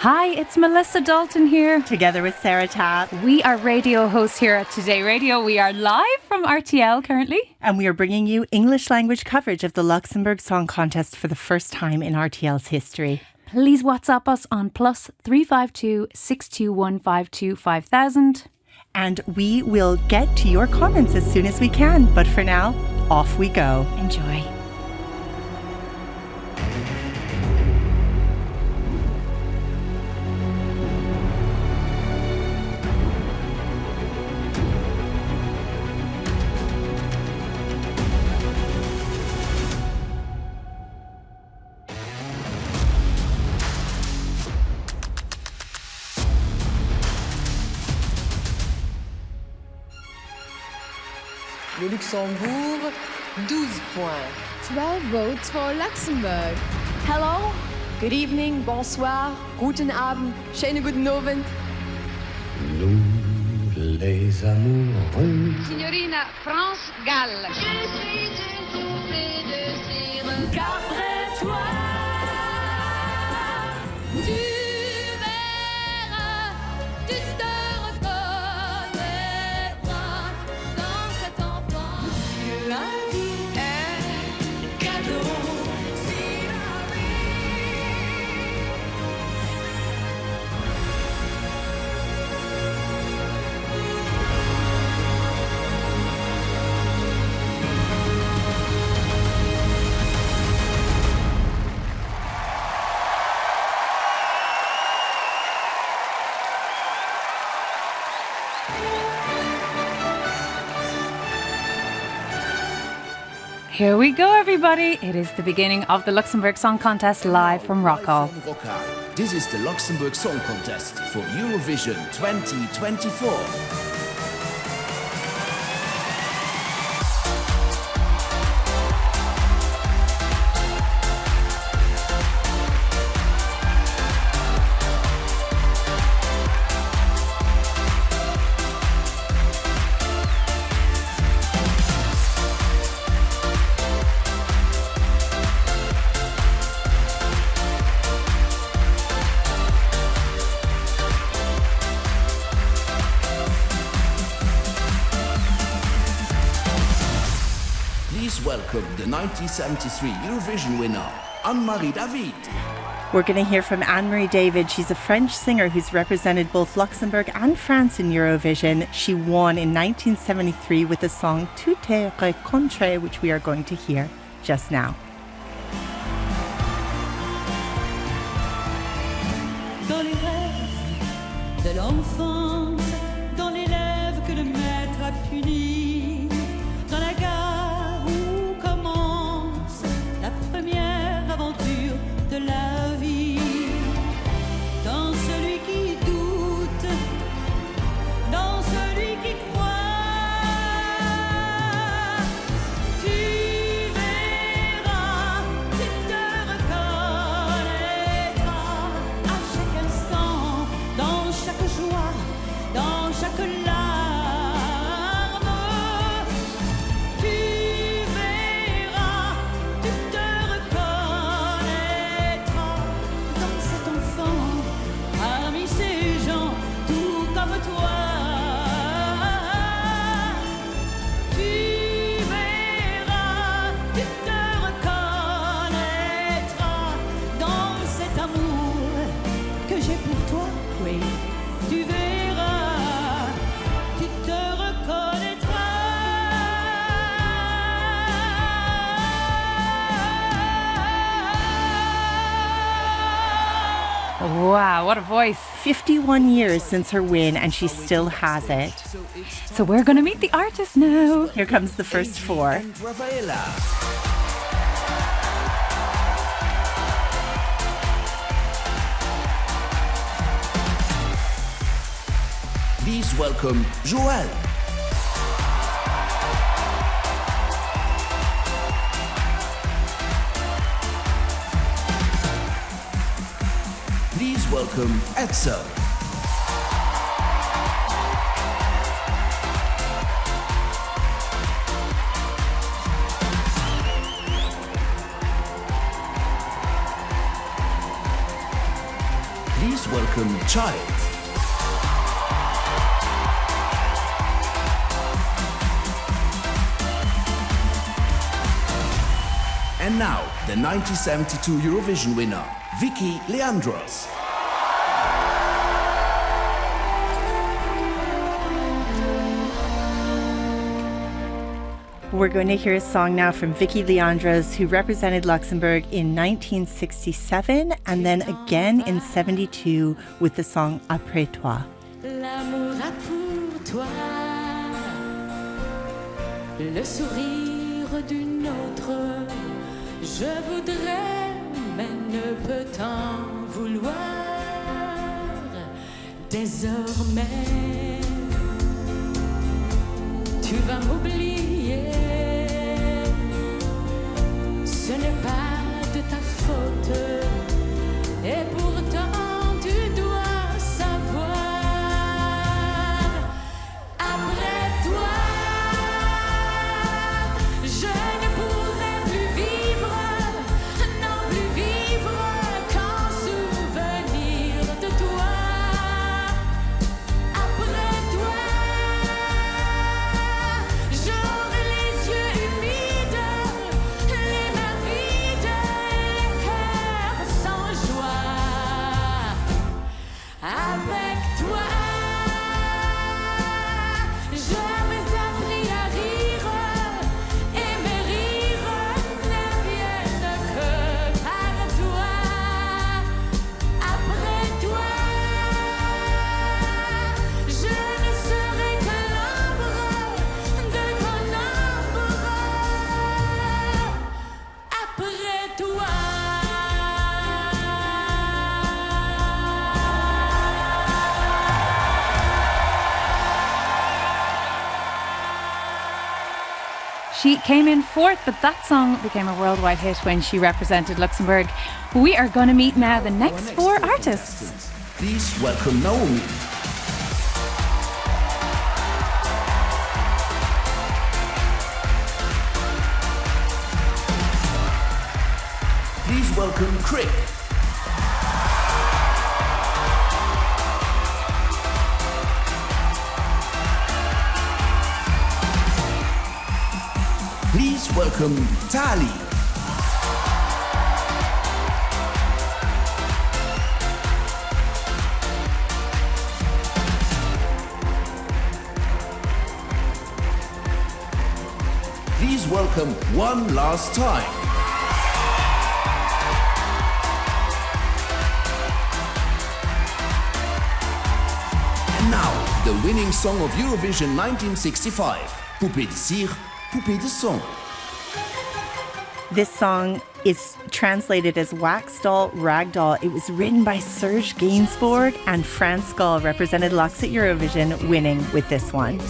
Hi, it's Melissa Dalton here. Together with Sarah Tapp. We are radio hosts here at Today Radio. We are live from RTL currently. And we are bringing you English language coverage of the Luxembourg Song Contest for the first time in RTL's history. Please WhatsApp us on +352 62152 5000. And we will get to your comments as soon as we can. But for now, off we go. Enjoy. Le Luxembourg, 12 points. 12 votes for Luxembourg. Hello, good evening, bonsoir, guten Abend, schönen guten Abend. Nous les amoureux. Signorina France-Galles. Je suis une poupée de cire. Qu'après toi, Tu verras, tu te reconnaîtras dans cette enfance. Si la vie est cadeau, si la Here we go, everybody. It is the beginning of the Luxembourg Song Contest live from Rockall. This is the Luxembourg Song Contest for Eurovision 2024. Please welcome the 1973 Eurovision winner, Anne-Marie David. We're going to hear from Anne-Marie David. She's a French singer who's represented both Luxembourg and France in Eurovision. She won in 1973 with the song Tu te rencontres, which we are going to hear just now. Dans les rêves de l'enfance, dans les rêves que le maître a punis, dans la gare où commence la première aventure de la vie, dans celui qui doute, dans celui qui croit, tu verras, tu te reconnaîtras à chaque instant, dans chaque joie, dans chaque larme. Tu verras, tu te reconnaîtras dans cet enfant, parmi ces gens, tout comme toi. Tu verras, tu te reconnaîtras dans cet amour que j'ai pour toi, oui. Tu verras, tu te reconnaîtras. Wow, what a voice. 51 years since her win and she still has it. So we're going to meet the artist now. Here comes the first four. And Rafaela. Please welcome Joël. Please welcome Edsel. Please welcome Child. And now, the 1972 Eurovision winner, Vicky Leandros. We're going to hear a song now from Vicky Leandros, who represented Luxembourg in 1967 and then again in 72 with the song Après toi. L'amour a pour toi le sourire d'une autre. Je voudrais, mais ne peux t'en vouloir. Désormais, tu vas m'oublier. Ce n'est pas de ta faute. Et pourtant, tu dois savoir. Après toi, je ne pourrai plus vivre, non plus vivre qu'en souvenir de toi. Après toi, j'aurai les yeux humides, les mains vides, le cœur sans joie. Avec toi, j'avais appris à rire, et mes rires ne viennent que par toi. Après toi, je ne serai que l'ombre de ton ombre. Après toi. She came in fourth, but that song became a worldwide hit when she represented Luxembourg. We are going to meet now the next four artists. Please welcome Naomi. Please welcome Crick. Please welcome Tali. Please welcome One Last Time. And now, the winning song of Eurovision 1965, Poupée de cire, Poupée de son. This song is translated as Wax Doll, Rag Doll. It was written by Serge Gainsbourg, and France Gall represented Lux at Eurovision, winning with this one.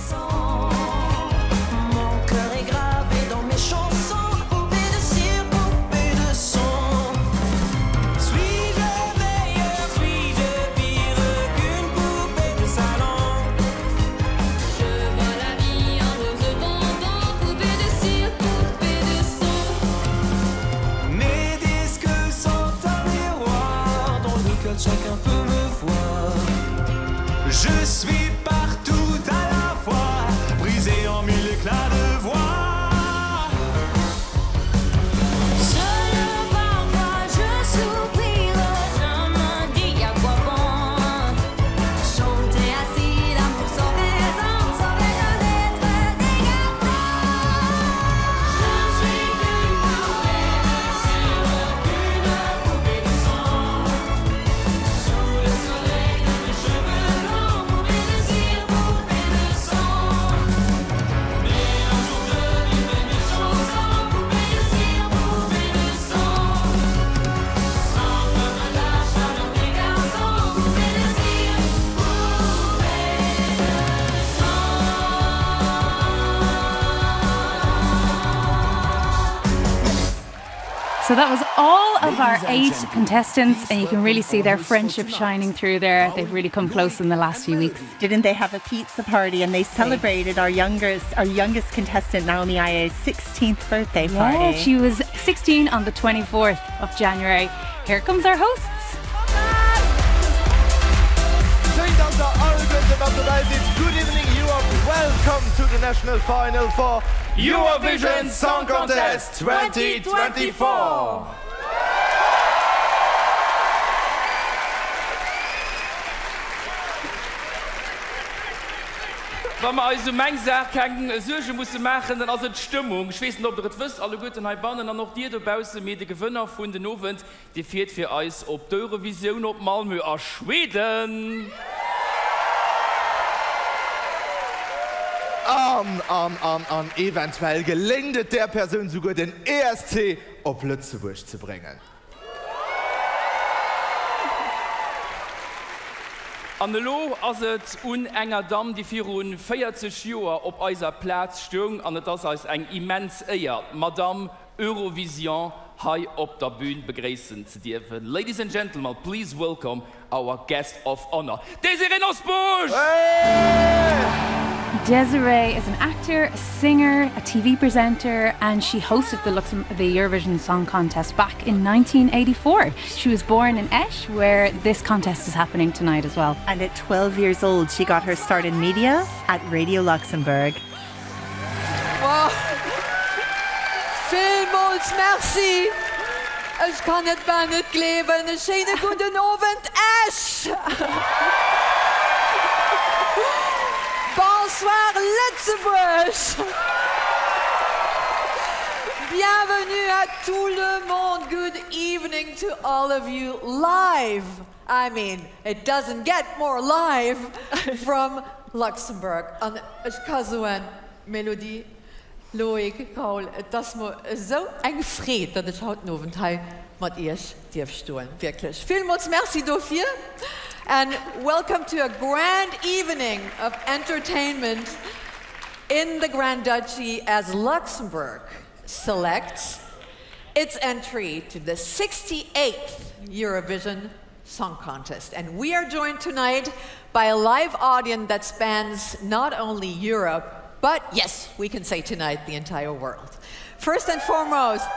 Chacun peut me voir. Je suis partout à la fois, brisé en mille éclats de voix. Seul parfois je soupire, je me dis à quoi bon chanter assis l'amour sans raison, sans raison d'être des garçons. Je suis qu'une poupée de cire, qu'une poupée de sang. Sous le soleil de mes cheveux blancs, poupée de cire, poupée de sang. Mais un jour je vivrai mes chansons, poupée de cire, poupée de sang. Sans peur de la chaleur des garçons, poupée de cire, poupée de So that was all of our 8 contestants, and you can really see their friendship shining through there. They've really come close in the last few weeks. Didn't they have a pizza party, and they celebrated our youngest contestant, Naomi Aya's 16th birthday party. Yeah, she was 16 on the 24th of January. Here comes our hosts. international final for Eurovision Song Contest 2024. Wenn man also manchmal keine Sorge muss machen, dann ist es die Stimmung. Ich weiß nicht, ob ihr das wisst, alle guten Bannen, dann noch die da draußen mit den Gewinner von den Abend, die fährt für uns auf die Eurovision auf Malmö aus Schweden. Eventuell gelingt der Person sogar den ESC auf Lützeburg zu bringen. An lo ass et unenger Dam, die vir hun 40 Joer op eiser Platz stung, an das als eng immens Eier. Madame Eurovision hai op der Bühne begräßen zu dürfen. Ladies and gentlemen, please welcome our guest of honor, Desiree Nosbusch! Hey! Desiree is an actor, a singer, a TV presenter, and she hosted the Eurovision Song Contest back in 1984. She was born in Esch, where this contest is happening tonight as well. And at 12 years old, she got her start in media at Radio Luxembourg. Wow. Vielmals merci. Ich kann nicht mehr nicht leben. Einen schönen guten Abend, Esch. Bonsoir Luxembourg! Bienvenue à tout le monde. Good evening to all of you live. I mean, it doesn't get more live from Luxembourg. Und ich kann so eine Melodie, Loik, Paul, das mir so eng freut, dass ich heute Abend hier mit euch stehen. Wirklich. Vielmals merci dafür. And welcome to a grand evening of entertainment in the Grand Duchy as Luxembourg selects its entry to the 68th Eurovision Song Contest. And we are joined tonight by a live audience that spans not only Europe, but yes, we can say tonight the entire world. First and foremost,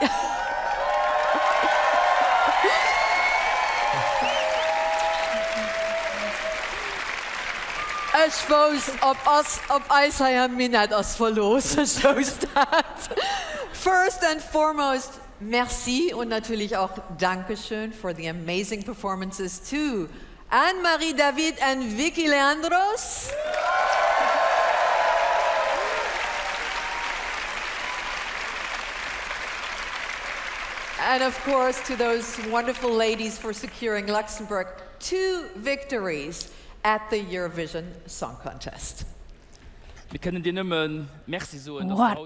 ich weiß, ob Eis mir nicht als verlos. First and foremost, merci und natürlich auch Dankeschön for the amazing performances to Anne-Marie David and Vicky Leandros. And of course, to those wonderful ladies for securing Luxembourg 2 victories at the Eurovision Song Contest. What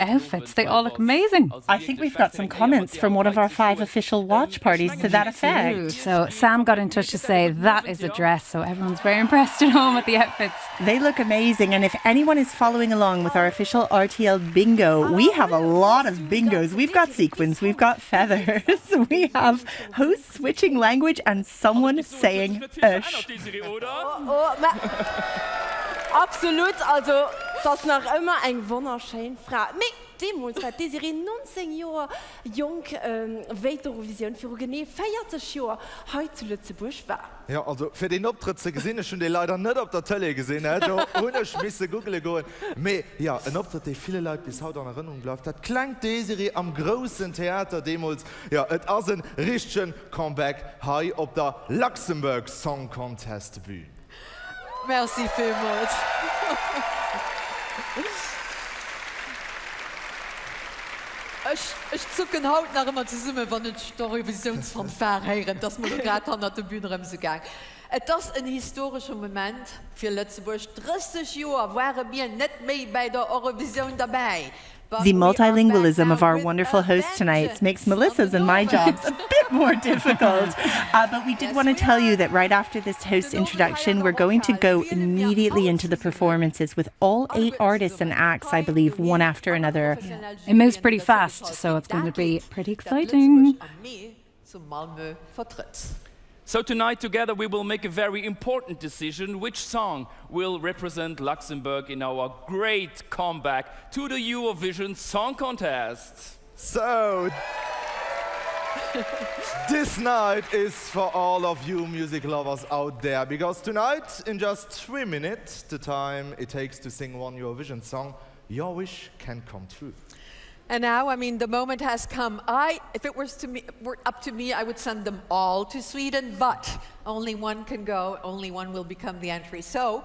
outfits, they all look amazing. I think we've got some comments from one of our 5 official watch parties to that effect. Ooh, so Sam got in touch to say that is a dress, so everyone's very impressed at home with the outfits. They look amazing, and if anyone is following along with our official RTL bingo, we have a lot of bingos. We've got sequins, we've got feathers, we have hosts switching language and someone saying "ush." Absolut, also das noch immer eng wunderschön Frau. Mit dem uns hat Desiree 19 Jahre jung Eurovision für genau 40 Jahre heute zu Lützeburg war. Ja, also für den Auftritt zu gesehen, schon den leider nicht auf der Tele gesehen, ohne Schmisse Google gehen. Aber ja, ein Auftritt, den viele Leute bis heute in Erinnerung bleibt. Das klang Desiree am großen Theater damals. Ja, es ist ein richtiger Comeback hier auf der Luxembourg Song Contest Bühne. Merci vielmals. Ich zucken haut nach immer zusammen, wenn ich die Eurovisionsfanfare höre, dass wir gerade an der Bühne rumgegangen. Das ist ein historischer Moment für Lützeburg. 30 Jahre waren wir nicht mehr bei der Eurovision dabei. The multilingualism of our wonderful host tonight makes Melissa's and my jobs a bit more difficult. But we did want to tell you that right after this host introduction, we're going to go immediately into the performances with all 8 artists and acts, I believe, one after another. It moves pretty fast, so it's going to be pretty exciting. So tonight together we will make a very important decision which song will represent Luxembourg in our great comeback to the Eurovision Song Contest. So, this night is for all of you music lovers out there, because tonight, in just 3 minutes, the time it takes to sing one Eurovision song, your wish can come true. And now, I mean, the moment has come. If it were up to me, I would send them all to Sweden, but only one can go, only one will become the entry. So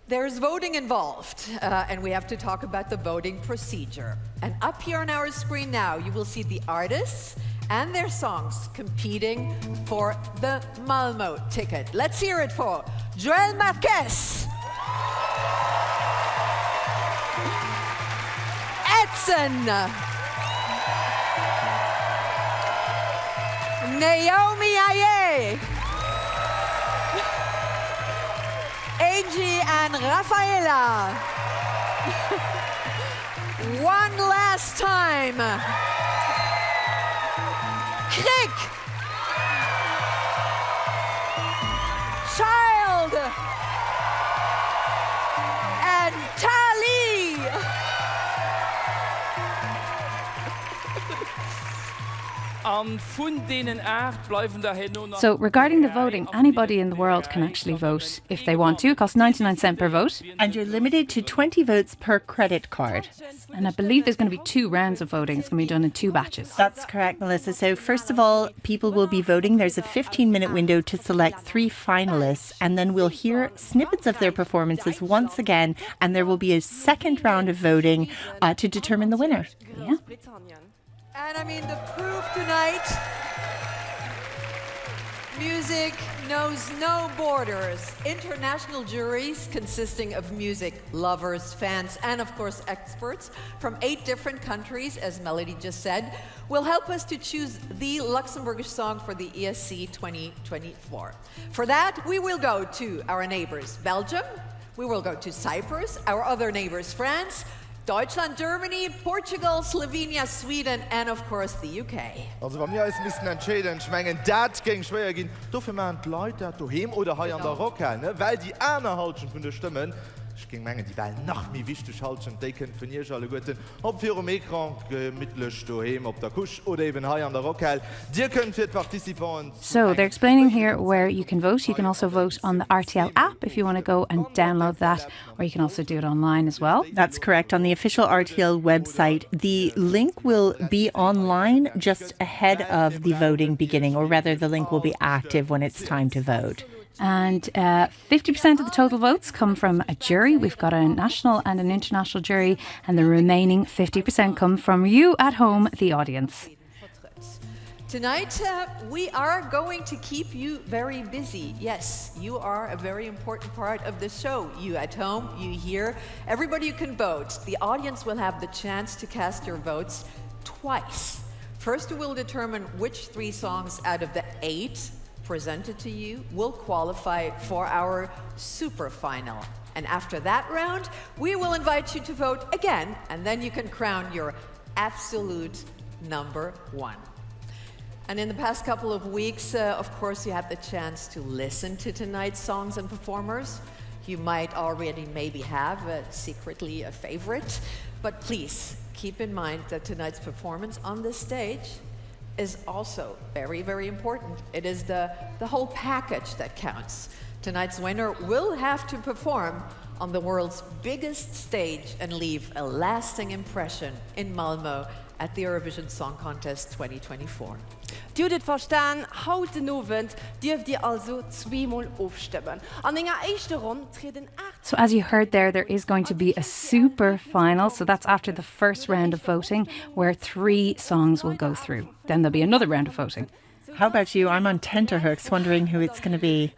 there's voting involved, and we have to talk about the voting procedure. And up here on our screen now, you will see the artists and their songs competing for the Malmö ticket. Let's hear it for Joel Marquez, Edson, Naomi Aye, Angie and Rafaela. One last time. Krieg, Child, and Tali. So regarding the voting, anybody in the world can actually vote if they want to. It costs 99 cents per vote. And you're limited to 20 votes per credit card. And I believe there's going to be 2 rounds of voting. It's going to be done in 2 batches. That's correct, Melissa. So first of all, people will be voting. There's a 15-minute window to select 3 finalists, and then we'll hear snippets of their performances once again, and there will be a second round of voting to determine the winner. Yeah. And I mean, the proof tonight, music knows no borders. International juries consisting of music lovers, fans, and of course experts from 8 different countries, as Melody just said, will help us to choose the Luxembourgish song for the ESC 2024. For that, we will go to our neighbors, Belgium, we will go to Cyprus, our other neighbors, France, Deutschland, Germany, Portugal, Slovenia, Sweden, and of course the UK. Also bei mir ist ein bisschen entscheidend, ich meine, das ging schwer gehen. Dafür machen die Leute daheim oder hier an der Rockhall, ne? Weil die anderen Halschen von den Stimmen, ich ging mengen, die wollen noch mehr wichtig halten, die können von hier alle guten, ob für im Ekran gemütlich daheim, ob der Kusch oder eben hier an der Rockhall. Die können für die Partizipanten. So they're explaining here where you can vote. You can also vote on the RTL app if you want to go and download that, or you can also do it online as well. That's correct. On the official RTL website, the link will be online just ahead of the voting beginning, or rather the link will be active when it's time to vote. And 50% of the total votes come from a jury. We've got a national and an international jury, and the remaining 50% come from you at home, the audience. Tonight, we are going to keep you very busy. Yes, you are a very important part of the show. You at home, you here, everybody who can vote. The audience will have the chance to cast your votes twice. First, we will determine which 3 songs out of the 8 presented to you will qualify for our super final. And after that round, we will invite you to vote again, and then you can crown your absolute number 1. And in the past couple of weeks, of course, you had the chance to listen to tonight's songs and performers. You might already maybe have secretly a favorite, but please keep in mind that tonight's performance on this stage is also very, very important. It is the whole package that counts. Tonight's winner will have to perform on the world's biggest stage and leave a lasting impression in Malmö at the Eurovision Song Contest 2024. Du dit verstaan, haut den Abend dürft ihr also 2-mal aufstimmen. An einer ersten Runde treten 8. So as you heard there is going to be a super final. So that's after the first round of voting, where 3 songs will go through. Then there'll be another round of voting. How about you? I'm on tenterhooks wondering who it's going to be.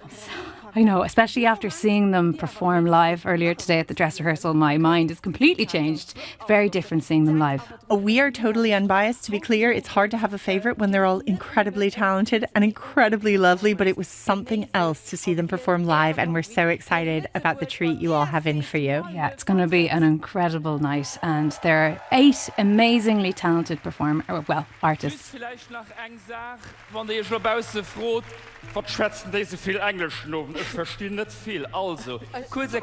I know, especially after seeing them perform live earlier today at the dress rehearsal, my mind is completely changed. Very different seeing them live. We are totally unbiased, to be clear. It's hard to have a favourite when they're all incredibly talented and incredibly lovely, but it was something else to see them perform live, and we're so excited about the treat you all have in for you. Yeah, it's going to be an incredible night, and there are 8 amazingly talented artists. Was schwätzen diese viel Englisch noch? Ich verstehe nicht viel. Also, kurz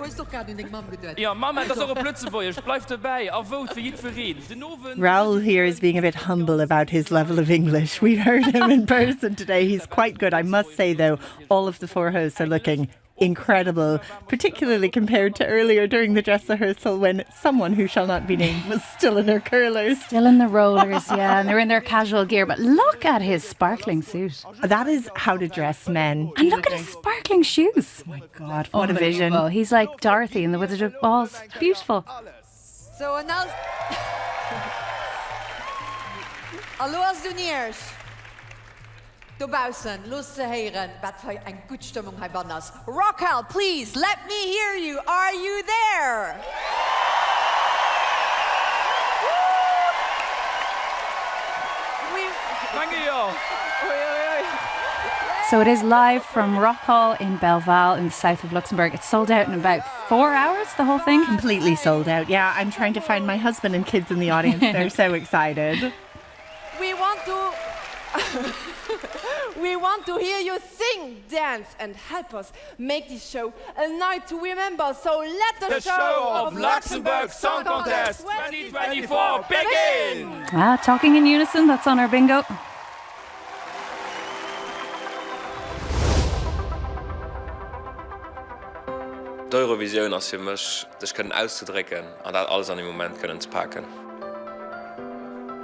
ja, Mama, das ist auch ein Plötzebäuer. Ich bleib dabei. Auf Vote für jeden Verein. Raoul here is being a bit humble about his level of English. We heard him in person today. He's quite good. I must say, though, all of the 4 hosts are looking incredible, particularly compared to earlier during the dress rehearsal when someone who shall not be named was still in her curlers. Still in the rollers, yeah, and they're in their casual gear. But look at his sparkling suit. That is how to dress men. And look at his sparkling shoes. Oh my God, what a vision. He's like Dorothy in The Wizard of Oz. Beautiful. So, en als... Hallo als du neers. Du buiten, los te heren, wat voor een goed stimmung hij bannas. Rockhell, please, let me hear you. Are you there? Thank you. So it is live from Rock Hall in Belval in the south of Luxembourg. It's sold out in about 4 hours, the whole thing. Completely sold out. Yeah, I'm trying to find my husband and kids in the audience. They're so excited. We want to hear you sing, dance, and help us make this show a night to remember. So let the show of Luxembourg Song Contest 2024 begin! Talking in unison, that's on our bingo. Die Eurovision ist für mich, das können auszudrücken und das alles an dem Moment können zu packen.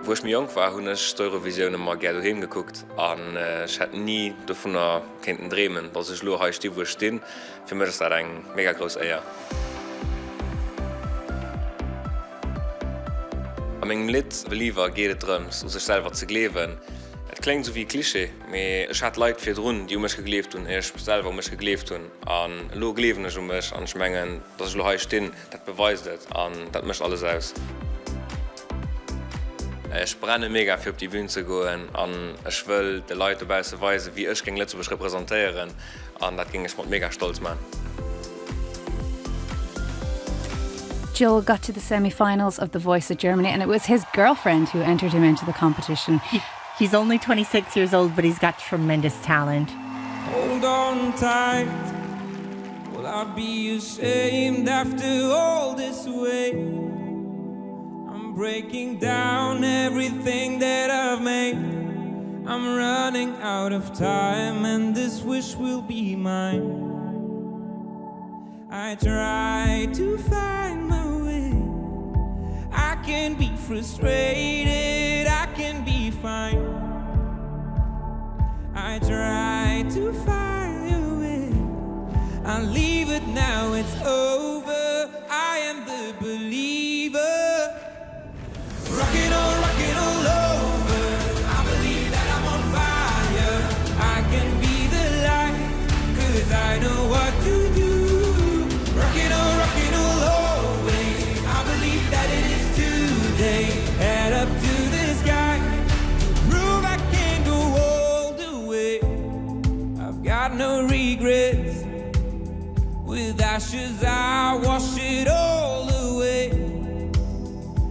Wo ich mir jung war, habe ich die Eurovision immer gerne hingeguckt und ich hätte nie davon träumen, dass ich nur heute wo ich stehe. Für mich ist das eine mega große Ehre. An meinem Lied «Believer» geht es darum, sich selber zu leben. Es klingt so wie Klischee, aber ich hatte Leute für drin, die mich gelebt haben, ich selber mich gelebt habe. Und nur gelebt ist mich, und ich meine, dass ich heute stehe, das beweist das und das macht alles aus. Ich brenne mega für auf die Bühne zu gehen und ich will den Leuten dabei weisen, wie ich gegen Lützburg repräsentieren und das ging ich mit mega stolz machen. Joel got to the semi-finals of The Voice of Germany and it was his girlfriend who entered him into the competition. He's only 26 years old, but he's got tremendous talent. Hold on tight. Will I be ashamed after all this way? I'm breaking down everything that I've made. I'm running out of time and this wish will be mine. I try to find my way. I can be frustrated, I can be fine. I try to find a way. I'll leave it now, it's over. I am the believer. Rocking all over. I believe that I'm on fire. I can be the light, 'cause I know what to do. Rocking all always. I believe that it is today. Head up to the sky to prove I can go all the way. I've got no regrets. With ashes I wash it all away.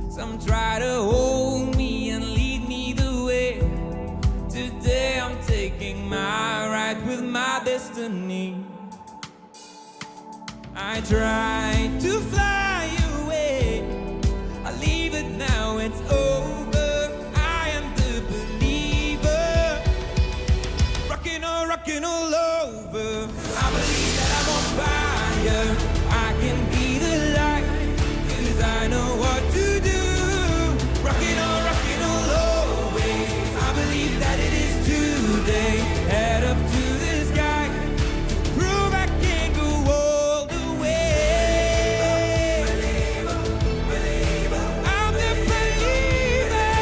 Some try to hold me and lead me the way. Today I'm taking my ride with my destiny. I try to fly away. I leave it now, it's over. I am the believer. Rocking all over. I believe that I'm on fire. I can be the light, 'cause I know what to do. Rocking all always. I believe that it is today. Head up to the sky to prove I can go all the way. I'm the believer.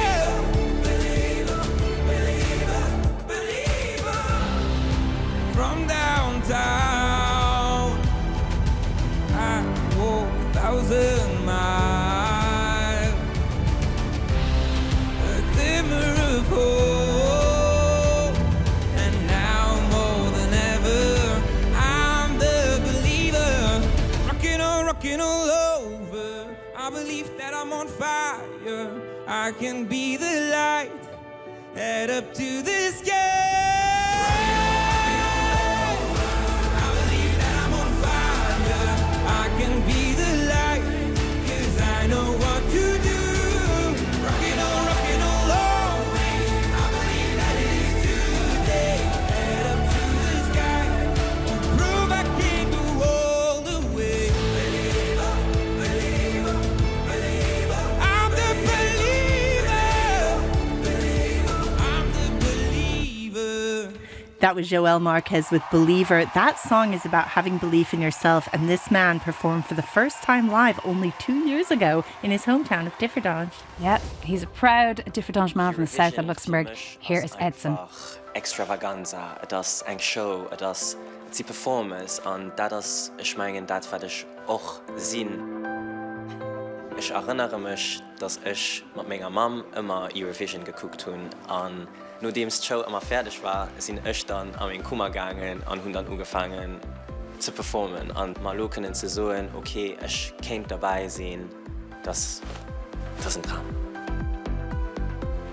From downtown I walk 1,000 miles. A glimmer of hope, and now more than ever I'm the believer. Rocking all over. I believe that I'm on fire. I can be the light. Head up to the sky. I believe that I'm on fire. I can be the light, 'cause I know what to do. Rocking all always. I believe that it is today. Head up to the sky to prove I can That was Joel Marquez with Believer. That song is about having belief in yourself, and this man performed for the first time live only 2 years ago in his hometown of Differdange. Yep, he's a proud Differdange man from the south of Luxembourg. Here is Edson. Extravaganza, das eng Show, das die Performance an das ich meine, das werde ich auch sehen. Ich erinnere mich, dass ich mit meiner Mom immer Eurovision geguckt habe. Und nachdem die Show immer fertig war, sind ich dann an den Kummer gegangen und habe dann angefangen zu performen. Und mal können zu sagen, okay, ich kann dabei sein, das ist ein Traum.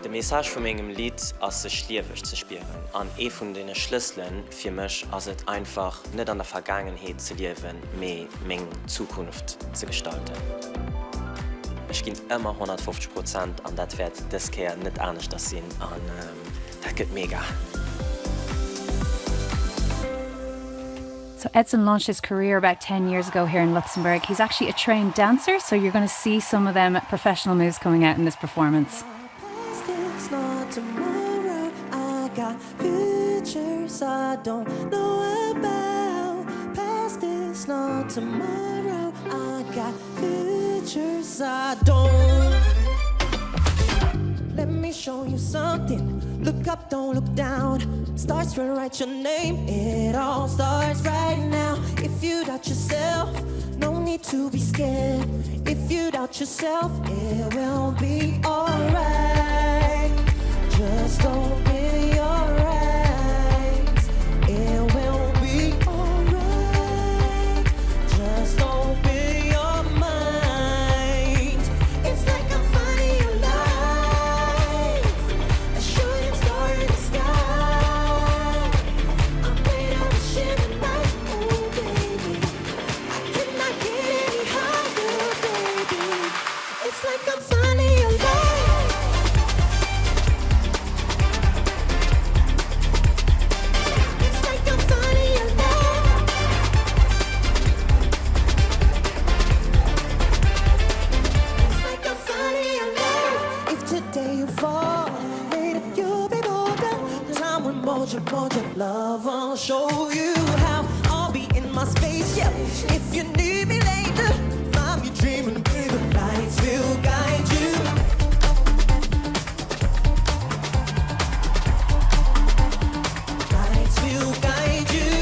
Die Message von meinem Lied ist, sich liebig zu spielen. Und ein von den Schlüsseln für mich ist es einfach, nicht an der Vergangenheit zu leben, sondern meine Zukunft zu gestalten. Ich gehe immer 150% und das wird das Jahr nicht anders sein. Und das geht mega. So Edson launched his career about 10 years ago here in Luxembourg. He's actually a trained dancer, so you're going to see some of them professional moves coming out in this performance. Tomorrow I got futures I don't know about. Past is not tomorrow. I got futures I don't. Let me show you something. Look up, don't look down. Starts to write your name. It all starts right now. If you doubt yourself, no need to be scared. If you doubt yourself, it will be alright. Just open your eyes. It will be alright. Just open your mind. It's like I'm finding your life. A shooting star in the sky. I'm made of a shimmering light. Oh baby, I cannot get any higher, baby. It's like I'm finding your life. Love, I'll show you how. I'll be in my space, yeah. If you need me later, find me dreaming, baby. Lights will guide you. Lights will guide you.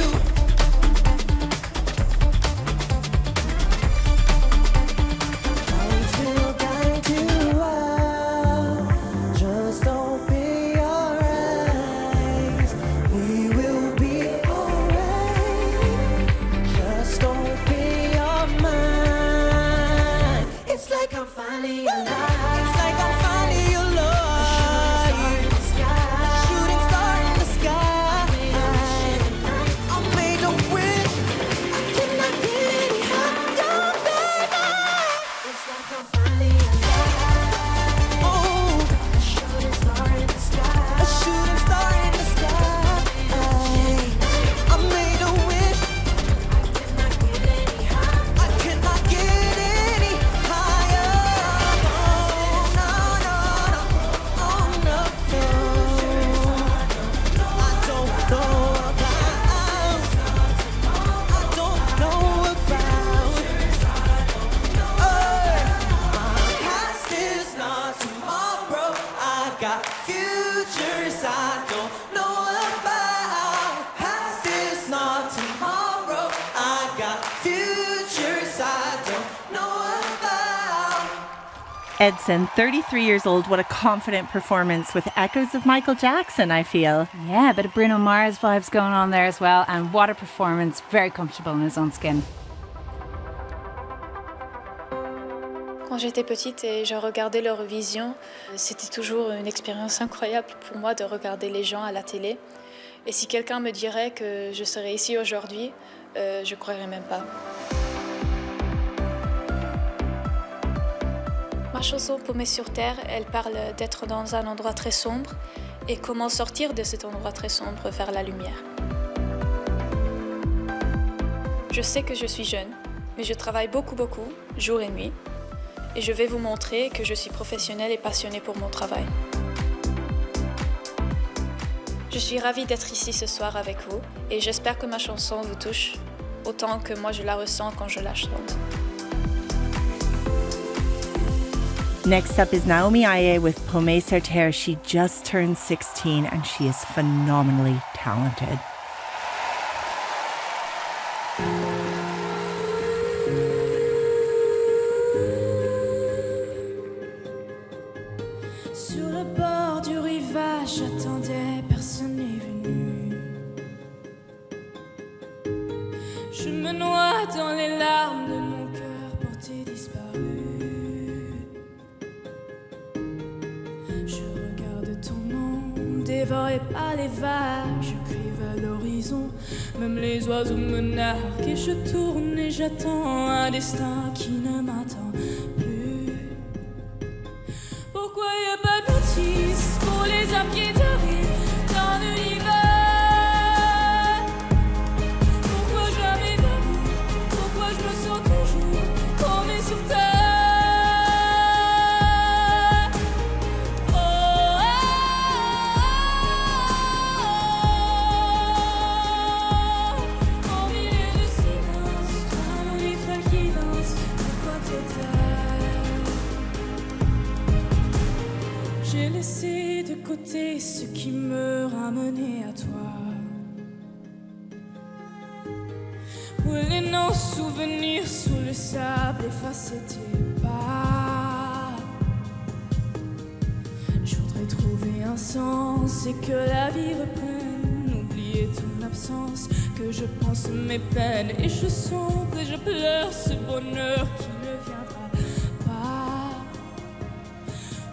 Lights will guide you out. Just open your eyes. We will be alright. Just open your mind. It's like I'm finally alive. It's like I'm finally alive. Shooting star in the sky. I made a wish. I cannot get any higher, baby. It's like I'm finally alive. Oh, a shooting star in the sky. A shooting star in the sky. I made a wish. I cannot get any higher. Oh no, no, no. Oh no, no. I don't know about. I don't know about. My past is not tomorrow. I got futures I don't know about. Past is not tomorrow. I got futures I don't know about. Edson, 33 years old, what a confident performance with echoes of Michael Jackson, I feel. Yeah, a bit of Bruno Mars vibes going on there as well, and what a performance, very comfortable in his own skin. Quand j'étais petite et je regardais l'Eurovision, c'était toujours une expérience incroyable pour moi de regarder les gens à la télé. Et si quelqu'un me dirait que je serais ici aujourd'hui, je ne croirais même pas. Ma chanson Paumée sur Terre, elle parle d'être dans un endroit très sombre et comment sortir de cet endroit très sombre vers la lumière. Je sais que je suis jeune, mais je travaille beaucoup, jour et nuit. Et je vais vous montrer que je suis professionnelle et passionnée pour mon travail. Je suis ravie d'être ici ce soir avec vous et j'espère que ma chanson vous touche autant que moi je la ressens quand je la chante. Next up is Naomi Aye with Pomé sur Terre. She just turned 16 and she is phenomenally talented. Sur le bord du rivage, j'attendais, personne n'est venu. Je me noie dans les larmes de mon cœur porté disparu. Je regarde ton nom, dévoré par les vagues. Je crive à l'horizon, même les oiseaux me narguent. Et je tourne et j'attends un destin qui ne m'attend plus. Pourquoi y a pas de notice pour les âmes qui arrivent dans l'univers? Pourquoi jamais d'amour? Pourquoi je me sens toujours comme sur terre? Au milieu du silence, toi mon étoile qui danse, pourquoi t'éteins? J'ai laissé de côté ce qui me ramenait à toi. Brûler nos souvenirs sous le sable, effacer tes pas. Je voudrais trouver un sens et que la vie reprenne. Oublier ton absence, que je pense mes peines. Et je sombre et je pleure ce bonheur qui ne viendra pas.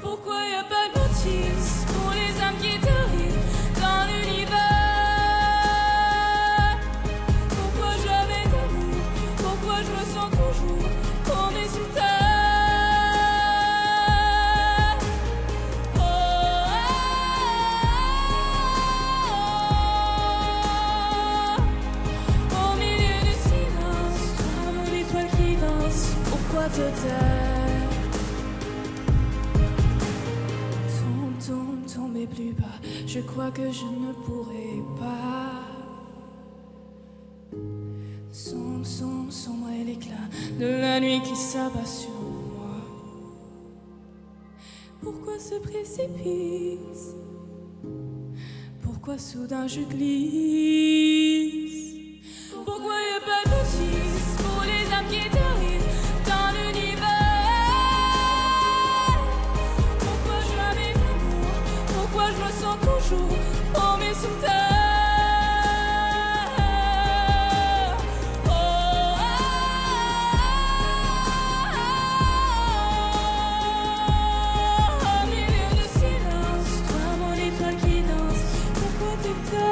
Pourquoi y a pas de notice pour les âmes qui arrivent dans l'univers? Pourquoi jamais d'amour? Pourquoi je me sens toujours comme sur terre? Au milieu du silence, toi mon étoile qui danse, pourquoi te taire? Tomber plus bas, je crois que je ne pourrai pas. Sombre et l'éclat de la nuit qui s'abat sur moi. Pourquoi ce précipice? Pourquoi soudain je glisse? Pourquoi y a pas de notice pour les âmes qui arrivent dans l'univers? Pourquoi je me sens toujours tombée sous terre? Au milieu du silence, toi mon étoile qui danse, pourquoi t'éteins?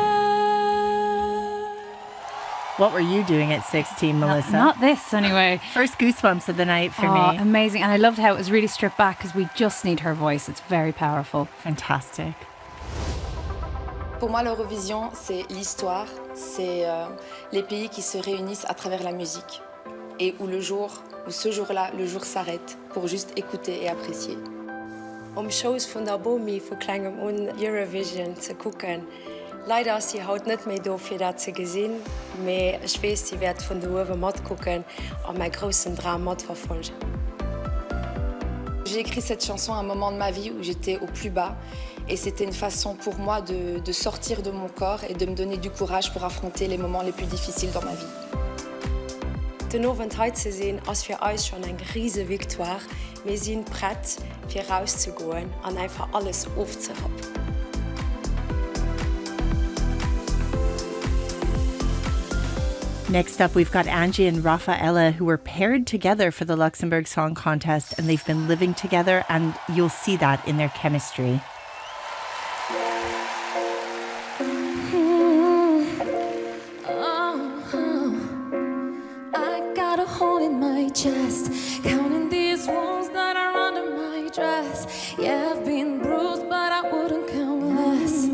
What were you doing at 16, Melissa? Not this, anyway. First goosebumps of the night for me. Amazing. And I loved how it was really stripped back because we just need her voice. It's very powerful. Fantastic. Pour moi, l'Eurovision, c'est l'histoire, c'est les pays qui se réunissent à travers la musique et où ce jour-là, le jour s'arrête pour juste écouter et apprécier. Shows von der Bomi vor kleinem und Eurovision zu gucken. Leider ist die Haut nicht mehr da für das zu sehen, aber ich weiß, sie wird von der Uhr mit gucken und mein großen Drame mit verfolgen. J'ai écrit cette chanson à un moment de ma vie où j'étais au plus bas et c'était une façon pour moi de sortir de mon corps et de me donner du courage pour affronter les moments les plus difficiles dans ma vie. Den Abend heute zu sehen, ist für uns schon eine riesige Victoire. Wir sind bereit, für rauszugehen und einfach alles aufzuhaben. Next up, we've got Angie and Rafaela, who were paired together for the Luxembourg Song Contest, and they've been living together, and you'll see that in their chemistry. I got a hole in my chest, counting these wounds that are under my dress. Yeah, I've been bruised, but I wouldn't count less.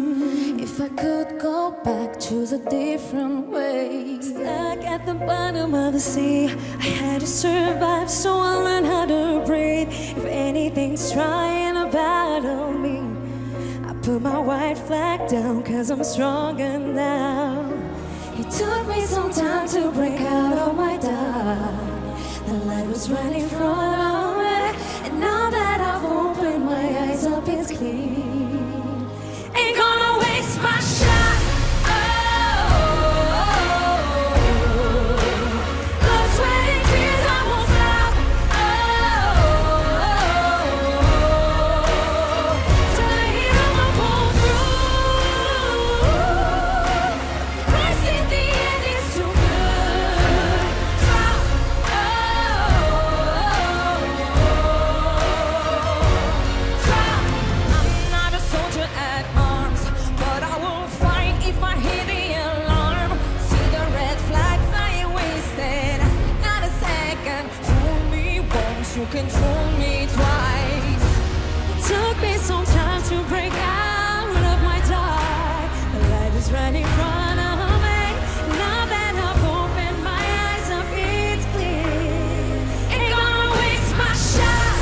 If I could go back, choose a different way. Stuck at the bottom of the sea, I had to survive, so I learned how to breathe. If anything's trying to battle me, I Put my white flag down, 'cause I'm stronger now. It took me some time to break out of my dark. The light was right in front of me, and now that I've opened my eyes up, it's clean. Ain't gonna waste my shot. Blood, sweat, and tears, I won't stop. Till I hear my pull through. Christ, in the end, it's too good. Drop. Drop. I'm not a soldier at arms, but I will fight if I hear the alarm. See the red flags, I ain't wasted. Not a second. Fool me once, you can fool me twice. It took me some time to break out of my dark. The light is right in front of me. Now that I've opened my eyes up, it's clear. Ain't gonna waste my shot.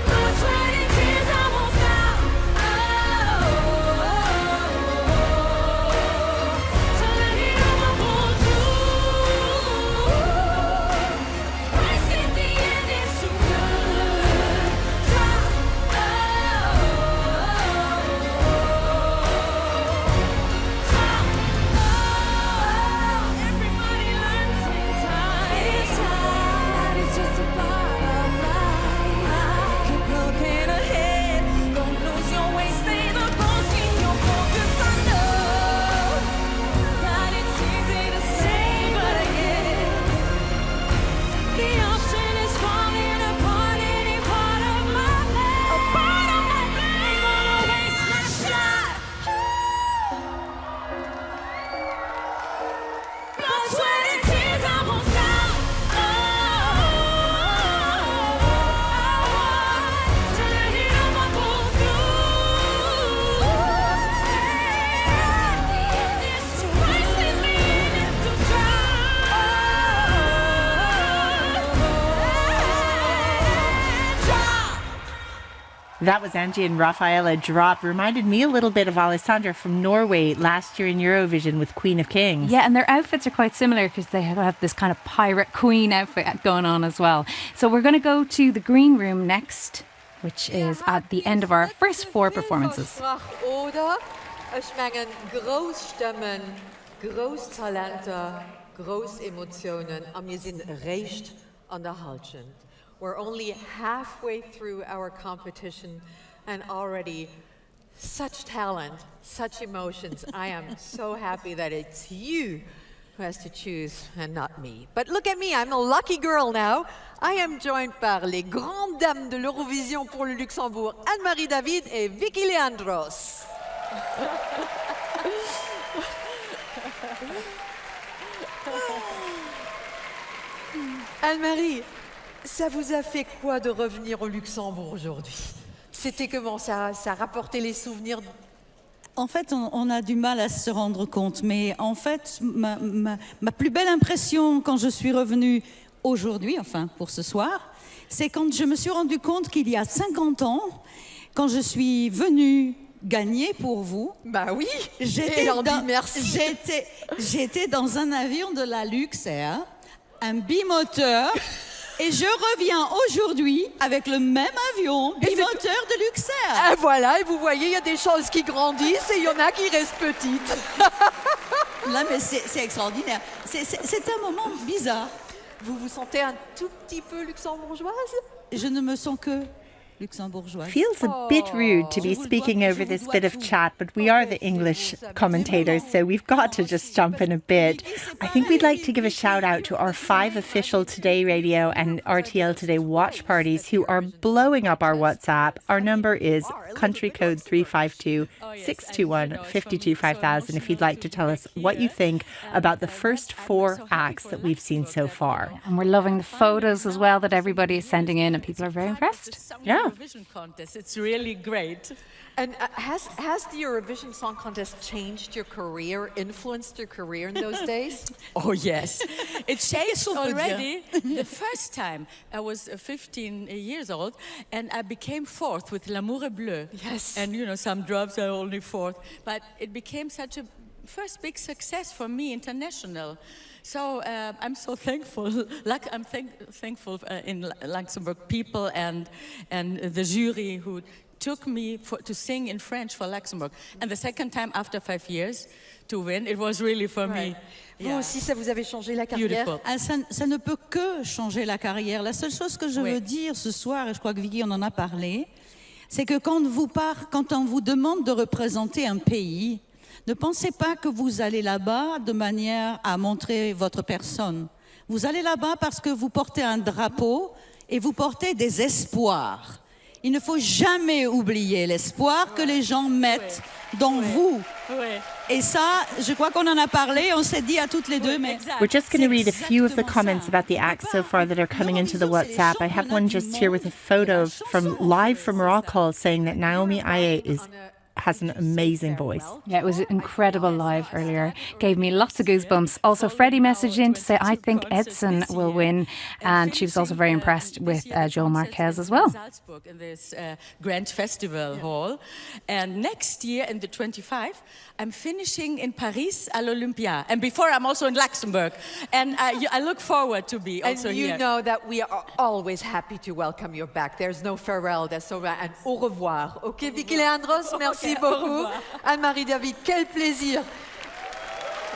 Blood, sweat, and tears, I won't stop. Till I hear my pull through. Christ, in the end, it's too good. Drop. Everybody learns in time. It's just a part of life. Keep looking ahead. Don't lose your way. Stay the course. Keep your focus. I know that it's easy to say, but again, the option is falling apart. Any part of my life. A part of my life. Ain't gonna waste my shot. Blood, sweat, and tears, I won't stop. Till I hear my pull through. It's too Christ in me, it's too drop. That was Angie and Rafaela Drop. Reminded me a little bit of Alessandra from Norway last year in Eurovision with Queen of Kings. Yeah, and their outfits are quite similar because they have this kind of pirate queen outfit going on as well. So we're going to go to the green room next, which is at the end of our first 4 performances. Oder ich mengen Großstimmen, Großtalente, Großemotionen, und wir sind recht an der Halschen. We're only halfway through our competition and already such talent, such emotions. I am so happy that it's you who has to choose and not me. But look at me, I'm a lucky girl now. I am joined par les grandes dames de l'Eurovision pour le Luxembourg, Anne-Marie David et Vicky Leandros. Anne-Marie, ça vous a fait quoi de revenir au Luxembourg aujourd'hui? C'était comment? Ça rapportait les souvenirs? En fait, on a du mal à se rendre compte, mais en fait, ma plus belle impression quand je suis revenue aujourd'hui, enfin pour ce soir, c'est quand je me suis rendu compte qu'il y a 50 ans, quand je suis venue gagner pour vous. Bah oui, j'étais merci. J'étais dans un avion de la Luxair, un bimoteur. Et je reviens aujourd'hui avec le même avion bimoteur de Luxembourg. Et voilà, et vous voyez, il y a des choses qui grandissent et il y en a qui restent petites. Là, mais c'est extraordinaire. C'est un moment bizarre. Vous vous sentez un tout petit peu luxembourgeoise? Je ne me sens que luxembourgeoise. Feels a bit rude to be speaking over this bit of chat, but we are the English commentators, so we've got to just jump in a bit. I think we'd like to give a shout out to our 5 official Today Radio and RTL Today watch parties who are blowing up our WhatsApp. Our number is country code 352 621 52 5000 if you'd like to tell us what you think about the first 4 acts that we've seen so far. And we're loving the photos as well that everybody is sending in, and people are very impressed. Yeah, Eurovision contest. It's really great. And has the Eurovision Song Contest changed your career, influenced your career in those days? Oh, yes. It changed already. The first time I was 15 years old, and I became fourth with L'amour est bleu. Yes. And, you know, some drops are only fourth. But it became such a first big success for me, international. So I'm so thankful. I'm thankful in Luxembourg people and the jury who took me to sing in French for Luxembourg. And the second time after 5 years to win, it was really for me. Vous aussi, ça vous avait changé la carrière? Ça ne peut que changer la carrière. La seule chose que je veux dire ce soir, et je crois que Vicky on en a parlé, c'est que quand on vous demande de représenter un pays, ne pensez pas que vous allez là-bas de manière à montrer votre personne. Vous allez là-bas parce que vous portez un drapeau et vous portez des espoirs. Il ne faut jamais oublier l'espoir que les gens mettent dans vous. Et ça, je crois qu'on en a parlé, on s'est dit à toutes les deux, mais... We're just going to read a few of the comments about the acts so far that are coming into the WhatsApp. I have one just here with a photo live from Rock Hall saying that Naomi Aye has an amazing voice. Yeah, it was incredible live earlier. Gave me lots of goosebumps. Also, Freddie messaged in to say, I think Edson will win. And she was also very impressed with Joel Marquez as well. In this grand festival hall. And next year, in the 25, I'm finishing in Paris à l'Olympia. And before, I'm also in Luxembourg. And I look forward to be also here. And you know that we are always happy to welcome you back. There's no farewell, there's no... And au revoir. OK, Vicky Leandros, merci beaucoup. Anne-Marie David, quel plaisir.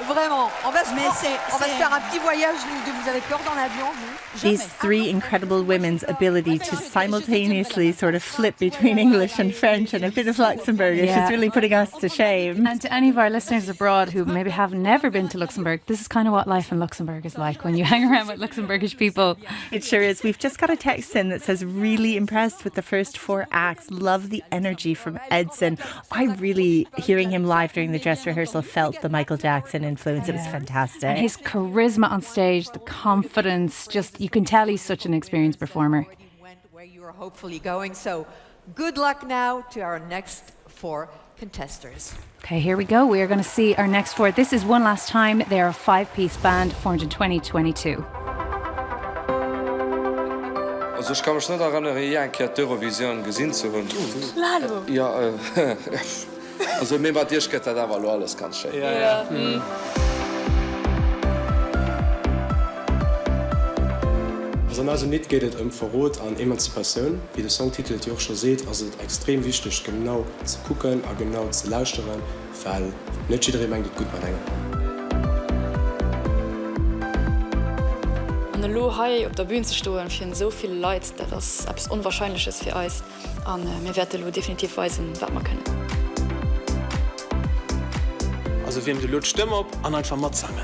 Vraiment, on va se faire un petit voyage, nous deux. Vous avez peur dans l'avion, vous? These three incredible women's ability to simultaneously sort of flip between English and French and a bit of Luxembourgish is really putting us to shame. And to any of our listeners abroad who maybe have never been to Luxembourg, this is kind of what life in Luxembourg is like when you hang around with Luxembourgish people. It sure is. We've just got a text in that says, really impressed with the first 4 acts. Love the energy from Edson. I really, hearing him live during the dress rehearsal, felt the Michael Jackson influence. It was fantastic. And his charisma on stage, the confidence, just you can tell he's such an experienced performer. Where you are hopefully going. So good luck now to our next 4 contestants. Okay, here we go. We are going to see our next 4. This is One Last Time. They are a 5-piece band formed in 2022. Also ich kann mich nicht erinnern, ein Eurovision gesehen zu haben. Lalo. Ja, also mir bei dir geht das aber alles ganz schön. Ja. Also nicht geht es Verrot an Emanzipation, wie der Songtitel auch schon sieht, also extrem wichtig, genau zu gucken, und genau zu lauschen, weil nicht jeder meint, gut mal denken. An der Lohai auf der Bühne zu stehen für so viele Leute, das ist etwas Unwahrscheinliches für uns. Und wir werden definitiv weisen, was wir können. Also wir haben die Stimme ab und einfach mal zusammen.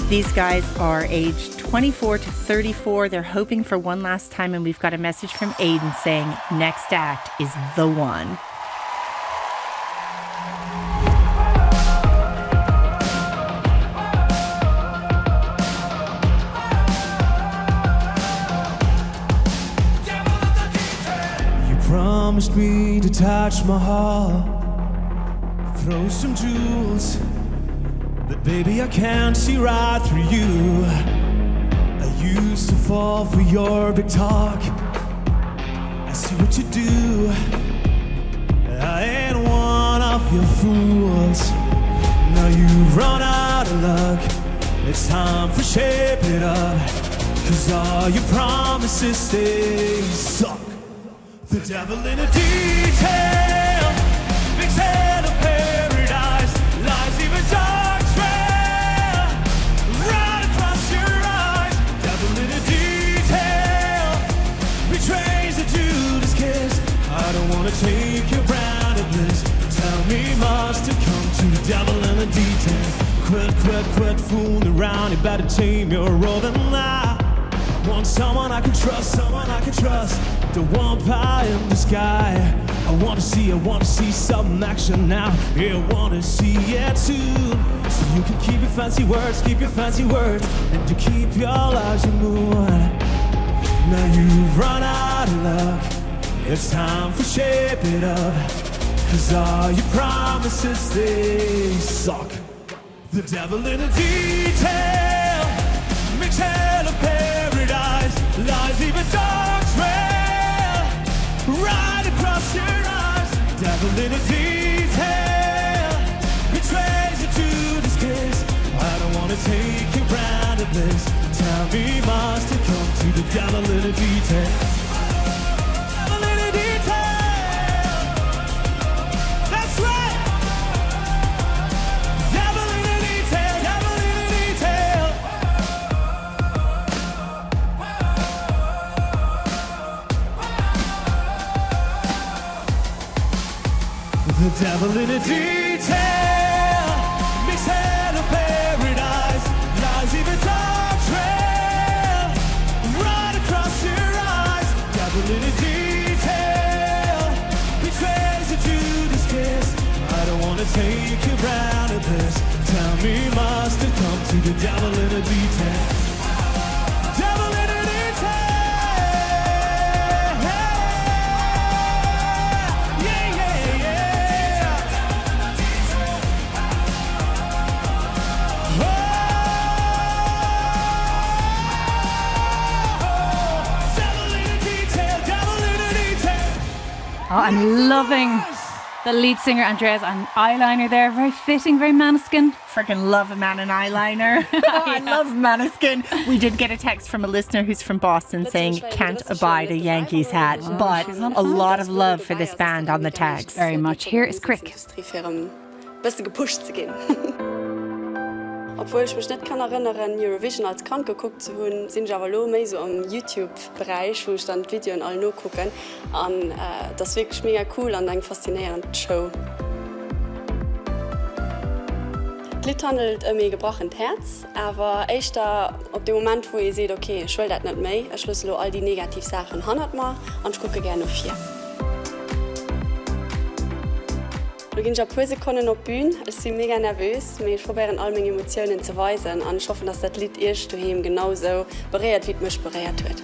These guys are aged 24 to 34. They're hoping for one last time, and we've got a message from Aiden saying, next act is the one. You promised me to touch my heart, throw some jewels. But baby, I can't see right through you. I used to fall for your big talk. I see what you do. I ain't one of your fools. Now you've run out of luck. It's time for shape it up. 'Cause all your promises stay suck. The devil in a detail. Big tale of paradise. Lies even dark. I don't wanna take your brand of bliss. Tell me must have come to the devil in a detail. Quit fooling around. You better tame your role than I want someone I can trust, someone I can trust. The vampire in the sky. I want wanna see some action now. Yeah, I wanna see it too. So you can keep your fancy words, and you keep your eyes on the moon. Now you've run out of luck. It's time for shape it up. 'Cause all your promises, they suck. The devil in a detail makes hell of paradise. Lies leave a dark trail right across your eyes. Devil in a detail betrays you to this kiss. I don't wanna take you round to this. Tell me must have come to the devil in a detail. Devil in a detail. That's right. Devil in a detail. Devil in a detail. The devil in a detail makes hell of paradise. Lies even dark trail right across your eyes. Devil in a detail betrays you to this kiss. I don't wanna take you round to this. Tell me must have come to the devil in a detail. Devil in a detail. Oh, I'm loving the lead singer Andrea's and eyeliner there. Very fitting, very Maneskin. Freaking love a man in eyeliner. I love Maneskin. We did get a text from a listener who's from Boston saying can't abide a Yankees hat, but a lot of love for this band on the text. Very much. Here is Crick. Beste gepusht zu gehen. Obwohl ich mich nicht kann erinnern, Eurovision als Kind geguckt zu haben, sind ich aber auch mehr so am YouTube-Bereich, wo ich dann die Videos alle noch gucken. Und das ist wirklich mega cool und eine faszinierende Show. Das Lied handelt um ein gebrochenes Herz, aber echt da, ab dem Moment, wo ihr seht, okay, ich will das nicht mehr, ich schlüssel all die negativen Sachen 100 Mal und ich gucke gerne auf 4. Ich gehe ein paar Sekunden auf die Bühne, ich bin mega nervös, aber ich probiere all meine Emotionen zu weisen und ich hoffe, dass das Lied erst daheim genauso berührt, wie es mich berührt wird.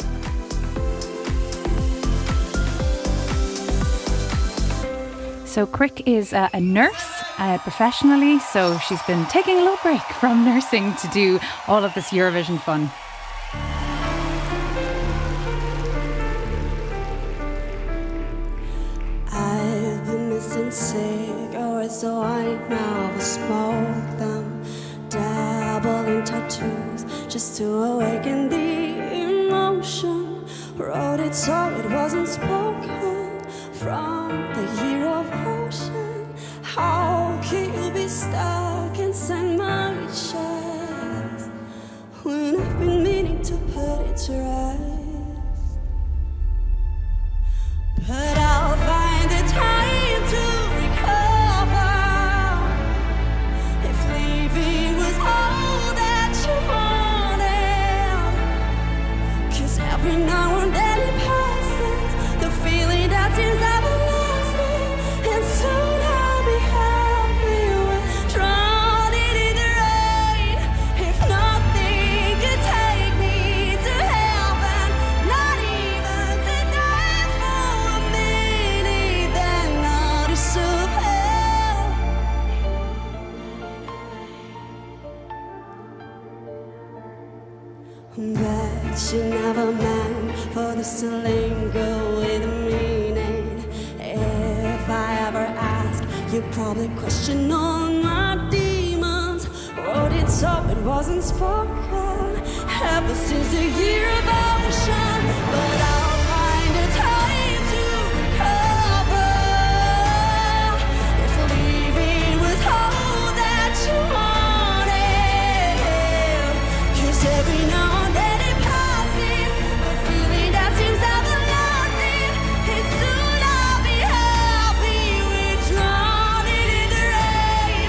So Crick is a nurse professionally, so she's been taking a little break from nursing to do all of this Eurovision fun. I've been missing cigarettes, so I never smoke them. Dabbling tattoos just to awaken the emotion. Wrote it so it wasn't spoken from the year of ocean. How can you be stuck inside my chest when I've been meaning to put it to rest? But I'll find the time to recover if leaving was all that you wanted. 'Cause every now and then it passes, the feeling that seems everlasting, and soon I'll be happy with drowning in the rain. If nothing could take me to heaven, not even to die for a minute, then not a soup hell. But she never meant for this to linger with a meaning. If I ever ask, you'd probably question all my demons. Wrote it so it wasn't spoken ever since the year of ocean. But I'll find a time to recover if leaving was all that you wanted. 'Cause every now and then it passes, a feeling that seems everlasting, and soon I'll be happy with drowning in the rain.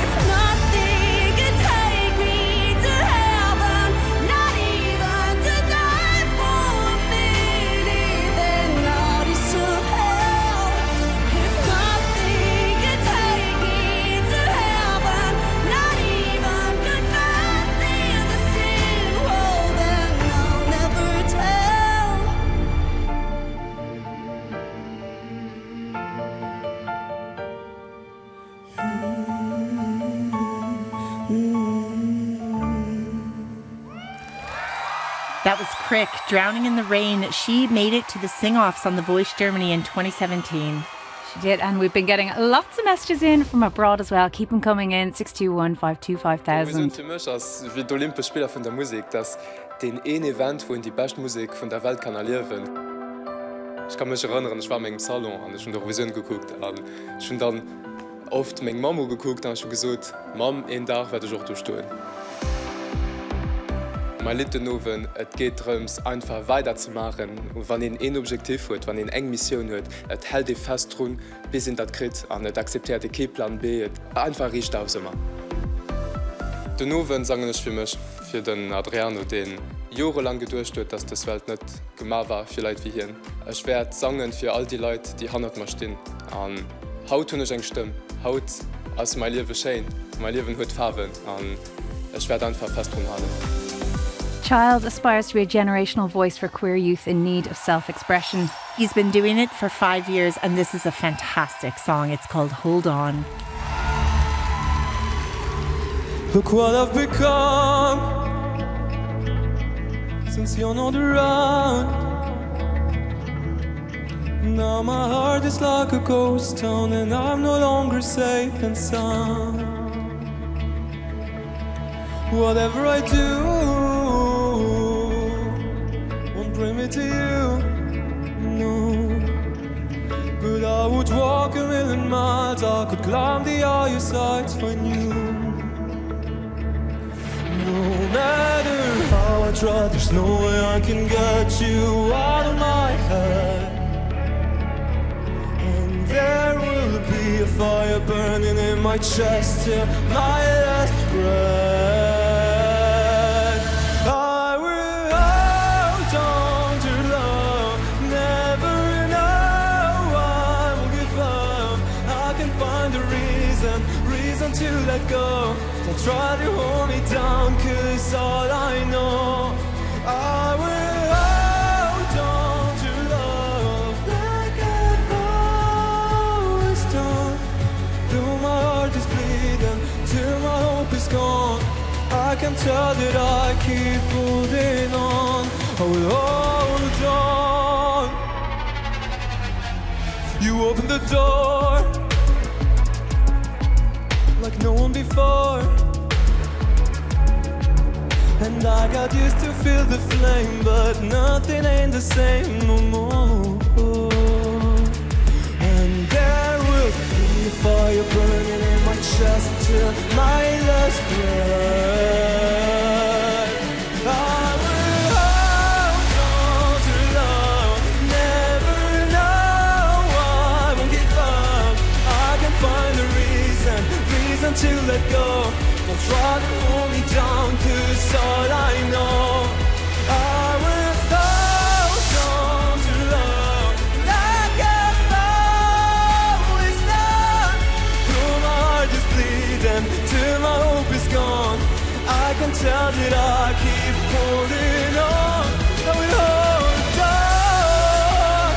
If nothing could take me to heaven, not even to die for a minute. That was Crick, Drowning in the Rain. She made it to the sing-offs on The Voice Germany in 2017. She did, and we've been getting lots of messages in from abroad as well. Keep them coming in, 621 525 5000. Für mich als wie die Olympische Spieler von der Musik, dass den ein Event, wo die beste Musik von der Welt kann erleben. Ich kann mich erinnern, ich war in meinem Salon und ich habe Eurovision geguckt. Und ich habe dann oft meine Mama geguckt und ich habe gesagt, Mom, einen Tag werde ich auch durchstehen. Mein Littenoven, es geht darum, einfach weiterzumachen. Und wenn ihr ein Objektiv hat, wenn ihr eine Mission hat, es hält ihr fest dran, bis ihr das kriegt. Und es akzeptiert keinen Plan B, einfach richtig aus immer. Den Noven sagen ich für mich, für den Adriano, den jahrelang gedurcht hat, dass das Welt nicht gemacht war, vielleicht wie hier. Ich werde sagen für all die Leute, die hinter mir stehen. Und heute habe ich eine Stimme. Heute ist mein Leben schön. Mein Leben hat Farben. Und ich werde einfach fest dran halten. Child aspires to be a generational voice for queer youth in need of self-expression. He's been doing it for 5 years, and this is a fantastic song. It's called Hold On. Look what I've become since you're not around. Now my heart is like a ghost town, and I'm no longer safe and sound. Whatever I do won't bring me to you, no. But I would walk a million miles, I could climb the higher sides for you. No matter how I try, there's no way I can get you out of my head. And there will be a fire burning in my chest till my last breath. I will hold on to love, never know I will give up. I can find a reason to let go. Don't try to hold me down, 'cause all I know, I will hold on to love like I've always done. Though my heart is bleeding, till my hope is gone, I can tell that I keep holding on. I will hold on. You open the door like no one before, and I got used to feel the flame, but nothing ain't the same no more. And there will be a fire burning in my chest till my last breath. I will hold on to love, never know I won't give up. I can find a reason to let go. Don't try to hold me down, 'cause all I know, I will hold on to love like I've always done. Though my heart is bleeding, till my hope is gone, I can tell that I keep holding on. I will hold on,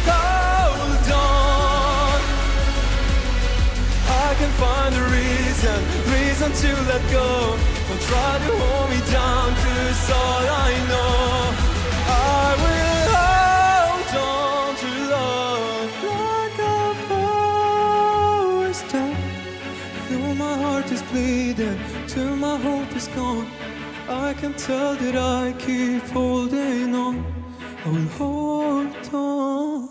hold on. I can find a reason to let go. Don't try to hold me down, 'cause all I know, I will hold on to love like I've always done. Though my heart is bleeding, till my hope is gone, I can tell that I keep holding on. I will hold on.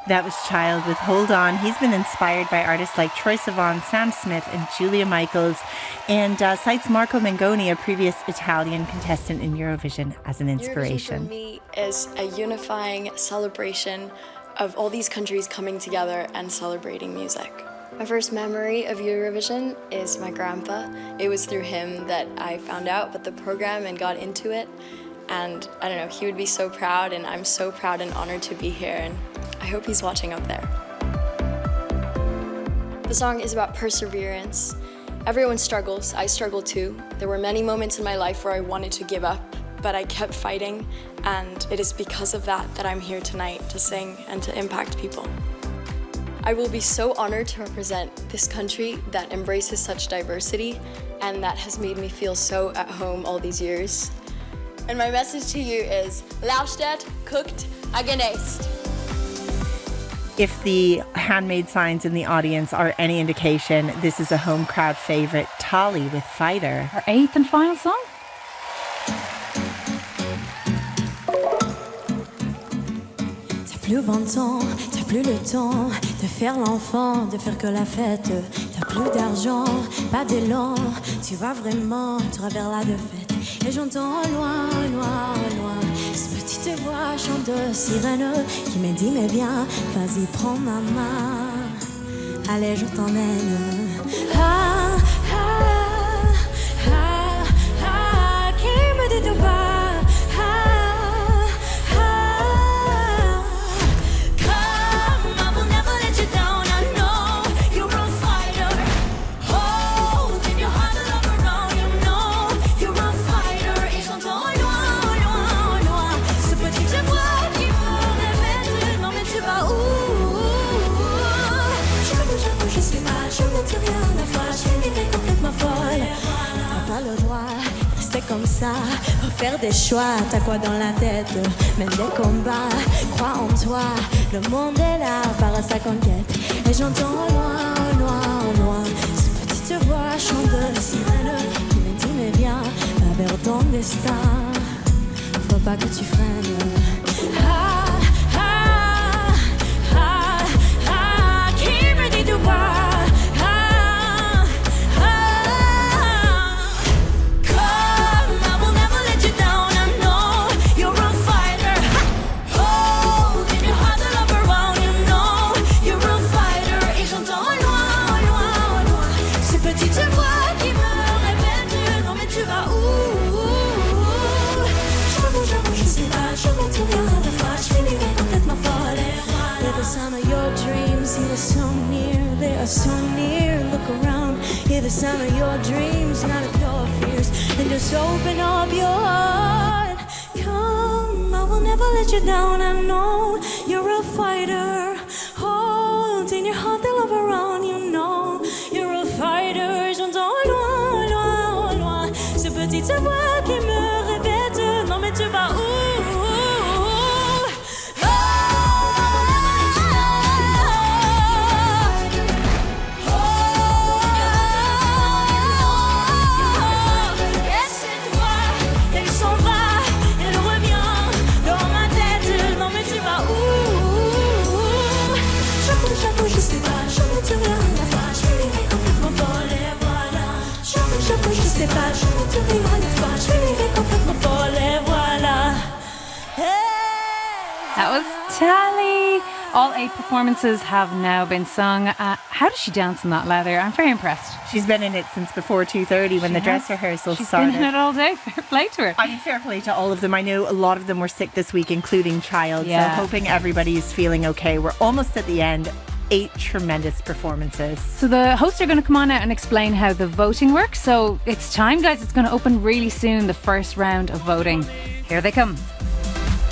That was Child with Hold On. He's been inspired by artists like Troye Sivan, Sam Smith, and Julia Michaels, and cites Marco Mengoni, a previous Italian contestant in Eurovision, as an inspiration. Eurovision for me is a unifying celebration of all these countries coming together and celebrating music. My first memory of Eurovision is my grandpa. It was through him that I found out about the program and got into it. And I don't know, he would be so proud, and I'm so proud and honored to be here, and I hope he's watching up there. The song is about perseverance. Everyone struggles. I struggle too. There were many moments in my life where I wanted to give up, but I kept fighting, and it is because of that that I'm here tonight to sing and to impact people. I will be so honored to represent this country that embraces such diversity and that has made me feel so at home all these years. And my message to you is, Lauscht, cooked, agenest. If the handmade signs in the audience are any indication, this is a home crowd favourite, Tali with Fighter. Our 8th and final song. T'as plus 20 ans, t'as plus le temps de faire l'enfant, de faire que la fête. T'as plus d'argent, pas d'élan, tu vas vraiment à travers la défaite. Et j'entends au loin, loin, loin, cette petite voix chante de sirène qui me dit mais viens, vas-y prends ma main, allez je t'emmène. Ah, ah, ah, ah, qui me dit de bas. Comme ça, pour faire des choix, t'as quoi dans la tête? Même des combats, crois en toi, le monde est là, par sa conquête. Et j'entends loin, loin, loin, cette petite voix chante de sirène qui me dit mais viens, va vers ton destin, faut pas que tu freines. Ah, ah, ah, ah, qui me dit de quoi? So near, look around, hear the sound of your dreams, not of your fears, and just open up your heart. Come, I will never let you down, I know you're a fighter. Hold in your heart the love around, you know you're a fighter. J'entends loin, loin, loin, ce petite voix qui me répète, non mais tu vas où? That was Tali. All 8 performances have now been sung. How does she dance in that leather? I'm very impressed. She's been in it since before 2:30 when the dress rehearsal started. She's been in it all day. Fair play to her. I mean, fair play to all of them. I know a lot of them were sick this week, including Child. Yeah. So hoping everybody is feeling okay. We're almost at the end. 8 tremendous performances. So the hosts are going to come on out and explain how the voting works. So it's time, guys. It's going to open really soon, the first round of voting. Here they come.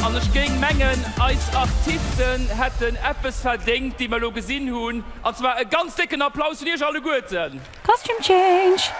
Anders ging Mengen als Artisten hätten etwas verdient, die wir noch gesehen haben. Und zwar einen ganz dicken Applaus für dir alle Guten. Costume change.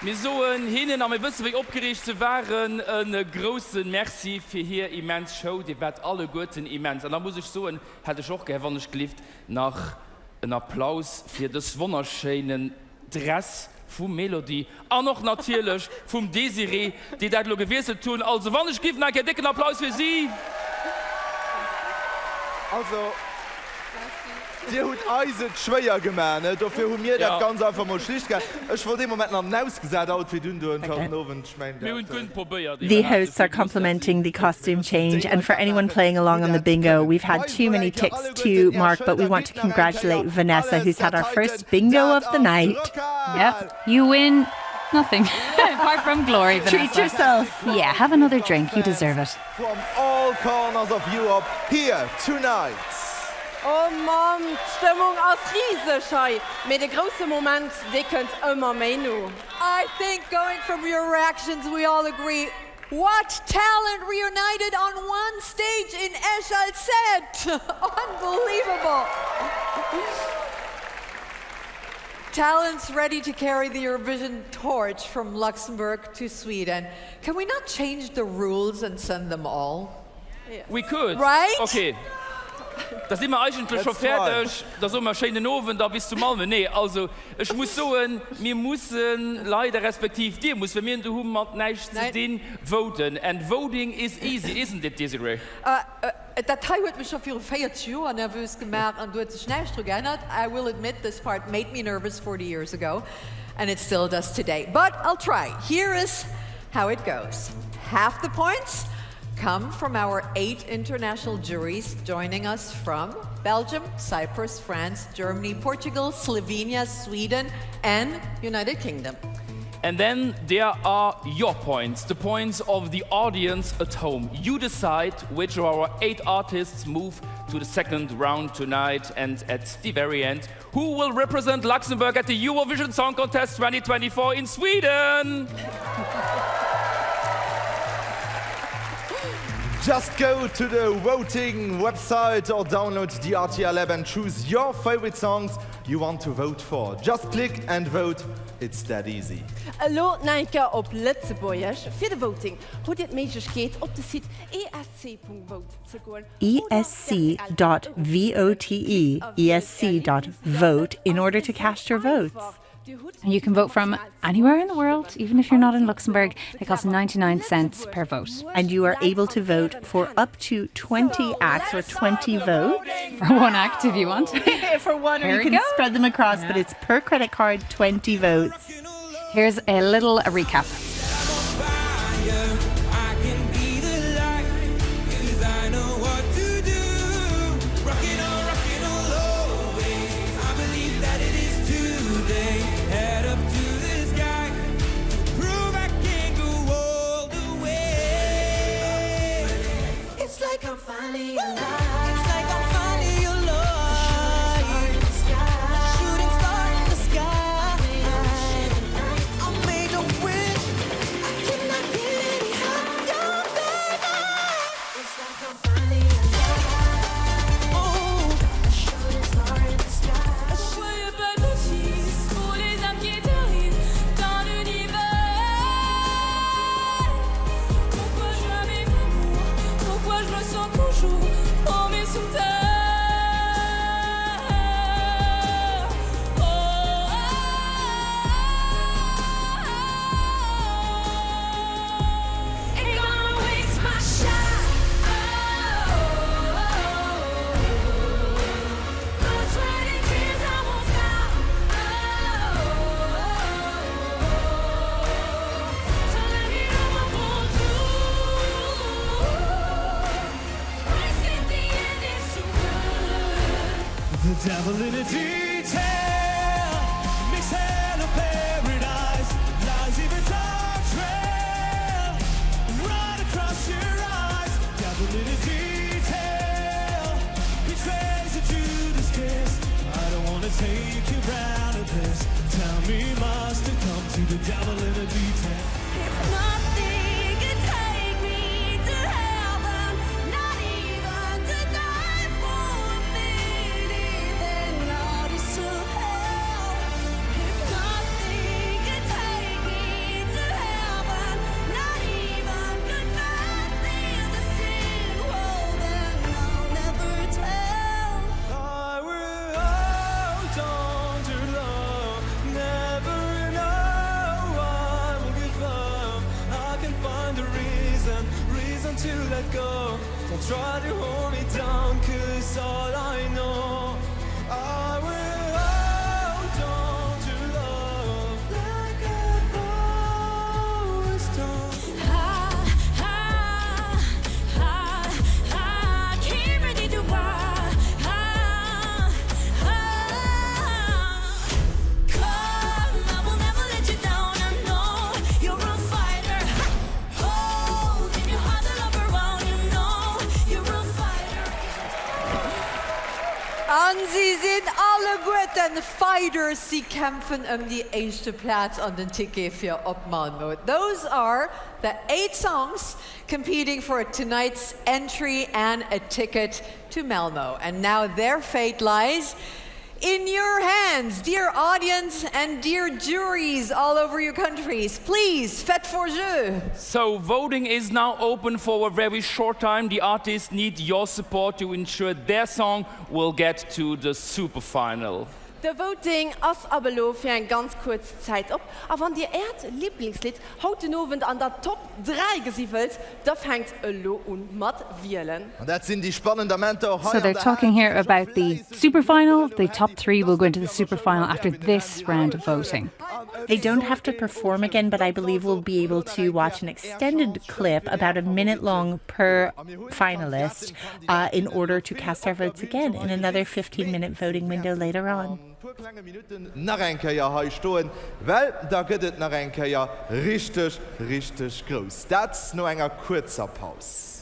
Wir soen hinnen am wissen wie opgeregt ze waren en großen Merci für hier immens Show, die wird alle Guten immens. Und da muss ich so hätte ich auch gewonnen gelieft nach einen Applaus für das wunderschönen Dress vom Melodie. Auch noch natürlich vom Desiree, die das gewesen tun. Also wann ich gebe, einen dicken Applaus für Sie. Also Di hunn eiset schwéier gemane, dofir hun mir dat ganz einfach mal schlicht. Ech war dem moment an ausgesat out wie dun du nowen schmeint. The hosts are complimenting the costume change, and for anyone playing along on the bingo, we've had too many ticks to mark, but we want to congratulate Vanessa, who's had our first bingo of the night. Yep, you win nothing apart from glory, Vanessa. Treat yourself. Yeah, have another drink, you deserve it. From all corners of Europe, here tonight. Oh Mann, Stimmung aus Riesenschei. Mit der große Moment, die könnt immer mehr nu. I think going from your reactions, we all agree, what talent reunited on one stage in Eschalzet. Unbelievable. talents ready to carry the Eurovision torch from Luxembourg to Sweden. Can we not change the rules and send them all? We could. Right? Okay. Da sind wir eigentlich schon fertig. Da sind wir schön in den Ofen, da bist du mal. Nee, also, ich muss sagen, wir müssen leider respektiv dir, muss, wenn wir in der Hummer nicht zu den voten. And voting is easy, isn't it, Desiree? Dat Teil hat mich schon für 40 Jahre nervös gemacht und du hast dich nicht geändert. I will admit this part made me nervous 40 years ago, and it still does today. But I'll try. Here is how it goes. Half the points come from our 8 international juries joining us from Belgium, Cyprus, France, Germany, Portugal, Slovenia, Sweden, and United Kingdom. And then there are your points, the points of the audience at home. You decide which of our 8 artists move to the second round tonight, and at the very end, who will represent Luxembourg at the Eurovision Song Contest 2024 in Sweden? Just go to the voting website or download the RTL app and choose your favorite songs you want to vote for. Just click and vote. It's that easy. Hallo, Naika op Lützeburg. Für the voting, hoe dit meisjes geht op de site esc.vote zu gaan. esc.vote, esc.vote, in order to cast your votes. And you can vote from anywhere in the world, even if you're not in Luxembourg. They cost 99 cents per vote. And you are able to vote for up to 20 acts or 20 votes. For one act, if you want. For one, or Here you we can go. spread them across, but it's per credit card, 20 votes. Here's a little recap. I'm finally alive. It's like I'm finally alive. Shooting star in the sky. I made a wish. I cannot get any higher, baby. It's like I'm finally alive. Oh, shooting star in the sky. Joyeux pas d'office pour les âmes qui périrent dans l'univers. Pourquoi je m'avais pourquoi je me sens toujours tombée sous terre. Ain't gonna waste my shot. Blood, sweat, and tears, I won't stop. So let me know what we'll do. The devil in a detail, mixing of paradise, lies even dark trail, right across your eyes. Devil in a detail, betrays a Judas kiss. I don't wanna take you round a this. Tell me, must have come to the devil in a detail. If nothing can take me to heaven, not even to die for a minute, then I'll deserve hell. If nothing can take me to heaven, not even confessing the sin, well then I'll never tell. I will hold on to love, never know I will give up. I can find a reason to let go. Don't try to hold me down, 'cause all I know, I will hold on to love like I've always done. I can't ready to run. Come, I will never let you down. I know you're a fighter. Hold in your heart the love around. You know you're a fighter. Und sie sind alle guten Fighters. Sie kämpfen die erste Platz an den Ticket für Malmö. Those are the 8 songs competing for tonight's entry and a ticket to Malmö. And now their fate lies in your hands, dear audience and dear juries all over your countries. Please, faites for jeu. So voting is now open for a very short time. The artists need your support to ensure their song will get to the super final. Der Voting ass abelo fir en ganz kurz Zeit op. A wann Dir Lieblingslied haut den Abend an der Top 3 gesievelt, da fängt e lo un mat Wieelen. Dat sind die spannenden Momente auch So they're talking here about the super final. The top 3 will go into the super final after this round of voting. They don't have to perform again, but I believe we'll be able to watch an extended clip about a minute long per finalist in order to cast our votes again in another 15-minute voting window later on. Nach enkeier ha stoen, well da gëtt nach enkeier richtig groß. That's no enger kurzer Paus.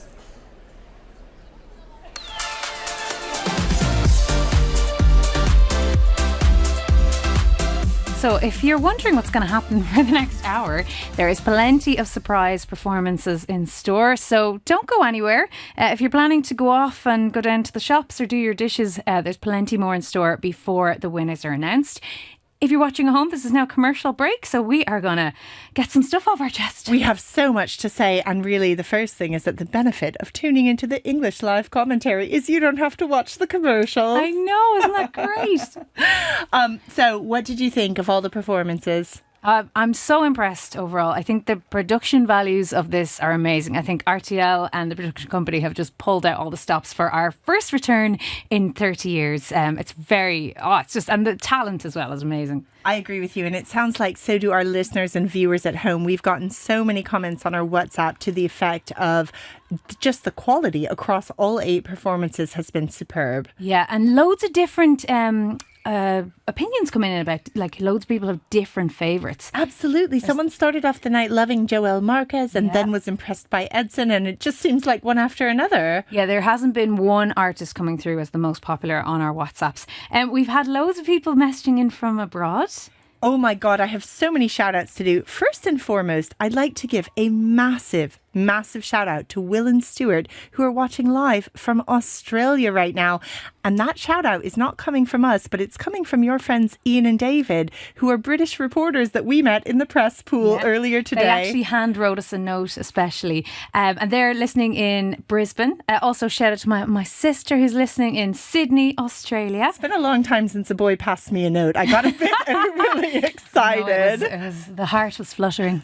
So if you're wondering what's going to happen for the next hour, there is plenty of surprise performances in store. So don't go anywhere. If you're planning to go off and go down to the shops or do your dishes, there's plenty more in store before the winners are announced. If you're watching at home, this is now commercial break, so we are going to get some stuff off our chest. We have so much to say, and really the first thing is that the benefit of tuning into the English live commentary is you don't have to watch the commercials. I know, isn't that great? So what did you think of all the performances? I'm so impressed overall. I think the production values of this are amazing. I think RTL and the production company have just pulled out all the stops for our first return in 30 years. It's just, and the talent as well is amazing. I agree with you, and it sounds like so do our listeners and viewers at home. We've gotten so many comments on our WhatsApp to the effect of just the quality across all 8 performances has been superb. Yeah, and loads of different opinions come in about, like, loads of people have different favourites. Absolutely. Someone started off the night loving Joel Marquez and then was impressed by Edson, and it just seems like one after another. Yeah, there hasn't been one artist coming through as the most popular on our WhatsApps. And we've had loads of people messaging in from abroad. Oh my God, I have so many shout outs to do. First and foremost, I'd like to give a massive shout out to Will and Stuart, who are watching live from Australia right now. And that shout out is not coming from us, but it's coming from your friends Ian and David, who are British reporters that we met in the press pool earlier today. They actually hand wrote us a note especially. And they're listening in Brisbane. Also shout out to my sister who's listening in Sydney, Australia. It's been a long time since a boy passed me a note. I got a bit really excited. No, the heart was fluttering.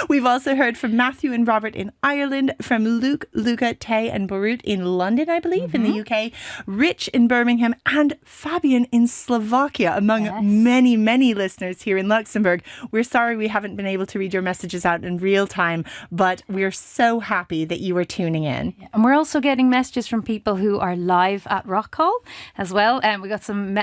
We've also heard from Matthew and Robert in Ireland, from Luke, Luca, Tay and Borut in London, I believe, in the UK, Rich in Birmingham and Fabian in Slovakia, among many listeners here in Luxembourg. We're sorry we haven't been able to read your messages out in real time, but we're so happy that you are tuning in. And we're also getting messages from people who are live at Rock Hall as well. And we got some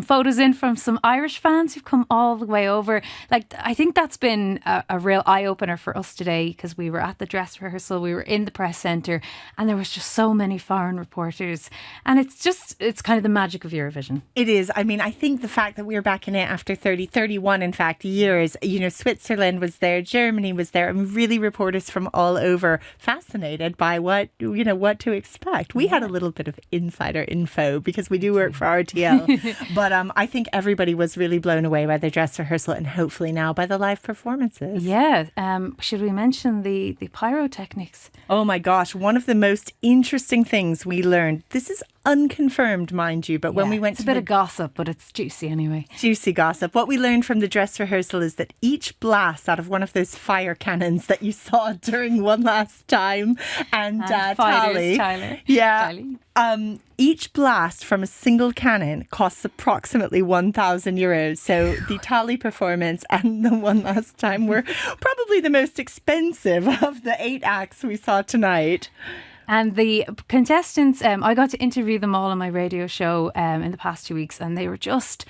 photos in from some Irish fans who've come all the way over. Like, I think that's been a real eye-opener for us today, because we were at the dress rehearsal, we were in the press centre, and there was just so many foreign reporters, and it's kind of the magic of Eurovision. It is. I mean, I think the fact that we're back in it after 31 in fact years, you know, Switzerland was there, Germany was there, and really reporters from all over fascinated by what to expect. We had a little bit of insider info because we do work for RTL, but I think everybody was really blown away by the dress rehearsal and hopefully now by the live performances. Yeah. Should we mention the pyrotechnics? Oh my gosh, one of the most interesting things we learned, this is unconfirmed, mind you, but when we went to a bit of gossip, but it's juicy anyway. Juicy gossip. What we learned from the dress rehearsal is that each blast out of one of those fire cannons that you saw during One Last Time and Tally, each blast from a single cannon costs approximately €1,000. So the Tally performance and the One Last Time were probably the most expensive of the 8 acts we saw tonight. And the contestants, I got to interview them all on my radio show in the past 2 weeks, and they were just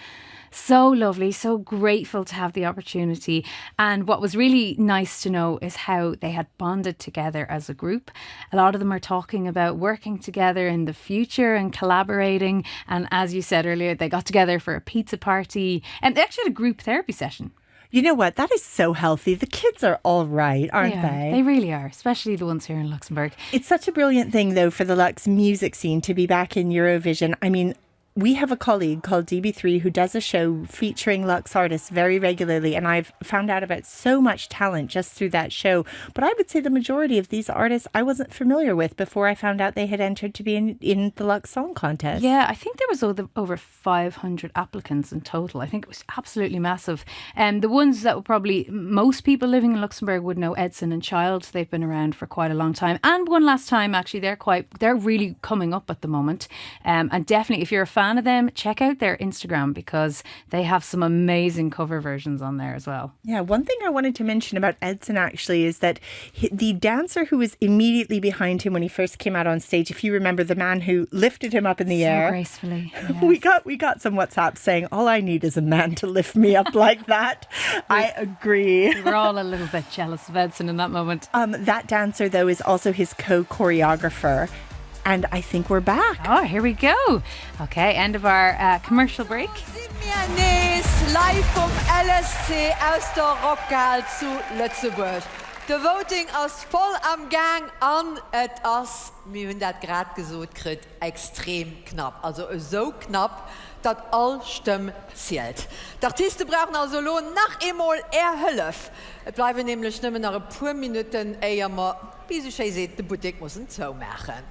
so lovely, so grateful to have the opportunity. And what was really nice to know is how they had bonded together as a group. A lot of them are talking about working together in the future and collaborating. And as you said earlier, they got together for a pizza party, and they actually had a group therapy session. You know what? That is so healthy. The kids are all right, aren't they? They really are, especially the ones here in Luxembourg. It's such a brilliant thing, though, for the Lux music scene to be back in Eurovision. I mean, we have a colleague called DB3 who does a show featuring Lux artists very regularly, and I've found out about so much talent just through that show. But I would say the majority of these artists I wasn't familiar with before I found out they had entered to be in the Lux Song Contest. Yeah, I think there was over 500 applicants in total. I think it was absolutely massive. The ones that would probably most people living in Luxembourg would know Edson and Child. They've been around for quite a long time. And One Last Time, actually, they're really coming up at the moment. And definitely, if you're a fan of them, check out their Instagram because they have some amazing cover versions on there as well. Yeah, one thing I wanted to mention about Edson actually is that the dancer who was immediately behind him when he first came out on stage, if you remember, the man who lifted him up in the air. So gracefully. Yes. We got some WhatsApp saying, all I need is a man to lift me up like that. I agree. We were all a little bit jealous of Edson in that moment. That dancer, though, is also his co-choreographer. And I think we're back. Oh, here we go. Okay, end of our commercial break. Live vom LSC aus der Rockgal zu Lützeburg. The voting ist voll am Gang an et ass mir hun dat grad gesot krit extrem knapp. Also so knapp, dat all Stimmen zählt. Die Artisten brauchen also Lohn nach einmal Hülf. Es bleiben nämlich nicht mehr nach ein paar Minuten eher mal, wie Sie schon sehen, die Boutique muss so machen.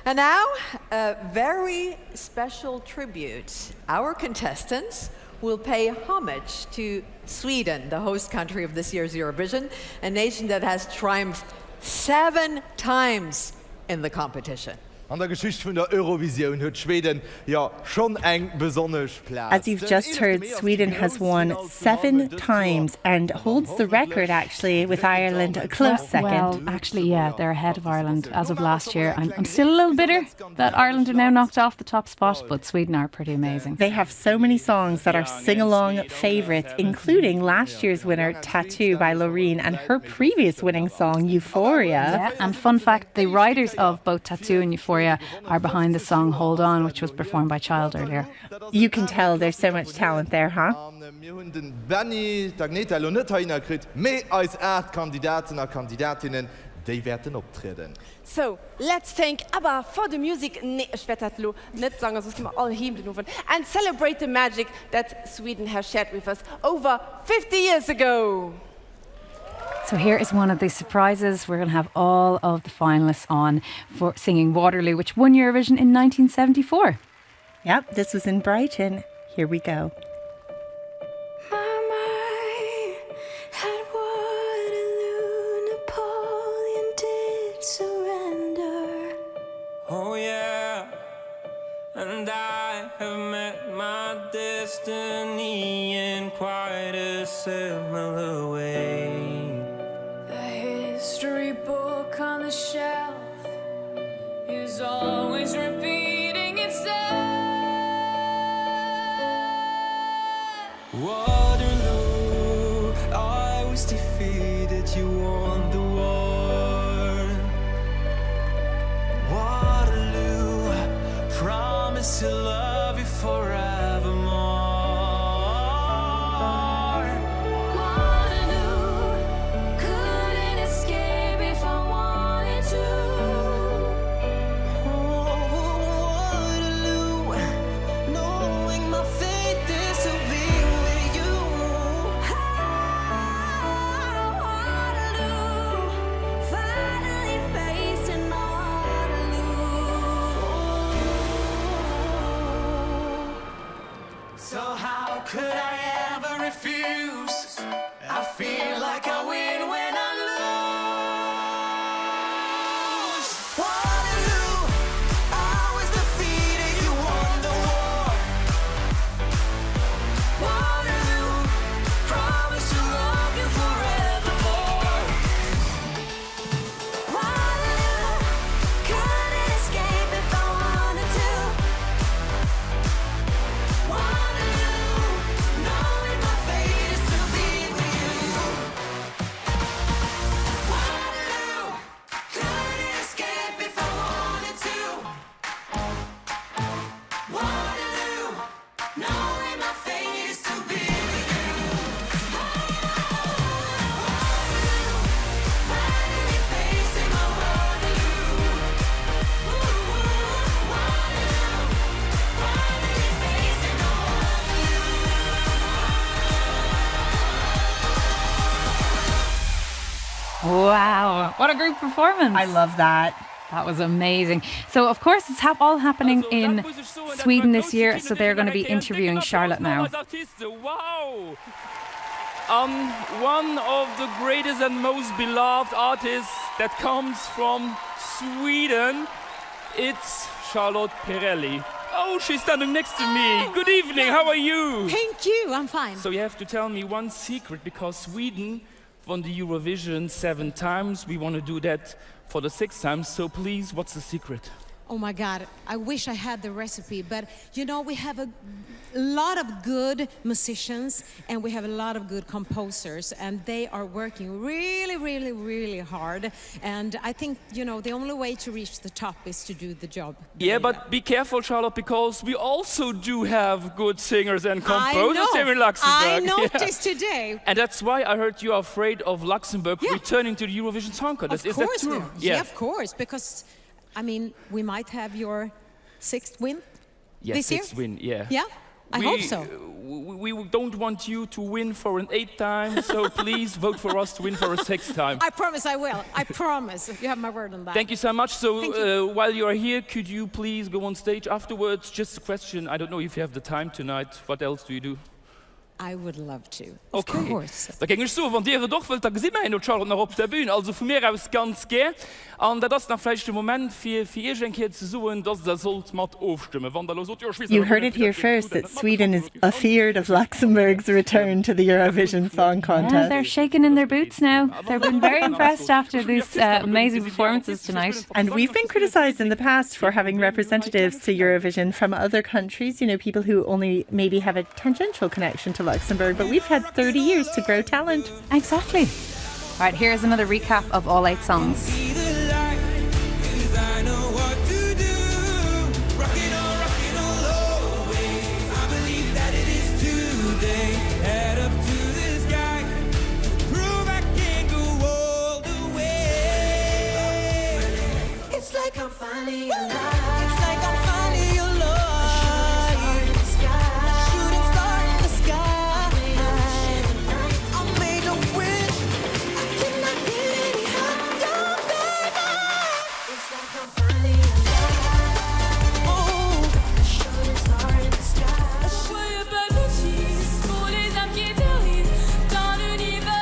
And now, a very special tribute. Our contestants will pay homage to Sweden, the host country of this year's Eurovision, a nation that has triumphed 7 times in the competition. An der Geschichte von der Eurovision hat Schweden ja schon eng besonders Platz. As you've just heard, Sweden has won 7 times and holds the record actually with Ireland a close second. Well, actually, yeah, they're ahead of Ireland as of last year. I'm still a little bitter that Ireland are now knocked off the top spot, but Sweden are pretty amazing. They have so many songs that are sing-along favourites, including last year's winner, Tattoo by Loreen, and her previous winning song, Euphoria. Yeah, and fun fact, the writers of both Tattoo and Euphoria are behind the song Hold On, which was performed by Child earlier. You can tell there's so much talent there, huh? Wir haben den Benny, Dagneta, Lonetta hineingekriegt, mehr als 8 Kandidaten und Kandidatinnen, die werden auftreten. So, let's thank ABBA for the music. Nee, ich werde das nicht sagen, sonst können wir alle heben. And celebrate the magic that Sweden has shared with us over 50 years ago. So here is one of the surprises. We're going to have all of the finalists on for singing Waterloo, which won Eurovision in 1974. Yep, this was in Brighton. Here we go. Oh yeah, and I have met my destiny in quite a similar way. The history book on the shelf is always repeating itself. Waterloo, I was defeated, you won the war. Waterloo, promise to love you forevermore. Wow, what a group performance. I love that. That was amazing. So, of course, it's all happening in Sweden this year, so they're going to be interviewing Charlotte now. Wow! One of the greatest and most beloved artists that comes from Sweden, it's Charlotte Perrelli. Oh, she's standing next to me. Good evening, how are you? Thank you, I'm fine. So you have to tell me one secret, because Sweden won the Eurovision 7 times. We want to do that for the 6th time, so please, what's the secret? Oh my God, I wish I had the recipe, but you know, we have a lot of good musicians and we have a lot of good composers, and they are working really, really, really hard. And I think, you know, the only way to reach the top is to do the job. Yeah, but be careful, Charlotte, because we also do have good singers and composers here in Luxembourg. I noticed today. And that's why I heard you are afraid of Luxembourg returning to the Eurovision Song Contest. Of course Is that true? Yeah, of course, because I mean, we might have your 6th win this year. 6th win, yeah. Yeah, I hope so. We don't want you to win for an 8th time, so please vote for us to win for a 6th time. I promise I will. I promise. You have my word on that. Thank you so much. So while you are here, could you please go on stage afterwards? Just a question. I don't know if you have the time tonight. What else do you do? I would love to. Of course. Da ging ich so, wenn dir doch wollt, da gesehen wir noch Charlotte noch auf der Bühne. Also von mir aus ganz gern. Und das ist dann vielleicht der Moment für ihr zu suchen, dass das sollt mal aufstimmen. You heard it here first that Sweden is afeared of Luxembourg's return to the Eurovision Song Contest. Yeah, they're shaking in their boots now. They've been very impressed after these amazing performances tonight. And we've been criticised in the past for having representatives to Eurovision from other countries, you know, people who only maybe have a tangential connection to Luxembourg, but we've had 30 years to grow talent. Exactly. All right, here's another recap of all 8 songs. It's like I'm finally alive. It's like I'm finally alive. A shooting star in the sky. I made a wish. I cannot get any higher, baby. It's like I'm finally alive. Oh, a shooting star in the sky. Soyez pas notice pour les âmes qui terrorisent dans l'univers.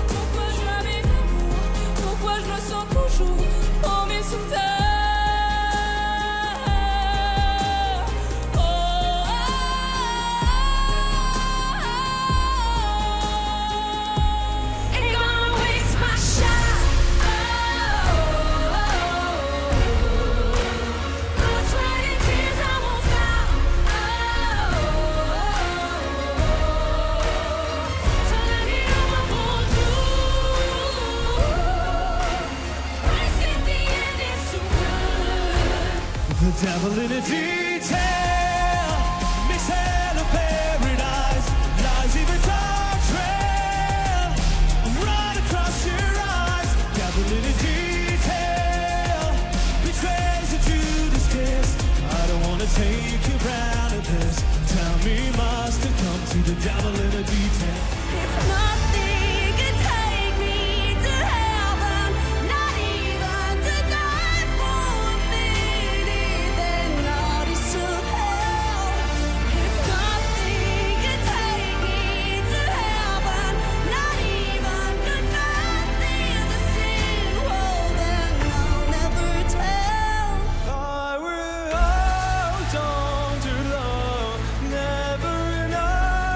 Pourquoi je rêve d'amour? Pourquoi je me sens toujours en mes sous terre? Ain't gonna waste my shot. Blood, sweat, and tears, I won't stop. Turn it over for you. Christ at the end is too good. The devil in a detail, makes hell a paradise, lies even dark trail, right across your eyes. Devil in a detail, betrays a Judas kiss. I don't wanna take you round at this. Tell me, must have come to the devil in a detail. If nothing can take me to heaven, not even to die for a minute, then I'll deserve hell. If nothing can take me to heaven, not even confess in the sin, well then I'll never tell. I will hold on to love, never know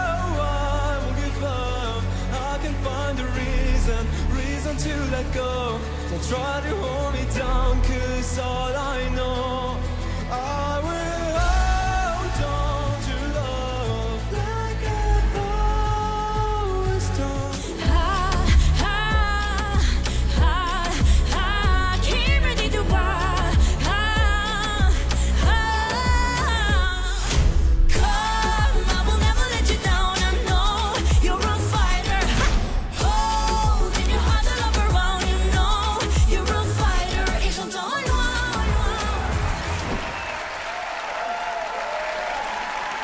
I will give up. I can find a reason to let go. Don't try to hold me down, 'cause all I know, I will hold on to love like I've always done. I can't ready to why. Come, I will never let you down. I know you're a fighter. Holding your heart to love around. You know you're a fighter. Et j'entends loin.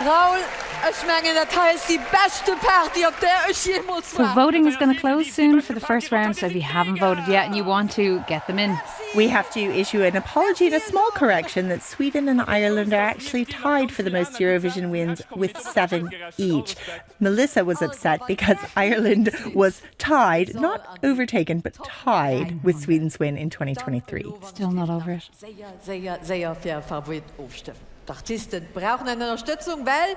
Raoul, Ich meine, das ist die beste Party, auf der ich jemals So war. voting is going to close soon for the first round, so if you haven't voted yet and you want to, get them in. We have to issue an apology and a small correction that Sweden and Ireland are actually tied for the most Eurovision wins with 7 each. Melissa was upset because Ireland was tied, not overtaken, but tied with Sweden's win in 2023. Still not over it. Sehr fair Favorit aufstimmen. Die Artisten brauchen eine Unterstützung, weil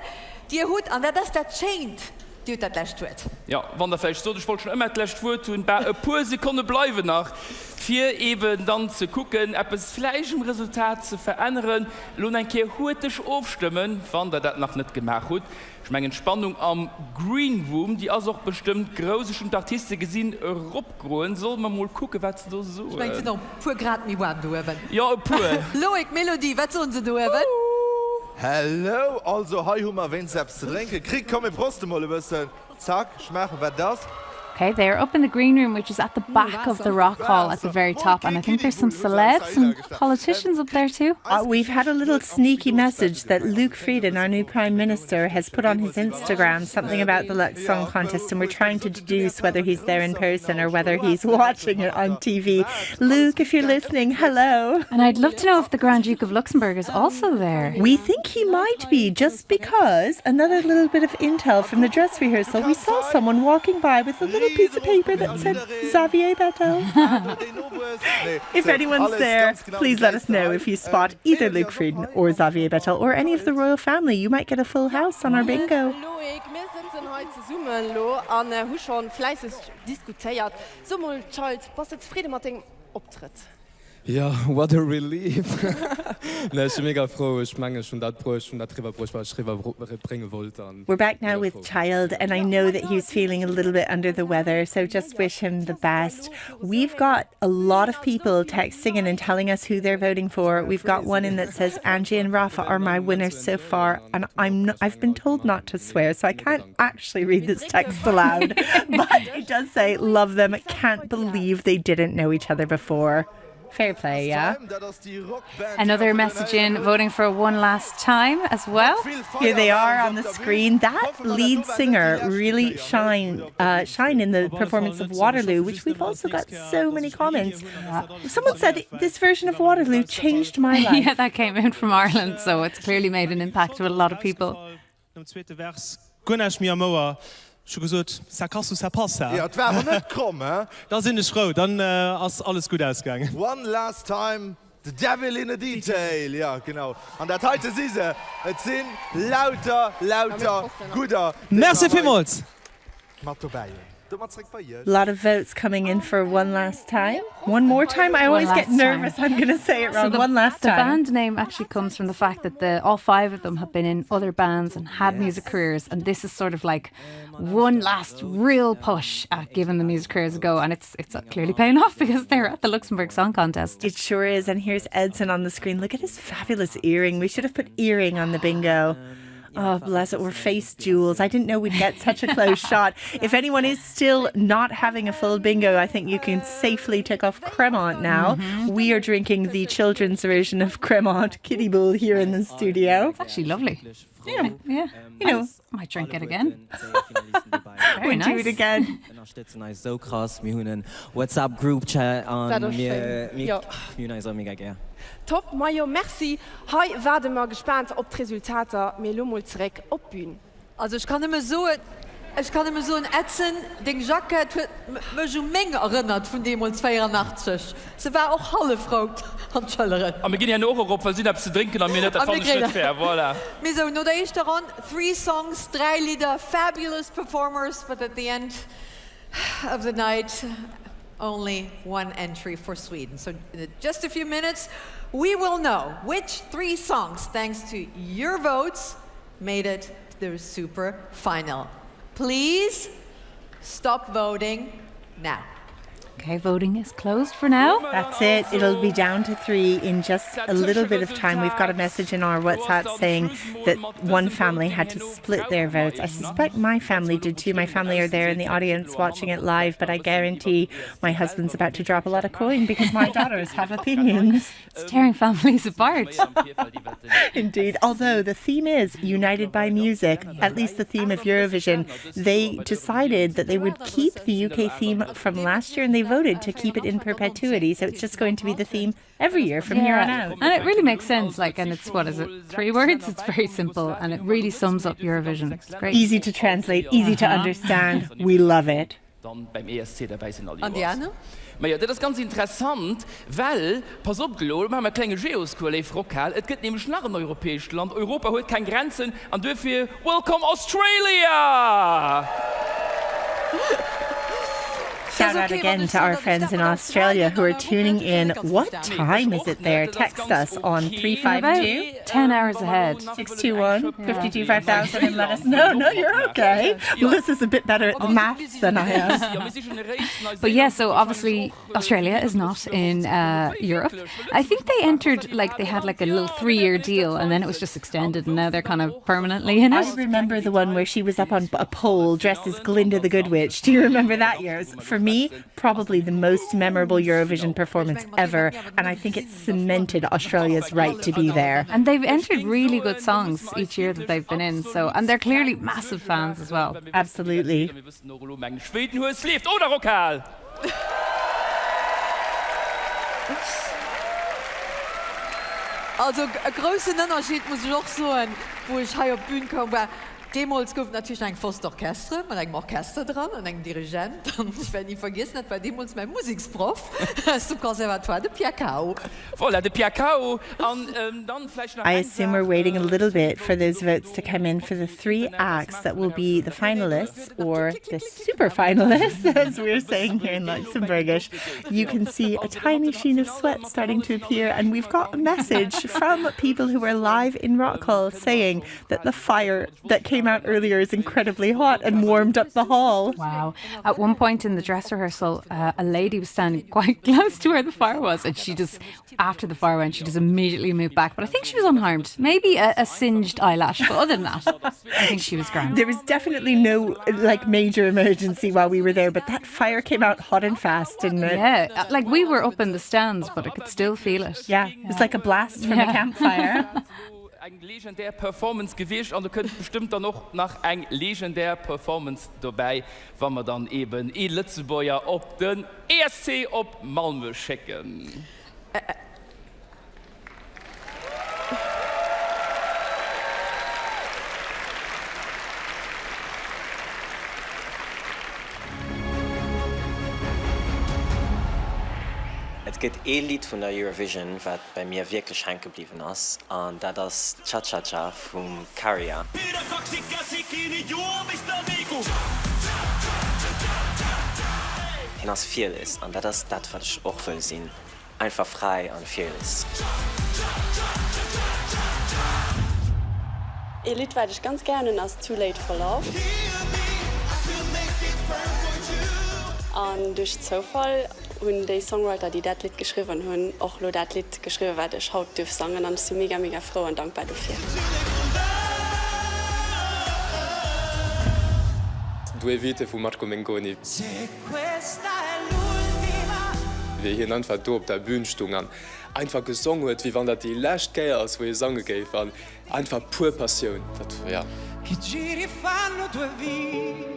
die Hut an der das chained, die das lässt wird. Ja, wann der vielleicht so, ich wollte schon immer das tun und bei ein paar Sekunden bleiben nach, für eben dann zu gucken, ob es vielleicht im Resultat zu verändern, lohnt ein Kehr hutisch aufstimmen, wann der das noch nicht gemacht hat. Ich meine, Spannung am Green Room, die also auch bestimmt große Artisten gesehen, rupgroen, soll man mal gucken, was da so. Ich meine, noch pur Grad mi warm du haben. Ja, pur. Loic, Melodie, was sollen sie du haben? Hello, also hi Hummer, wenn selbst zu trinken. Krieg, komm, ich proste mal ein bisschen. Zack, schmecken, was das? Okay, they're up in the green room, which is at the back of the rock hall at the very top. And I think there's some celebs, some politicians up there too. We've had a little sneaky message that Luke Frieden, our new Prime Minister, has put on his Instagram something about the Lux Song Contest, and we're trying to deduce whether he's there in person or whether he's watching it on TV. Luke, if you're listening, hello. And I'd love to know if the Grand Duke of Luxembourg is also there. We think he might be, just because another little bit of intel from the dress rehearsal. We saw someone walking by with a little piece of paper that said Xavier Bettel. If anyone's there, please let us know if you spot either Luke Frieden or Xavier Bettel or any of the royal family. You might get a full house on our bingo. Loic, wir sitzen heute zusammen an hu schon fleißig diskutiert. So mal Charles, was jetzt Friede mit dem Auftritt? Ja, what a relief. Ne, ich bin mega froh, ich meine schon das Brüch und das Trivia-Brüch, was ich bringen wollte. We're back now with Child, and I know that he was feeling a little bit under the weather, so just wish him the best. We've got a lot of people texting in and telling us who they're voting for. We've got one in that says, Angie and Rafa are my winners so far, and I've been told not to swear, so I can't actually read this text aloud, but it does say, love them, can't believe they didn't know each other before. Fair play, yeah? Another message in, voting for one last time as well. Here they are on the screen. That lead singer really shine in the performance of Waterloo, which we've also got so many comments. Someone said this version of Waterloo changed my life. Yeah, that came in from Ireland, so it's clearly made an impact with a lot of people. schon gesagt, ça casse ou ça passe. Ja, das wäre nicht gekommen. Da sind ich froh, dann ist alles gut ausgegangen. One last time, the devil in a detail. Ja, genau. Und das heute ist es sind lauter, guter. Merci vielmals. Mal dabei. A lot of votes coming in for One Last Time. One more time? I always get nervous. I'm going to say it wrong. One Last Time. The band name actually comes from the fact that all five of them have been in other bands and had music careers, and this is sort of like one last real push at giving the music careers a go, and it's clearly paying off because they're at the Luxembourg Song Contest. It sure is, and here's Edson on the screen. Look at his fabulous earring. We should have put earring on the bingo. Oh, bless it, we're face jewels. I didn't know we'd get such a close shot. If anyone is still not having a full bingo, I think you can safely take off Cremant now. We are drinking the children's version of Cremant, Kiddie Bull, here in the studio. It's actually lovely. Yeah. You know, I might drink it again. We'll do it again. Unterstützen uns so krass. Wir haben einen WhatsApp-Group-Chat an. Wir uns auch mega gerne. Top, Mario, merci. Hei werden wir gespannt auf die Resultate. Wir schauen mal zurück auf die Bühne. Also ich kann immer so ein Ätzen, den Jacket hat mich schon Menge erinnert von dem uns 82. Sie war auch Hallefrau an Schöllerin. Aber wir gehen ja noch auf, weil sie etwas zu trinken haben, mir nicht, das fand ich nicht fair, voilà. Wir so, nur der erste daran, 3 Songs, 3 Lieder, fabulous performers, but at the end of the night, only 1 entry for Sweden. So in just a few minutes, we will know which 3 songs, thanks to your votes, made it to the super final. Please stop voting now. Okay, voting is closed for now. That's it. It'll be down to 3 in just a little bit of time. We've got a message in our WhatsApp saying that one family had to split their votes. I suspect my family did too. My family are there in the audience watching it live, but I guarantee my husband's about to drop a lot of coin because my daughters have opinions. It's tearing families apart. Indeed. Although the theme is United by Music, at least the theme of Eurovision, they decided that they would keep the UK theme from last year and they voted to keep it in perpetuity. So it's just going to be the theme every year from here on out. And it really makes sense. And it's, what is it, 3 words? It's very simple and it really sums up Eurovision. It's great. Easy to translate, easy to understand. We love it. Dann beim ESC dabei sind alle. Andiane? Maar ja, das ist ganz interessant, weil, pass auf, Glol, wir haben eine kleine Geoskole, Frau Kahl, es gibt nämlich nach einem europäischen Land, Europa hat keine Grenzen, und dafür, welcome Australia! Shout out again to our friends in Australia who are tuning in. What time is it there? Text us on 352 10 hours ahead. 621 52 5000 and let us know. No, you're okay. Melissa's a bit better at the maths than I am. But yeah, so obviously Australia is not in Europe. I think they entered, they had a little 3-year deal and then it was just extended and now they're kind of permanently in it. I remember the one where she was up on a pole dressed as Glinda the Good Witch. Do you remember that year? For me, probably the most memorable Eurovision performance ever, and I think it cemented Australia's right to be there. And they've entered really good songs each year that they've been in, and they're clearly massive fans as well. Absolutely. Also ein großer Unterschied muss ich auch sagen, wo ich hier auf die Bühne komme. Demals gab natürlich ein Forstorchester, mit einem Orchester dran und einem Dirigent. Und ich werde nie vergessen, das war demals mein Musikprof zum Konservatoire de Piacau. Voilà, de Piacau. Dann vielleicht noch I assume we're waiting a little bit for those votes to come in for the 3 acts that will be the finalists or the super finalists, as we're saying here in Luxembourgish. You can see a tiny sheen of sweat starting to appear, and we've got a message from people who were live in Rockhall saying that the fire that came out earlier is incredibly hot and warmed up the hall. Wow. At one point in the dress rehearsal, a lady was standing quite close to where the fire was, and she just, after the fire went, she just immediately moved back. But I think she was unharmed. Maybe a singed eyelash, but other than that, I think she was grand. There was definitely no major emergency while we were there, but that fire came out hot and fast, didn't it? Yeah, we were up in the stands, but I could still feel it. Yeah, it was like a blast from a campfire. Ein legendär Performance gewesen und du könnt bestimmt dann noch nach ein legendär Performance dabei, wenn wir dann eben in Lützeburger auf den ESC op Malmö schicken. Es gibt ein Lied von der Eurovision, das bei mir wirklich hängen geblieben ist, und das ist Cha-Cha-Cha von Carrier. Das ist fearless, und das ist das, was ich auch will sehen. Einfach frei und fearless. Ein Lied, das ich ganz gerne als Too Late for Love. Und durch Zufall und die Songwriter, die das Lied geschrieben haben, auch nur das Lied geschrieben, was ich heute dürfen sagen. Und ich bin mega, mega froh und dankbar dafür. Due vite fu Marco Mengoni. Wie hier einfach do op der Bühnenstung an. Einfach gesungen huet, wie wann dat die Lächt geier ass, wo je sange geif an. Einfach pur Passioun. Dat ja. Che giri fanno due vite.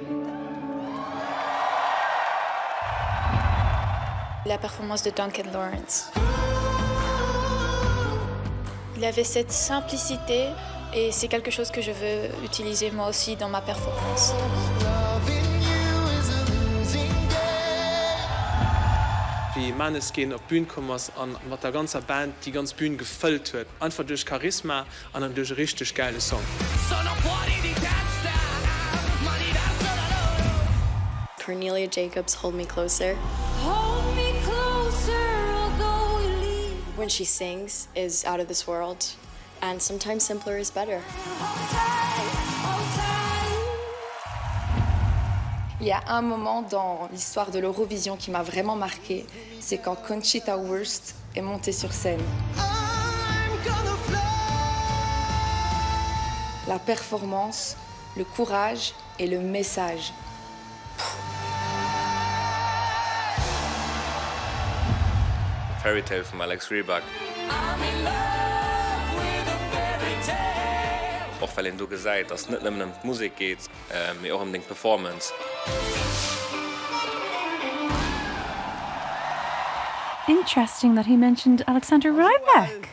La performance de Duncan Lawrence. Il avait cette simplicité et c'est quelque chose que je veux utiliser moi aussi dans ma performance. Wie Mannes gehen auf Bühnen kommen und mit der ganzen Band die ganze Bühne gefüllt wird. Einfach durch Charisma und durch richtig geile Song. Cornelia Jacobs, Hold Me Closer. Hold me closer, although you leave. When she sings is out of this world, and sometimes simpler is better. Il y a un moment dans l'histoire de l'Eurovision qui m'a vraiment marqué, c'est quand Conchita Wurst est montée sur scène. La performance, le courage et le message. Fairy Tale von Alex Rybak. Auch weil du gesagt, dass es nicht nur um die Musik geht, auch um die Performance. Interesting that he mentioned Alexander Rybak.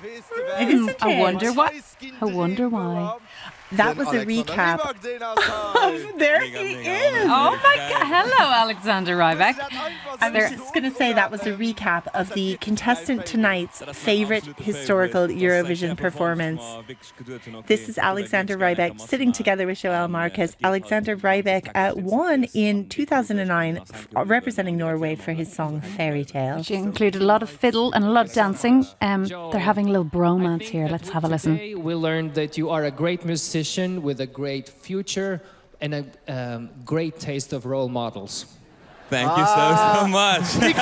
I wonder why. I wonder why. That was a recap. There he is. Oh my God. Hello, Alexander Rybak. I was just going to say that was a recap of the contestant tonight's favourite historical Eurovision performance. This is Alexander Rybak sitting together with Joël Marquez. Alexander Rybak won in 2009, representing Norway for his song Fairy Tale. She included a lot of fiddle and a lot of dancing. They're having a little bromance here. Let's have a listen. Today we learned that you are a great musician with a great future and a great taste of role models. Thank you so much. Big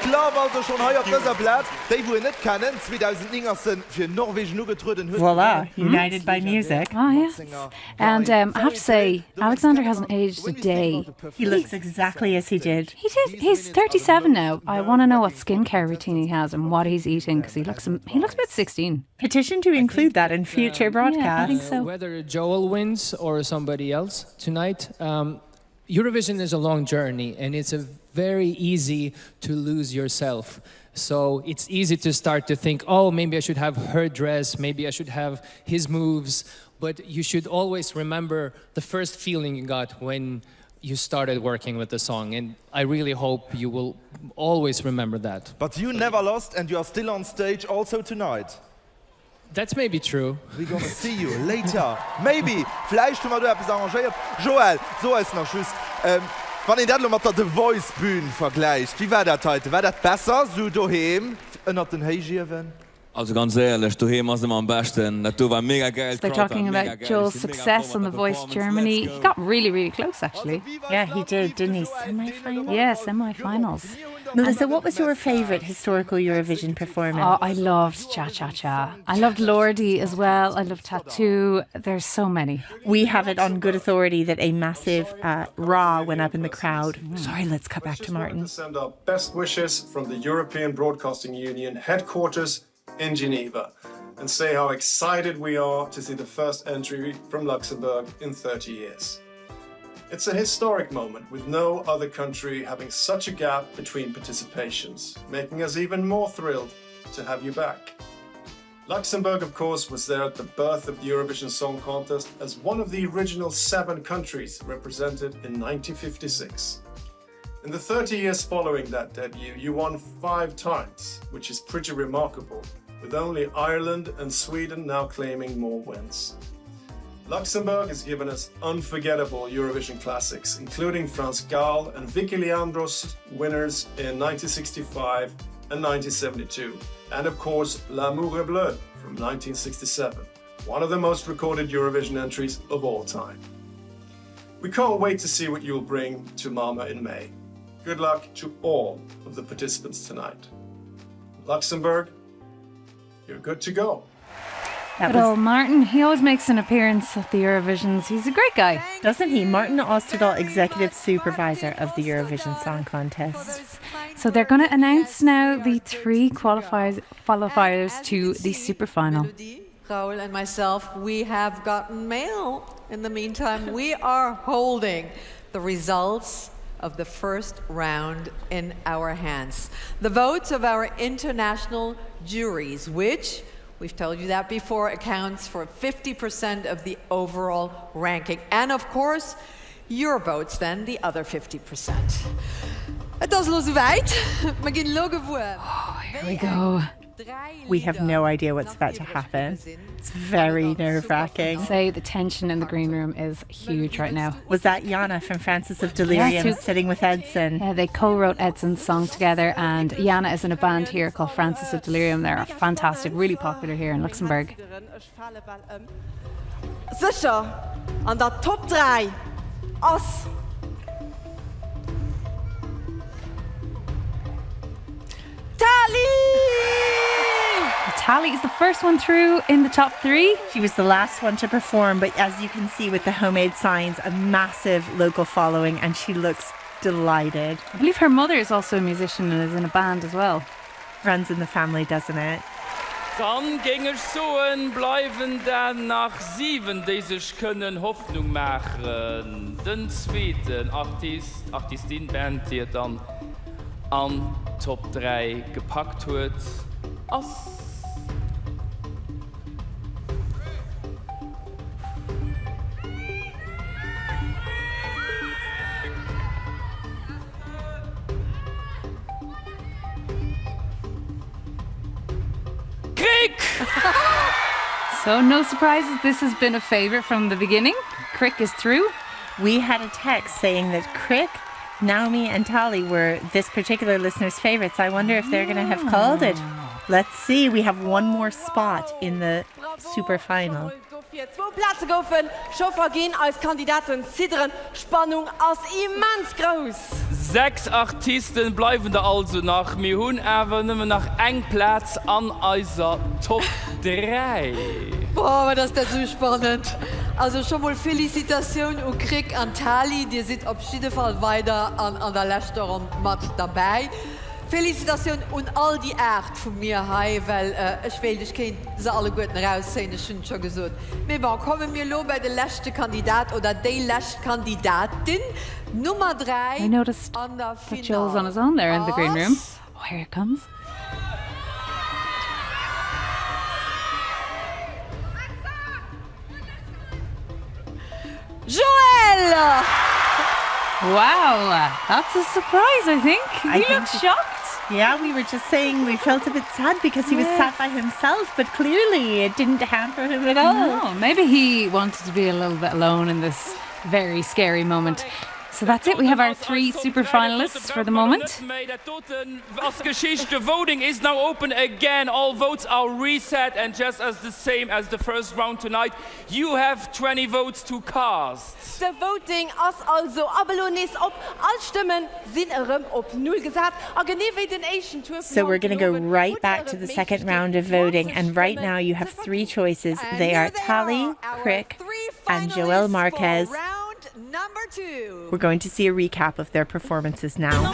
love also schon hier auf dieser Platz. Die, wo ihr nicht kennen, 2019 für Norwegen nur getreten. Voila, united by music. Oh, yes. And I have to say, Alexander hasn't aged a day. He looks exactly as he did. He did. He's 37 now. I want to know what skincare routine he has and what he's eating because he looks about 16. Petition to include that in future broadcasts. Yeah, I think so. Whether Joel wins or somebody else tonight, Eurovision is a long journey and it's very easy to lose yourself. So it's easy to start to think, oh, maybe I should have her dress, maybe I should have his moves. But you should always remember the first feeling you got when you started working with the song. And I really hope you will always remember that. But you never lost and you are still on stage also tonight. That's maybe true. We're gonna see you later. Maybe. Vielleicht du etwas arrangiert. Joël, so ist noch schüss. Wenn ich das mit der The Voice Bühne vergleicht, wie war das heute? War das besser, so daheim, unter den Heigieren? Also ganz ehrlich, daheim ist immer am besten. Das war mega geil. They're talking about Joel's success on The Voice Germany. He got really, really close, actually. Yeah, he did, didn't he? Semi-finals? Yeah, semi-finals. Melissa, what was your favourite historical Eurovision performance? Oh, I loved Cha Cha Cha. I loved Lordi as well. I loved Tattoo. There's so many. We have it on good authority that a massive rah went up in the crowd. Sorry, let's cut back to Martin. Send our best wishes from the European Broadcasting Union headquarters in Geneva and say how excited we are to see the first entry from Luxembourg in 30 years. It's a historic moment with no other country having such a gap between participations, making us even more thrilled to have you back. Luxembourg, of course, was there at the birth of the Eurovision Song Contest as one of the original 7 countries represented in 1956. In the 30 years following that debut, you won 5 times, which is pretty remarkable, with only Ireland and Sweden now claiming more wins. Luxembourg has given us unforgettable Eurovision classics, including Franz Gall and Vicky Leandros winners in 1965 and 1972, and of course L'Amour est bleu from 1967, one of the most recorded Eurovision entries of all time. We can't wait to see what you'll bring to Malmö in May. Good luck to all of the participants tonight. Luxembourg, you're good to go. Good old Martin, he always makes an appearance at the Eurovisions. He's a great guy. Doesn't he? Martin Osterdal, Executive Supervisor of the Eurovision Song Contest. So they're going to announce now the 3 qualifiers to the super final. Raoul and myself, we have gotten mail. In the meantime, we are holding the results of the first round in our hands. The votes of our international juries, which, we've told you that before, accounts for 50% of the overall ranking. And of course, your votes then, the other 50%. Dat is los weit. We gaan logo voor. Here we go. We have no idea what's about to happen. It's very nerve-wracking. Say the tension in the green room is huge right now. Was that Jana from Francis of Delirium sitting with Edson? Yeah, they co-wrote Edson's song together, and Jana is in a band here called Francis of Delirium. They're fantastic, really popular here in Luxembourg. Sicher, an der Top 3 aus Tally is the first one through in the top 3. She was the last one to perform, but as you can see with the homemade signs, a massive local following, and she looks delighted. I believe her mother is also a musician and is in a band as well. Runs in the family, doesn't it? Dann ging es so bleiben dann nach 7, die sich können Hoffnung machen. Den zweiten Artistin Band, die dann an Top 3 gepackt wird. So no surprises, this has been a favourite from the beginning. Crick is through. We had a text saying that Crick, Naomi and Tally were this particular listener's favourites. I wonder if they're going to have called it. Let's see, we have one more spot in the super final. 2 Plätze goufen, Schoffer gehen als Kandidaten zittern, Spannung als immens groß. 6 Artisten bleiben da also nach. Wir haben aber nur noch einen Platz an unserer Top 3. Boah, aber das ist so spannend. Also schon mal Felicitation und Krieg an Tali, die sind auf jeden Fall weiter an der letzten Runde mit dabei. Felicitation und all die Art von mir, weil ich will nicht kennen, sie alle gut raussehen, das ist schon gesagt. Aber kommen wir lo bei der letzten Kandidat oder der letzten Kandidatin, Nummer 3 I noticed an der that Joel's on his own there in the green room. Oh, here it comes. Joel! Wow, that's a surprise, I think. He looked shocked. Yeah, we were just saying we felt a bit sad because he was sat by himself, but clearly it didn't hamper him at all. No, maybe he wanted to be a little bit alone in this very scary moment. So that's it. We have our 3 super finalists for the moment. As Geschichte, voting is now open again. All votes are reset, and just as the same as the first round tonight, you have 20 votes to cast. The voting is also abalonis op all Stimmen sind op 0 gesagt. So we're going to go right back to the second round of voting, and right now you have 3 choices. They are Tally, Crick, and Joel Marquez. Number 2. We're going to see a recap of their performances now.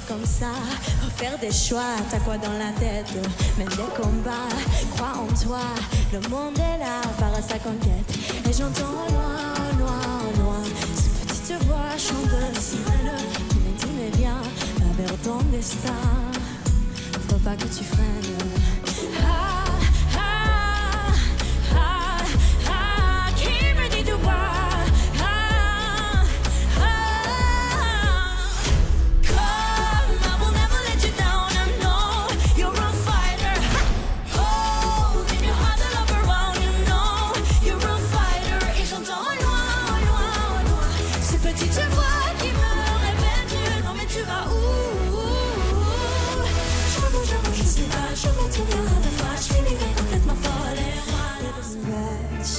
Comme ça, faire des choix, t'as quoi dans la tête, même des combats, crois en toi, le monde est là, par sa conquête, et j'entends loin, loin, loin, cette petite voix chante de sirène, qui me dit mais viens, va vers ton destin, faut pas que tu freines. Qui me dit de boire?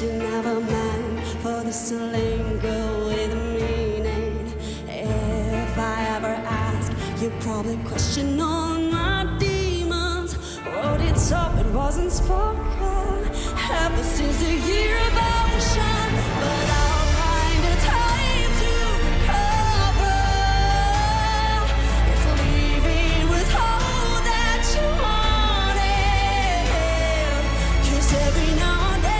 You never meant for this to linger with meaning. If I ever ask, you probably question all my demons. Wrote it up, it wasn't spoken ever since the year of ocean. But I'll find a time to recover. If leaving was all that you wanted, 'cause every now and then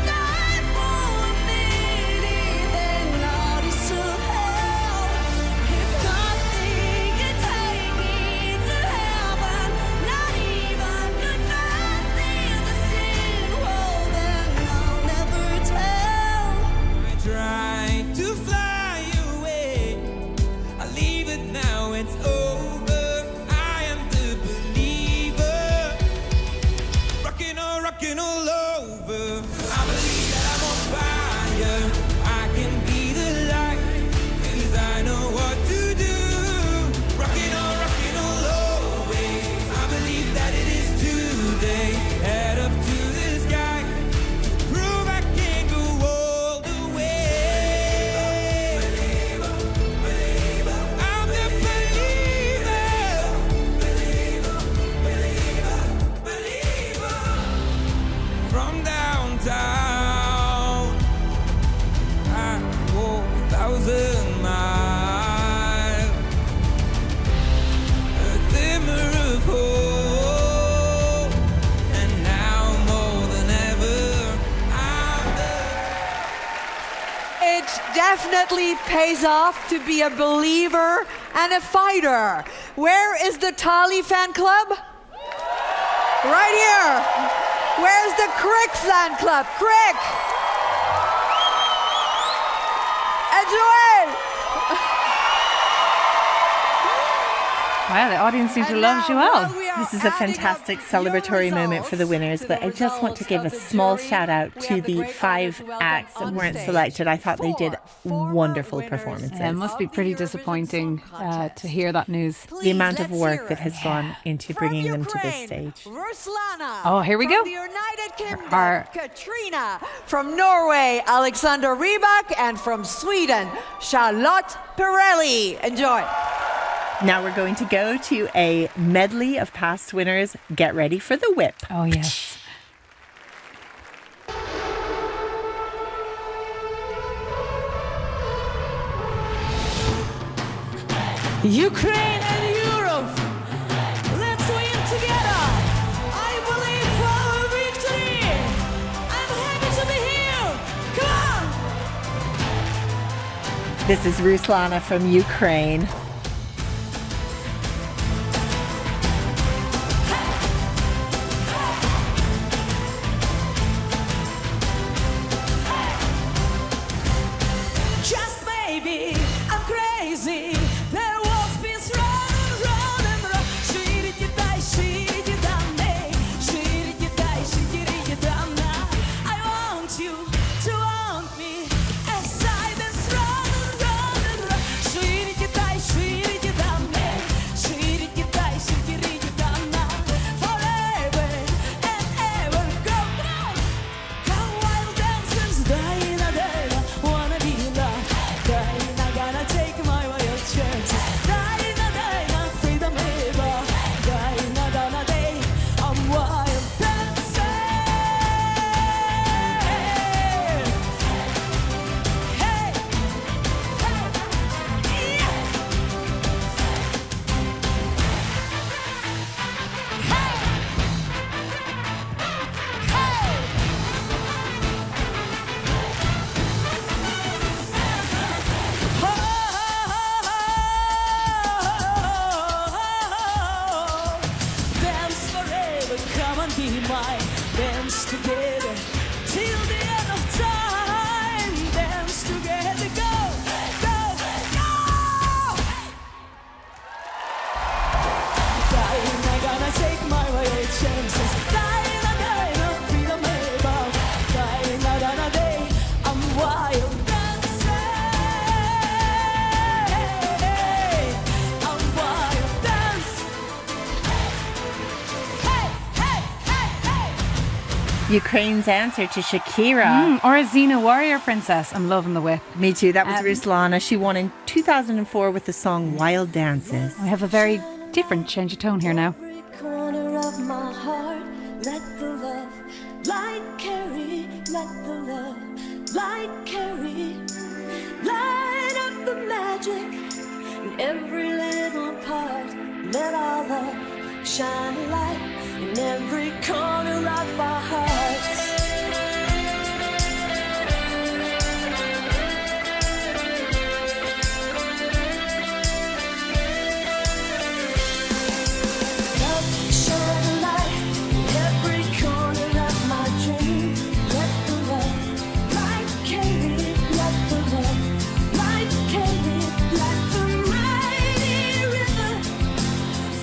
die. 1,000 miles. A glimmer of hope, and now more than ever, It definitely pays off to be a believer and a fighter. Where is the Tali fan club? Right here. Where's the Crick fan club? Crick! And Joel! Wow, the audience seems to love Joelle. This is a fantastic celebratory moment for the winners, but I just want to give a small shout out to the 5 acts that weren't selected. I thought they did wonderful performances. Yeah, it must be pretty disappointing to hear that news. The amount of work that has gone into bringing them to this stage. Oh, here we go. From the United Kingdom, Katrina. From Norway, Alexander Rybak. And from Sweden, Charlotte Pirelli. Enjoy. Now we're going to go to a medley of past winners. Get ready for the whip. Oh, yes. Ukraine and Europe, let's win together. I believe for our victory. I'm happy to be here. Come on. This is Ruslana from Ukraine. Just maybe I'm crazy. There was peace running, running, running. Shiri dai, shiri dane, shiri dai, shiri dane. I want you to want me as silence running, running, running. Shiri dai, shiri dane, shiri dai, shiri dane. Forever and ever, go, go, go wild dancers, day in a day. Wanna be loved, day not gonna take my wild chances. Day na freedom ever, day na day, I'm wild dancing. Hey, dance forever, come and be mine. Dance together till the end of time. Dance together, go, go, go. Dying, I gonna take my way chances. Dying, freedom above. Dying, day, I'm wild dancing. I'm wild dancing. Ukraine's answer to Shakira. Or a Xena Warrior Princess. I'm loving the whip. Me too. That was Ruslana. She won in 2004 with the song Wild Dances. I have a very different change of tone here now. Corner of my heart, let the love light carry, let the love light carry, light up the magic in every little part. Let our love shine a light in every corner of our hearts. Love shine a light in every corner of my dream. Let the love light carry, let the love light carry, like the mighty river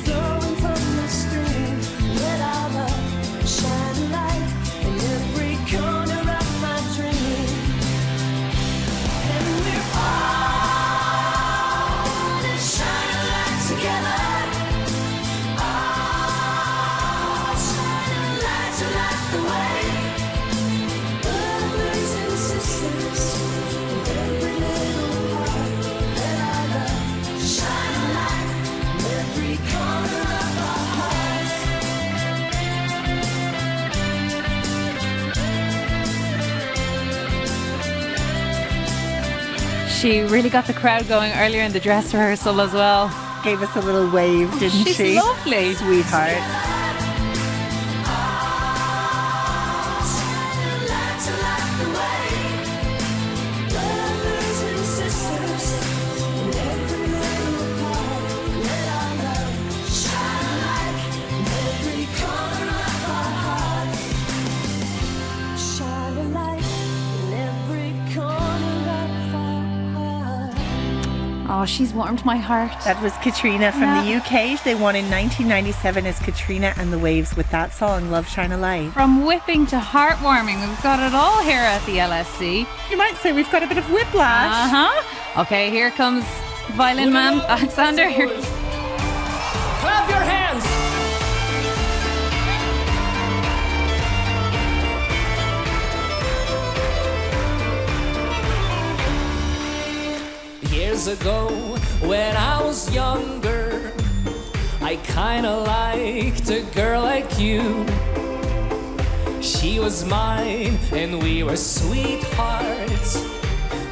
flowing from the stream. Let our love shine a light she? Really got the crowd going earlier in the dress rehearsal as well. Gave us a little wave, didn't She's she? lovely. Sweetheart. Oh, she's warmed my heart. That was Katrina from the UK. They won in 1997 as Katrina and the Waves with that song, Love Shine a Light. From whipping to heartwarming, we've got it all here at the LSC. You might say we've got a bit of whiplash. Uh-huh. Okay, here comes Violin Man Alexander. Clap your hands! Years ago, when I was younger, I kinda liked a girl like you. She was mine, and we were sweethearts.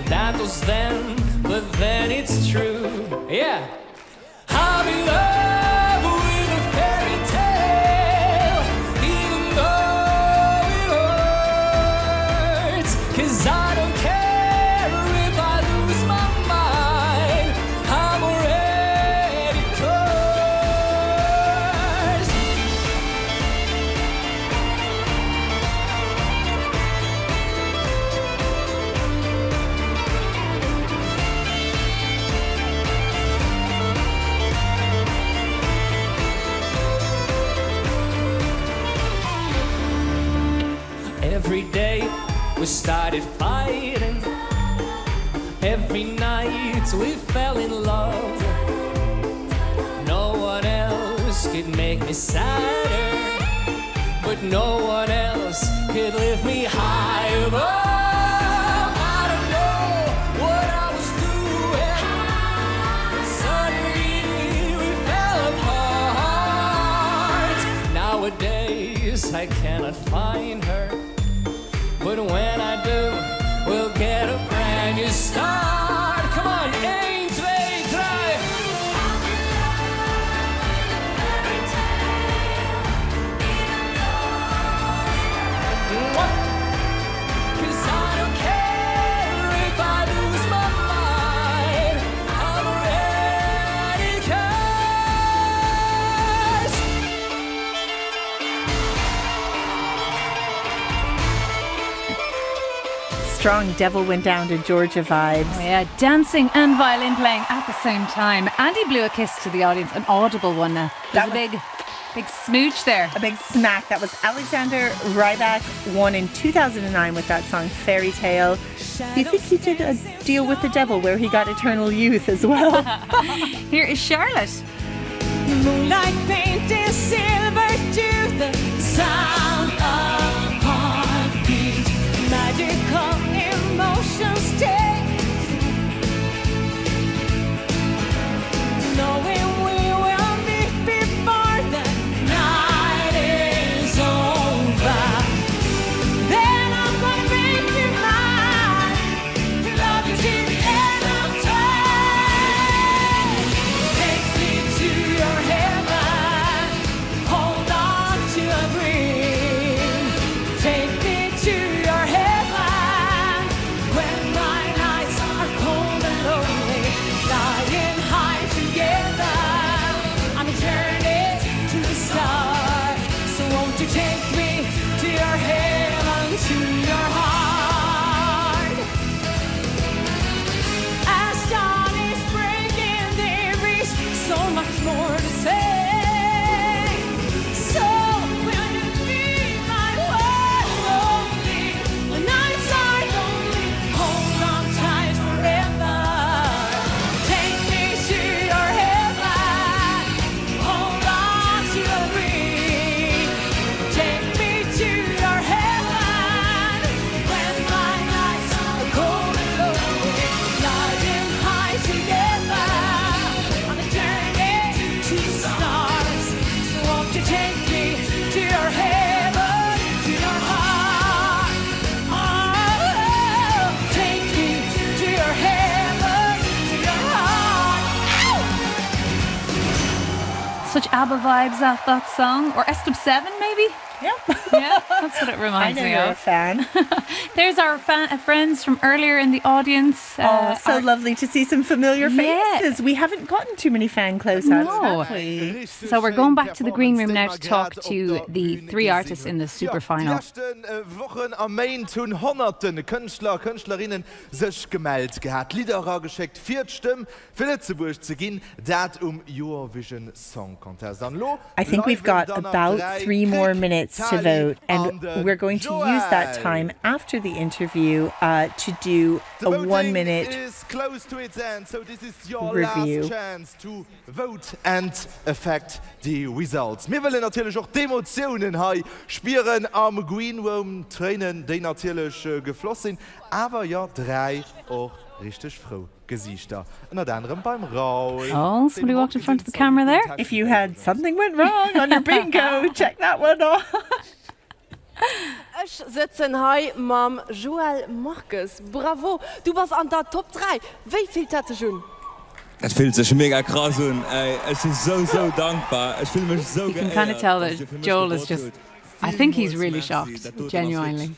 That was then, but then it's true. Yeah, I'm in love with a fairy tale, even though it hurts. 'Cause I don't care if I lose my mind. I'm already cursed. Every day we started fighting. Every night we fell in love. No one else could make me sadder, but no one else could lift me high above. I don't know what I was doing, but suddenly we fell apart. Nowadays I cannot find her, but when I do, we'll get a brand new start. Come on, 1, 2, 3. What? 'Cause I don't care if I lose my mind. I'm already cursed. Strong Devil went down to Georgia vibes. Oh, yeah, dancing and violin playing at the same time. Andy blew a kiss to the audience, an audible one now. There's a big smooch there. A big smack. That was Alexander Rybak, won in 2009 with that song Fairy Tale. Do you think he did a deal with the devil where he got eternal youth as well? Here is Charlotte. Moonlight painted silver to the sound of heartbeat. Magical emotions take. Knowing we will meet before the night is over. Then I'm gonna make you mine. Love you till the end of time. Take me to your heaven. Hold on to a such ABBA vibes off that song. Or Estep 7, maybe? Yeah. Yeah, that's what it reminds I know me you're of. a fan. There's our friends from earlier in the audience. So lovely to see some familiar faces. We haven't gotten too many fan close-ups, have we? So we're going back to the green room now to talk to the 3 artists in the super final. Die letzten Wochen am Main tun Hunderten Künstler, Künstlerinnen sich gemeldet gehabt, Lieder geschickt, 4 Stimmen für Lützeburg zu gehen, dat Eurovision Song Contest. I think we've got about 3 more minutes to vote, and we're going to use that time after the interview to do a 1 minute is close to its end, so this is your review. last chance to vote and affect the results. Wir wollen natürlich auch die Emotionen hier spüren am Green Room, Tränen, die natürlich geflossen sind, aber ja, 3 auch richtig froh Gesichter. Unter anderem beim Raul. Oh, somebody walked in front of the camera there. If you had something went wrong on your bingo, check that one off. Ich sitze hier mit Joel Marcus. Bravo, du warst an der Top 3. Wie viel hast du schon? Es fühlt sich mega krass an. Ich bin so dankbar. Ich fühle mich so You can kind of tell that Joel is just, I think he's really shocked, genuinely.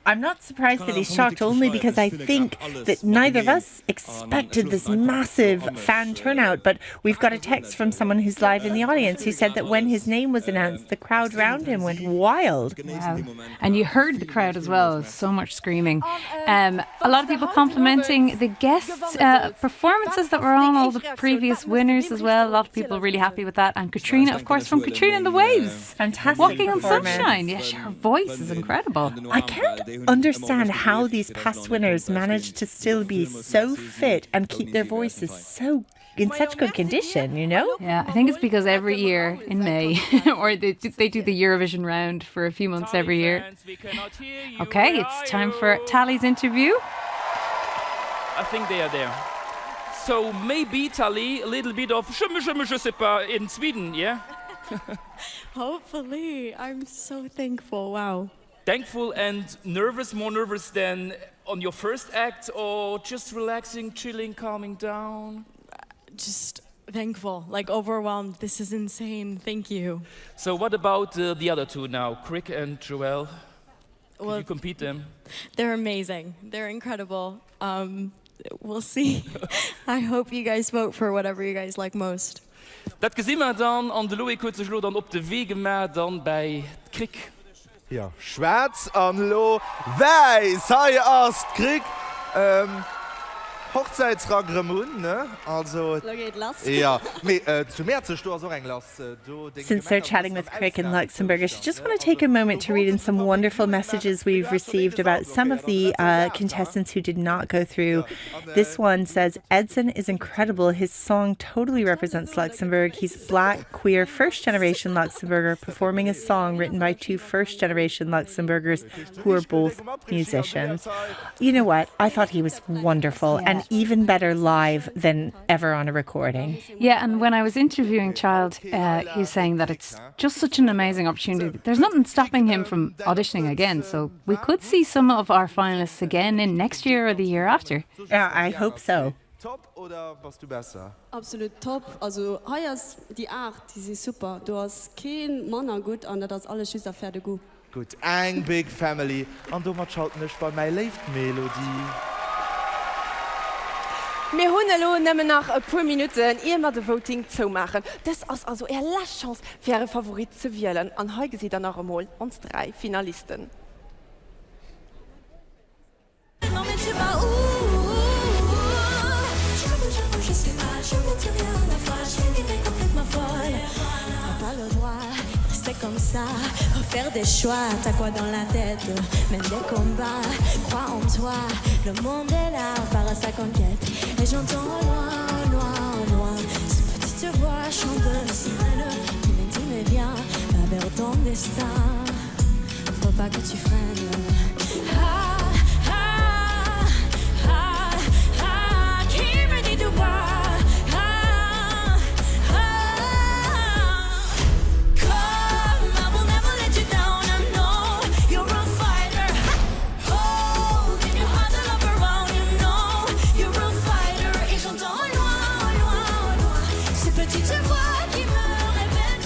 I'm not surprised that he's shocked, only because I think that neither of us expected this massive fan turnout. But we've got a text from someone who's live in the audience who said that when his name was announced, the crowd around him went wild. Wow. And you heard the crowd as well, so much screaming. A lot of people complimenting the guest performances that were on all the previous winners as well. A lot of people really happy with that. And Katrina, of course, from Katrina and the Waves. Fantastic Walking on performance. Sunshine. Yeah, her voice is incredible. I can't understand how these past winners managed to still be so fit and keep their voices so in such good condition, you know? Yeah, I think it's because every year in May, or they do the Eurovision round for a few months every year. Okay, it's time for Tally's interview. I think they are there. So maybe Tally, a little bit of je sais pas in Sweden, yeah? Hopefully. I'm so thankful. Wow. Thankful and nervous, more nervous than on your first act, or just relaxing, chilling, calming down? Just thankful, like overwhelmed. This is insane. Thank you. So what about the other two now, Crick and Joel? Can you compete them? They're amazing. They're incredible. We'll see. I hope you guys vote for whatever you guys like most. Dat gezien we dan aan de Louis Coetzeglo dan op de wegen maar dan bij Crick. Ja, schwarz an lo weiß hai erst Krieg Hochzeitsragramun, ne? Also ja, zu mehr Sto so eng lass. Since they're chatting with Crick in Luxembourg, I just want to take a moment to read in some wonderful messages we've received about some of the contestants who did not go through. This one says, Edson is incredible. His song totally represents Luxembourg. He's black, queer, first-generation Luxembourger performing a song written by 2 first-generation Luxembourgers who are both musicians. You know what? I thought he was wonderful and even better live than ever on a recording. Yeah, and when I was interviewing Child, he was saying that it's just such an amazing opportunity. There's nothing stopping him from auditioning again, so we could see some of our finalists again in next year or the year after. Yeah, I hope so. Top oder warst du besser? Absolut top. Also, hier ist die Art, die ist super. Du hast kein Mann gut an, das alles ist Pferde gut. Gut, eng big family. Und du machst halt nicht bei meiner Live-Melodie. Wir haben noch nach ein paar Minuten immer das Voting zu machen. Das ist also eine letzte Chance für Ihre Favoriten zu wählen. Und heute sind dann noch einmal uns 3 Finalisten. Comme ça, refaire des choix, t'as quoi dans la tête, même des combats, crois en toi, le monde est là, par à sa conquête, et j'entends loin, loin, loin, cette petite voix chante de sirène, qui me dit mais viens, va vers ton destin, faut pas que tu freines. Ah, ah, ah, ah, qui me dit de boire. Petite voix qui me révèle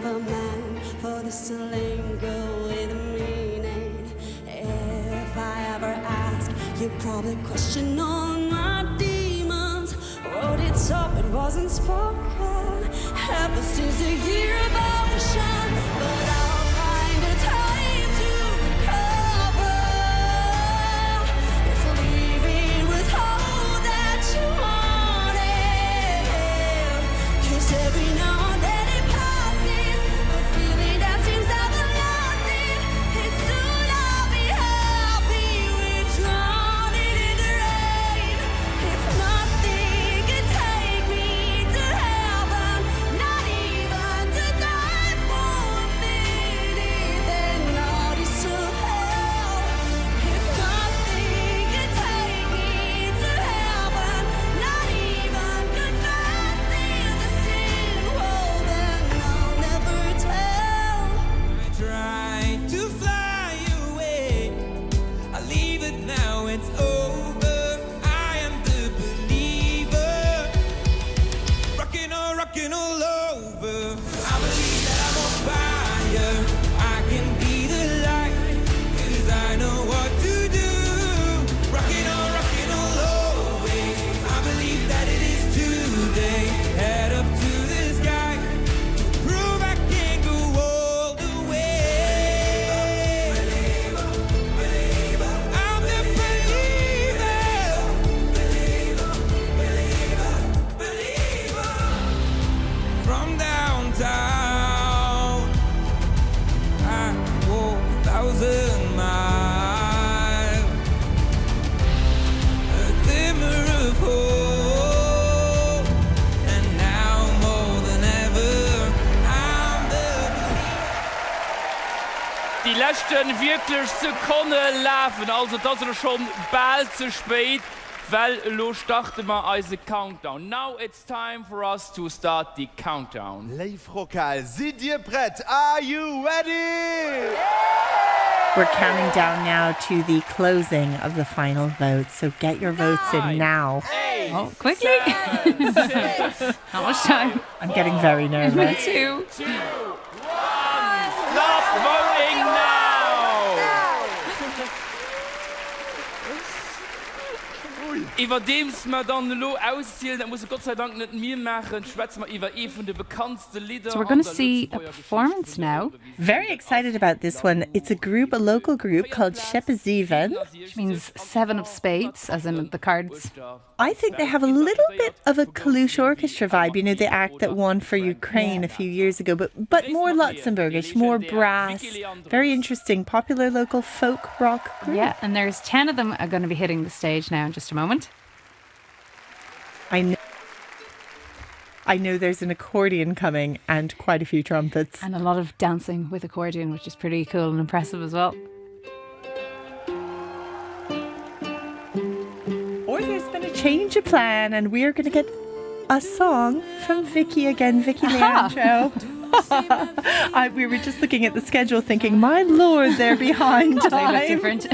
have a man for this lame girl with a meaning. If I ever ask, you probably question all my demons. Wrote it up, it wasn't spoken ever since a year of ocean. But I'll find a time to recover. If leaving was all that you wanted, 'cause every now and then it passes, a feeling that seems everlasting. It's soon I'll be happy with drowning in the rain. If nothing can take me to heaven, not even to die for a minute, then I'll deserve hell. If nothing can take me to heaven, not even confessing the sin, well then I'll never tell. I tried to fly away. I leave it now, it's over. I am the believer. Rocking all over. I believe that I'm on fire. I can be the light, 'cause I know what to do. Rocking all over. I believe that it is today. Head up to the sky to prove I can go all the way. I'm the believer. From downtown, I walk 1,000 miles. A glimmer of hope, and now more than ever, I'm the Die letzten wirklich Sekunden laufen, also das ist schon bald zu spät, weil lo starten wir unseren Countdown. Now it's time for us to start the countdown. Leif Rokal, seid ihr bereit? Are you ready? We're counting down now to the closing of the final vote, so get your votes in now. Oh, quickly. Not much time. I'm getting very nervous. Me too. 2, 1, stop voting now! Über dem's wir dann lo auszielen, dann muss ich Gott sei Dank nicht mir machen, schwätzen wir über von der bekanntesten Lieder. So we're going to see a performance now. Very excited about this one. It's a group, a local group called Shepeziven. Which means 7 of spades, as in the cards. I think they have a little bit of a Kalush orchestra vibe. You know, the act that won for Ukraine a few years ago, but more Luxembourgish, more brass. Very interesting, popular local folk rock group. Yeah, and there's 10 of them are going to be hitting the stage now in just a moment. I know there's an accordion coming and quite a few trumpets. And a lot of dancing with accordion, which is pretty cool and impressive as well. Or there's been a change of plan and we are going to get a song from Vicky again, Vicky Leandro. We were just looking at the schedule thinking, my lord, they're behind time. They look different.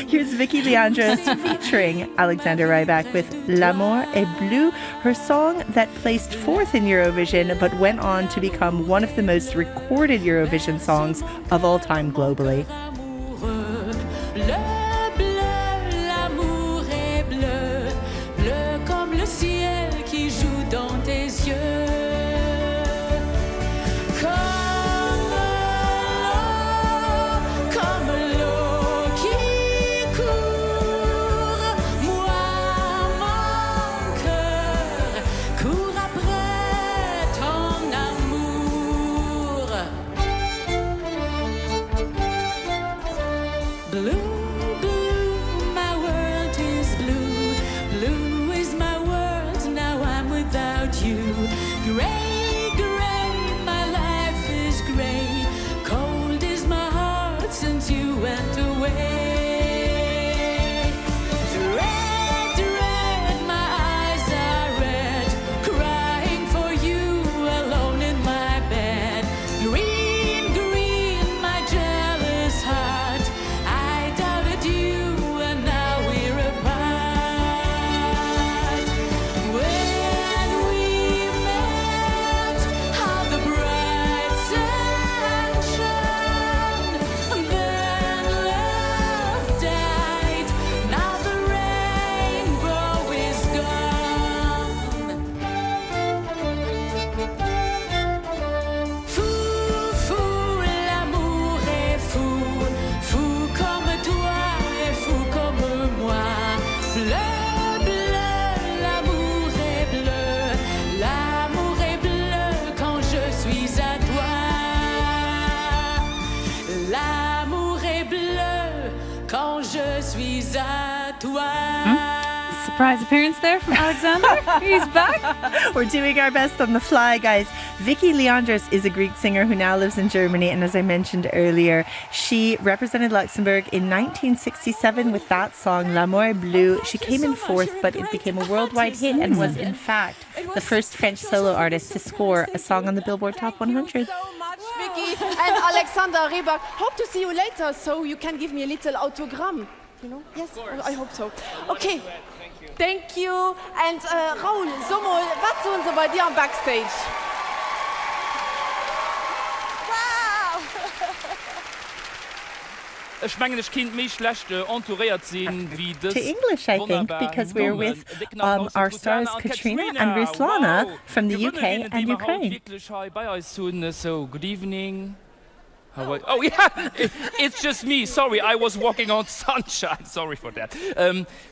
Here's Vicky Leandro featuring Alexander Rybak with L'amour est bleu, her song that placed 4th in Eurovision but went on to become one of the most recorded Eurovision songs of all time globally. suis à toi. Surprise appearance there from Alexander. He's back. We're doing our best on the fly, guys. Vicky Leandros is a Greek singer who now lives in Germany, and as I mentioned earlier, she represented Luxembourg in 1967 with that song L'Amour Bleu. She came in fourth, but it became a worldwide hit and was in fact the first French solo artist to score a song on the Billboard Top 100. Vicky and Alexander Rybak. Hope to see you later, so you can give me a little autogram. You know? Yes, I hope so. Okay. Thank you. And Raoul, so mal, was tun Sie bei dir am Backstage? Ich meine, ich kann mich schlecht entouriert sehen wie das. To English, I think, because we're with our stars Katrina and Ruslana from the UK and Ukraine. So, good evening. Oh yeah, it's just me. Sorry, I was walking on sunshine. Sorry for that.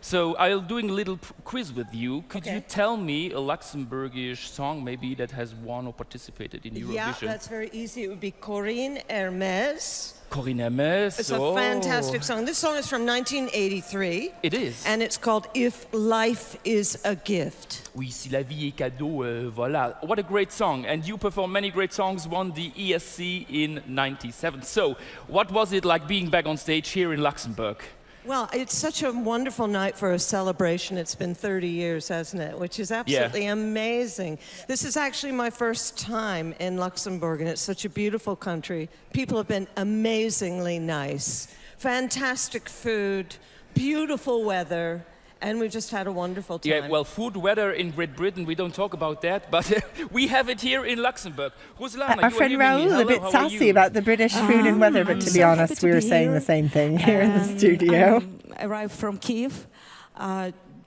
So I'm doing a little quiz with you. Could you tell me a Luxembourgish song maybe that has won or participated in Eurovision? Yeah, that's very easy. It would be Corinne Hermès. Corinne Hermès. It's a fantastic song. This song is from 1983. It is. And it's called If Life is a Gift. Oui, si la vie est cadeau, voilà. What a great song. And you performed many great songs, won the ESC in 97. So, what was it like being back on stage here in Luxembourg? Well, it's such a wonderful night for a celebration. It's been 30 years, hasn't it? Which is absolutely amazing. This is actually my first time in Luxembourg, and it's such a beautiful country. People have been amazingly nice. Fantastic food, beautiful weather. And we've just had a wonderful time. Yeah, well, food, weather in Great Britain, we don't talk about that, but we have it here in Luxembourg. Our friend Raoul, a bit sassy about the British food and weather, but to be honest, we were saying the same thing here in the studio. Arrived from Kiev,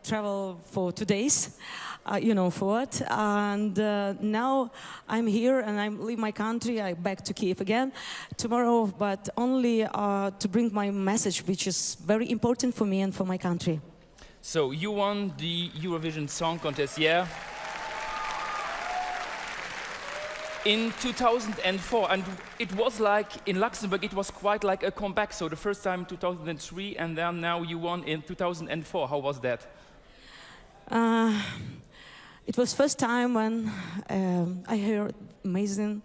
travel for 2 days, you know for what, and now I'm here and I leave my country, I'm back to Kiev again tomorrow, but only to bring my message, which is very important for me and for my country. So, you won the Eurovision Song Contest, yeah? In 2004, and it was like, in Luxembourg, it was quite like a comeback. So, the first time in 2003, and then now you won in 2004. How was that? It was first time when I heard amazing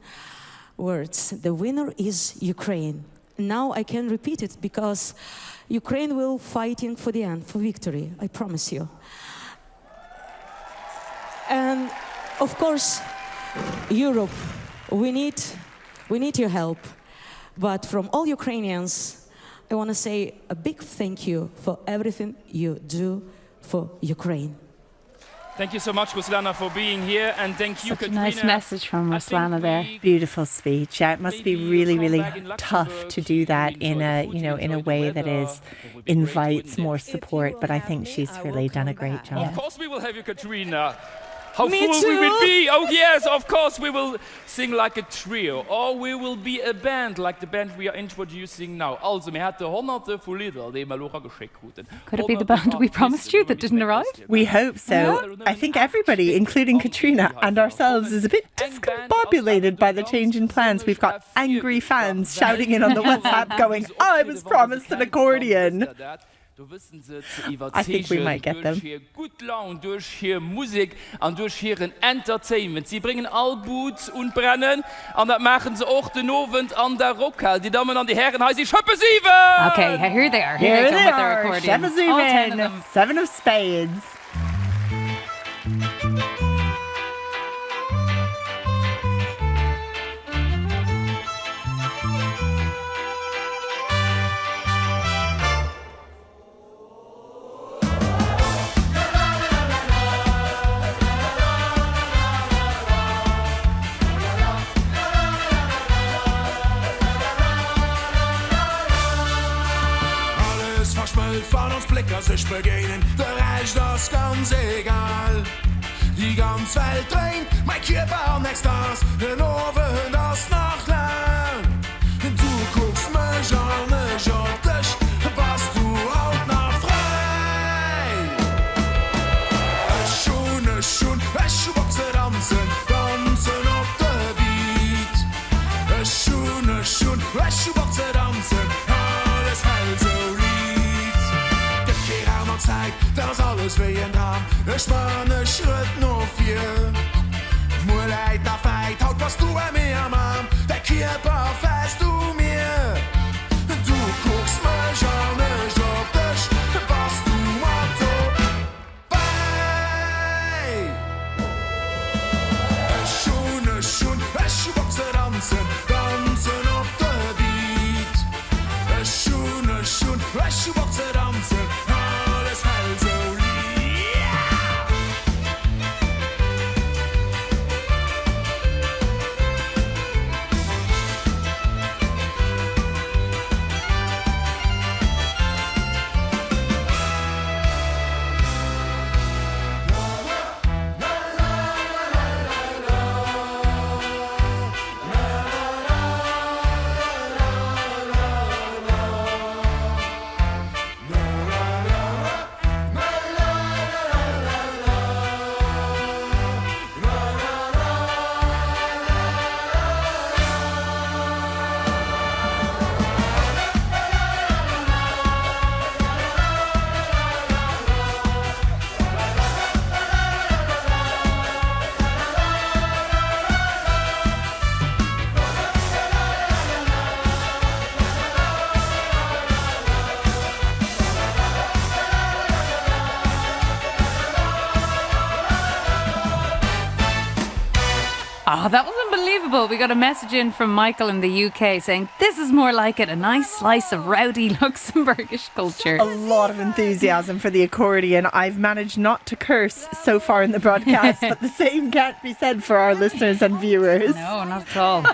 words. The winner is Ukraine. Now I can repeat it because Ukraine will fighting for the end, for victory, I promise you. And of course, Europe, we need your help. But from all Ukrainians, I want to say a big thank you for everything you do for Ukraine. Thank you so much, Ruslana, for being here, and thank you, Katrina. Such a nice message from Ruslana there. Beautiful speech. Yeah, it must be really, really tough to do that in a, you know, in a way that is invites more support. But I think she's really done a great job. Of course, we will have you, Katrina. How Me full too. we will be! Oh yes, of course we will sing like a trio, or we will be a band like the band we are introducing now. Also, wir hatten hunderte von Lieder, die wir geschickt haben. Could it be the band we promised you that didn't arrive? We hope so. I think everybody, including Katrina and ourselves, is a bit discombobulated by the change in plans. We've got angry fans shouting in on the WhatsApp going, oh, I was promised an accordion. I think we might get them. Good Laune, durch hier Musik und durch hier ein Entertainment. Sie bringen all Boots und brennen und das machen sie auch den Abend an der Rockhall. Die Damen und die Herren, heißen Schöpfe-Sieben! Okay, here they are. Here they come are, with their accordions. All 10 of them. Schöpfe-Sieben, 7 of spades. Von uns Blicker sich begegnen, der Reich das ganz egal. Die ganze Welt dreht, mein Körper am Ekstase, den Ofen das noch lang. Du guckst mich an, ich hab dich, was du auch noch frei. Ich schon, boxe tanzen auf der Beat. Ich schon, boxe tanzen, alles hält so riet. Körper fest du mir. Du guckst mich an, ich auf dich, was du Motto. Bei! Schon, ich boxe tanzen, tanzen auf der Beat. Schon, ich boxe tanzen, alles halt so lieb. Oh, that was unbelievable. We got a message in from Michael in the UK saying, this is more like it, a nice slice of rowdy Luxembourgish culture. A lot of enthusiasm for the accordion. I've managed not to curse so far in the broadcast, but the same can't be said for our listeners and viewers. No, not at all.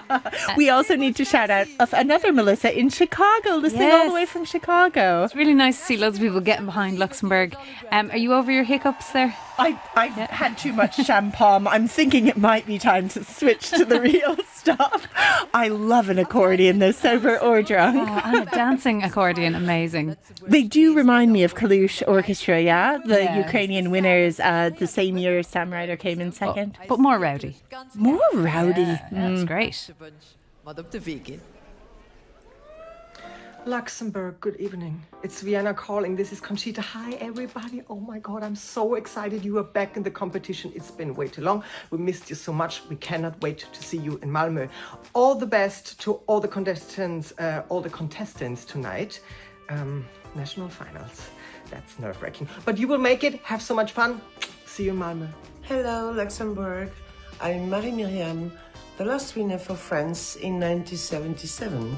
We also need to shout out of another Melissa in Chicago, listening all the way from Chicago. It's really nice to see loads of people getting behind Luxembourg. Are you over your hiccups there? I've had too much champagne. I'm thinking it might be time to switch to the real stuff. I love an accordion, though, sober or drunk. Oh, and a dancing accordion, amazing. They do remind me of Kalush Orchestra, yeah? The Ukrainian winners the same year Sam Ryder came in second. But more rowdy. More rowdy. Yeah, that's great. Luxembourg, good evening. It's Vienna calling. This is Conchita. Hi, everybody. Oh my God, I'm so excited you are back in the competition. It's been way too long. We missed you so much. We cannot wait to see you in Malmö. All the best to all the contestants tonight. National finals. That's nerve-wracking. But you will make it. Have so much fun. See you in Malmö. Hello, Luxembourg. I'm Marie-Myriam, the last winner for France in 1977.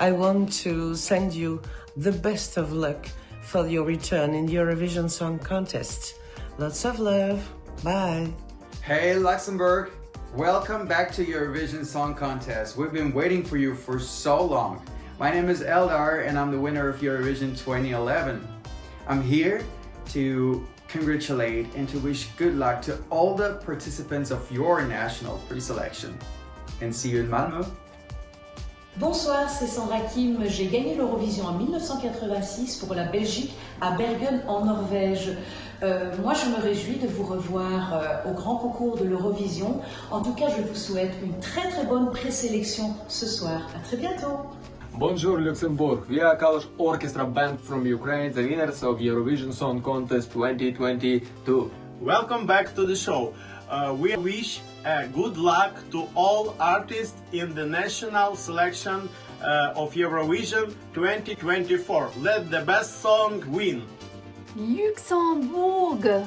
I want to send you the best of luck for your return in the Eurovision Song Contest. Lots of love. Bye. Hey, Luxembourg. Welcome back to Eurovision Song Contest. We've been waiting for you for so long. My name is Eldar and I'm the winner of Eurovision 2011. I'm here to congratulate and to wish good luck to all the participants of your national pre-selection. And see you in Malmö. Bonsoir, c'est Sandra Kim. J'ai gagné l'Eurovision en 1986 pour la Belgique à Bergen en Norvège. Moi, je me réjouis de vous revoir au grand concours de l'Eurovision. En tout cas, je vous souhaite une très très bonne présélection ce soir. À très bientôt. Bonjour Luxembourg. We are Kalush Orchestra Band from Ukraine, the winners of Eurovision Song Contest 2022. Welcome back to the show. We wish good luck to all artists in the national selection of Eurovision 2024. Let the best song win. Luxembourg,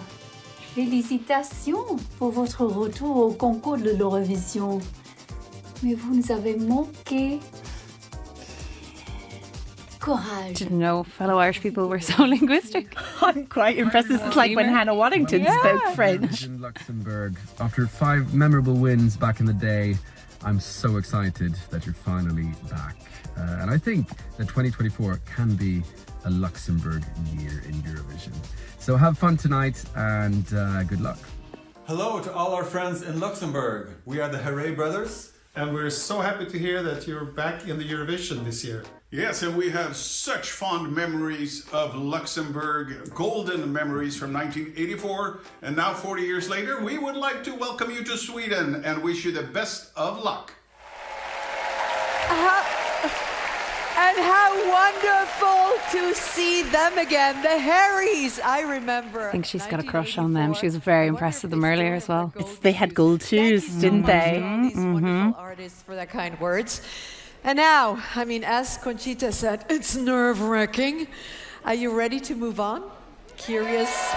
félicitations pour votre retour au concours de l'Eurovision. Mais vous nous avez manqué. Courage. Didn't know fellow Irish people were so linguistic. I'm quite impressed. This is like when Hannah Waddington spoke French. In Luxembourg, after 5 memorable wins back in the day, I'm so excited that you're finally back. And I think that 2024 can be a Luxembourg year in Eurovision. So have fun tonight and good luck. Hello to all our friends in Luxembourg. We are the Hooray Brothers. And we're so happy to hear that you're back in the Eurovision this year. Yes, and we have such fond memories of Luxembourg, golden memories from 1984. And now 40 years later, we would like to welcome you to Sweden and wish you the best of luck. And how wonderful to see them again. The Harrys, I remember. I think she's got a crush on them. She was very impressed with them earlier as well. They had gold shoes, didn't they? These wonderful artists for their kind words. And now, I mean, as Conchita said, it's nerve-wracking. Are you ready to move on? Curious?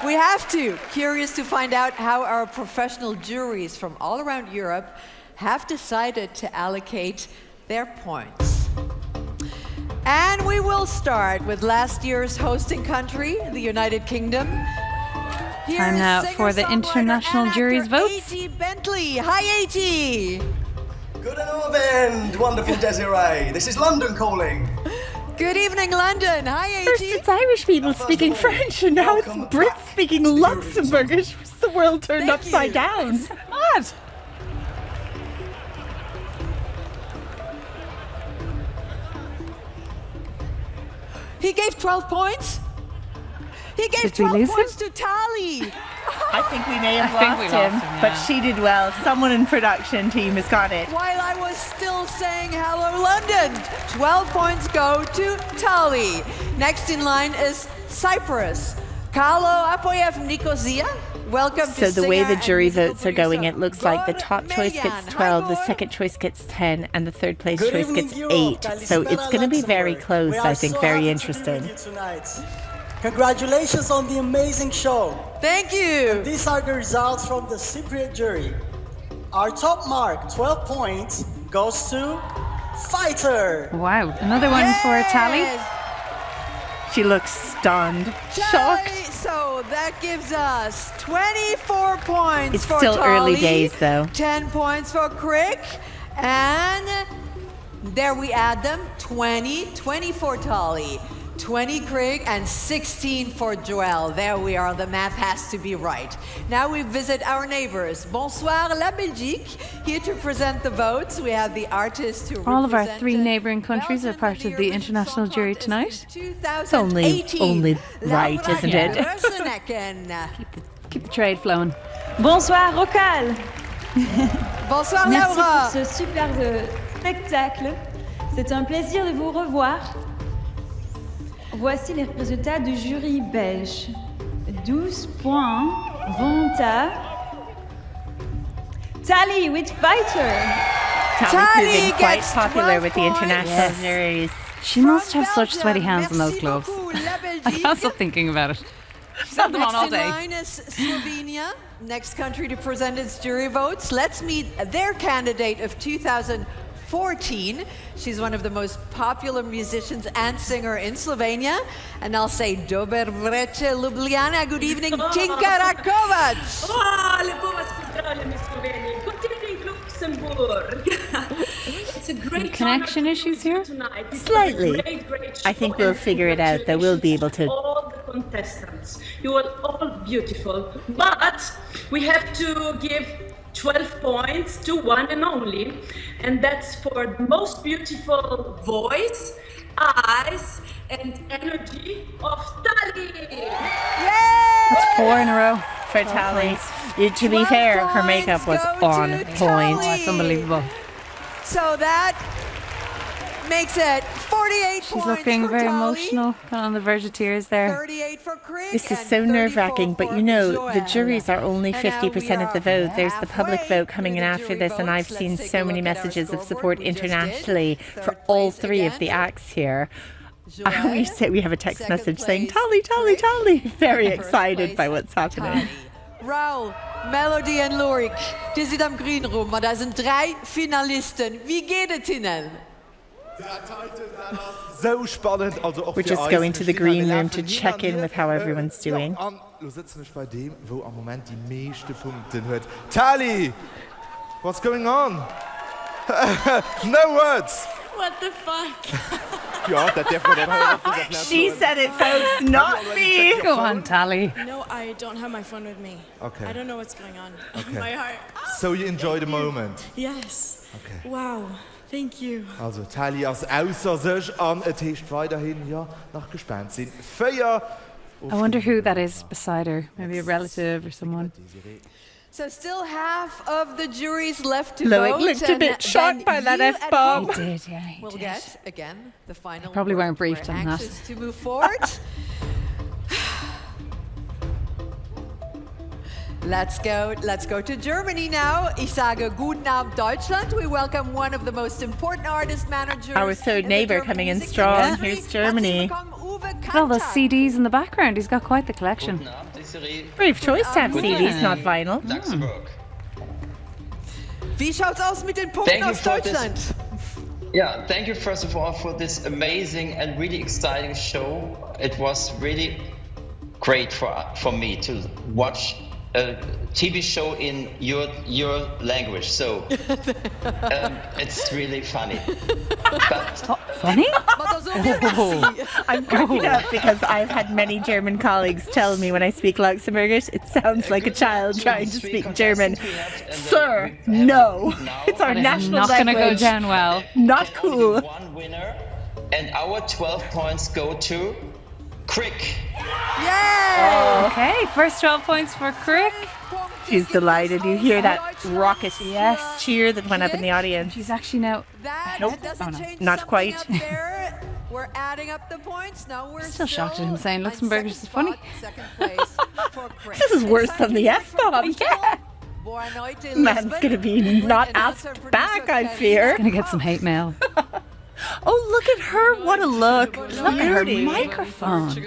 We have to. Curious to find out how our professional juries from all around Europe have decided to allocate their points. And we will start with last year's hosting country, the United Kingdom. Time now for the international jury's votes. A.G. Bentley. Hi, A.G. Good evening, wonderful Desiree. This is London calling. Good evening, London. Hi, A.G. First it's Irish people speaking French, and now it's Brits speaking Luxembourgish. The world turned upside down. It's mad. He gave 12 points. He gave Did we 12 lose points him? to Tally. I think we may have I think lost we him, lost him, but yeah. she did well. Someone in production team has got it. While I was still saying hello, London. 12 points go to Tally. Next in line is Cyprus. Carlo Apoyev Nicosia. Welcome So to the way singer the jury and musical votes are going, producer it looks like the Gord top choice gets Megan. 12, the Hi, second choice gets 10, and the third place Good choice evening, gets Europe. 8. So it's going to be very close, I think, very interesting. Congratulations on the amazing show. Thank you. And these are the results from the Cypriot jury. Our top mark, 12 points, goes to Fighter. Wow, another one for Tally. She looks stunned, Tally. shocked. So that gives us 24 points It's for still early Tally, days, though. 10 points for Crick, and there we add them, 20 for Tally, 20 Crick, and 16 for Joël. There we are, the math has to be right. Now we visit our neighbors. Bonsoir la Belgique, here to present the votes. We have the artists who All of our represent 3 neighbouring countries are part of the international jury tonight. It's only right, isn't it? Keep the trade flowing. Bonsoir Rocal. Bonsoir Merci Laura. pour ce superbe spectacle. C'est un plaisir de vous revoir. Voici les résultats du jury belge. 12 points vont à Tally with Fighter. Tally proving quite gets popular 12 with the international points. juries. She must have such sweaty hands on those gloves. I can't stop thinking about it. She's had them on all Next in day. line is Slovenia, next country to present its jury votes. Let's meet their candidate of 2014. She's one of the most popular musicians and singer in Slovenia. And I'll say Dober Vreče Ljubljana. Good evening, Tinka Rakovac. Lepo vas pozdravljam iz Slovenije. Good evening, Luxembourg. It's a great Connection issues here? tonight. It was a Slightly. great I think we'll figure it out, though. We'll be able to. all the contestants. You are all beautiful. But we have to give 12 points to one and only. And that's for the most beautiful voice, eyes, and energy of Tally. That's 4 in a row. For Tally. To be fair, her makeup was on point. Oh, it's unbelievable. So that makes it 48 She's points looking for very Tally, emotional, kind of on the verge of tears there. 38 for Crick, This is and so 34 nerve-wracking, but for you know, the Joël. juries are only And now 50% of the we are vote. There's the public halfway vote coming in through the after jury this, and I've votes. seen Let's take so a many look at our messages of scoreboard. support We just did. internationally for Third all place 3 of again. the acts here. Joël, We have a text second message saying, place, Tally, Tally, Tally. Very First excited place, by what's happening. Raoul, Melody en Lorik, die zit am Green Room, maar daar zijn 3 Finalisten. Wie geht es Ihnen? So spannend, also auch We're für just uns. going to the Wir stehen green an der room to Nerven check in niemand with how hier. everyone's doing. Ja, wir sitzen nicht bei dem, wo am Moment die meisten Punkte hat. Tally, what's going on? No words. What the fuck? Ja, das darf man dann halt auch gesagt lassen. She said it, folks, not me. Go on, Tally. No, I don't have my phone with me. Okay. I don't know what's going on. Okay. My heart. So you enjoy the moment. Yes. Okay. Wow. Thank you. Also Tally als ausser sich an et Tisch weiterhin ja nach gespannt sind. Feier. I wonder who that is beside her. Maybe a relative or someone. So still half of the juries left to Loic vote. looked a bit shocked by that F-bomb. He did, yeah. He We'll did. get, again, the final. Probably weren't We're briefed on that. anxious to move forward. Let's go to Germany now. Ich sage Guten Abend Deutschland. We welcome one of the most important artist managers. Our third neighbour coming in strong. Here's Germany. Look at all those CDs in the background. He's got quite the collection. Brave choice to have CDs, not vinyl. Wie schaut's aus mit den Punkten aus Deutschland? Yeah, thank you first of all for this amazing and really exciting show. It was really great for me to watch a TV show in your language, so it's really funny. But funny? I'm cracking up because I've had many German colleagues tell me when I speak Luxembourgish, it sounds like a child trying to speak German. Sir, no. It's our national not language. Not going to go down well. Not cool. One winner, and our 12 points go to Crick. Yay! Okay, first 12 points for Crick. She's delighted. You hear that raucous cheer that went up in the audience. She's actually now... Nope. Oh, no. Not quite. We're adding up the points. Now we're Still shocked at him saying Luxembourgish is funny. This is worse than the F-bomb. Yeah. Man's going to be not asked back, I fear. Going to get some hate mail. Oh, look at her. What a look. Look at her microphone.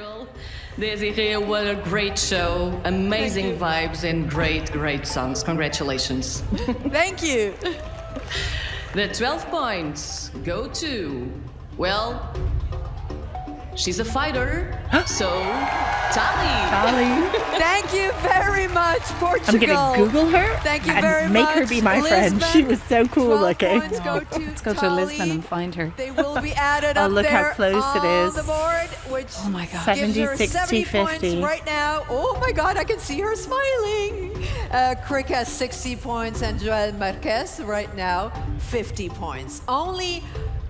Desiree, what a great show. Amazing vibes and great songs. Congratulations. Thank you. The 12 points go to, well, she's a fighter, so Tali. Thank you very much, Portugal. I'm going to Google her Thank you and very make much. her be my friend. She was so cool looking. Let's go to Lisbon and find her. They will be added Oh, up look how there close it on is. the board, which Oh my God. 70, gives her 60, 70 points 50. right now. Oh my God, I can see her smiling. Crick has 60 points and Joel Marquez right now 50 points. Only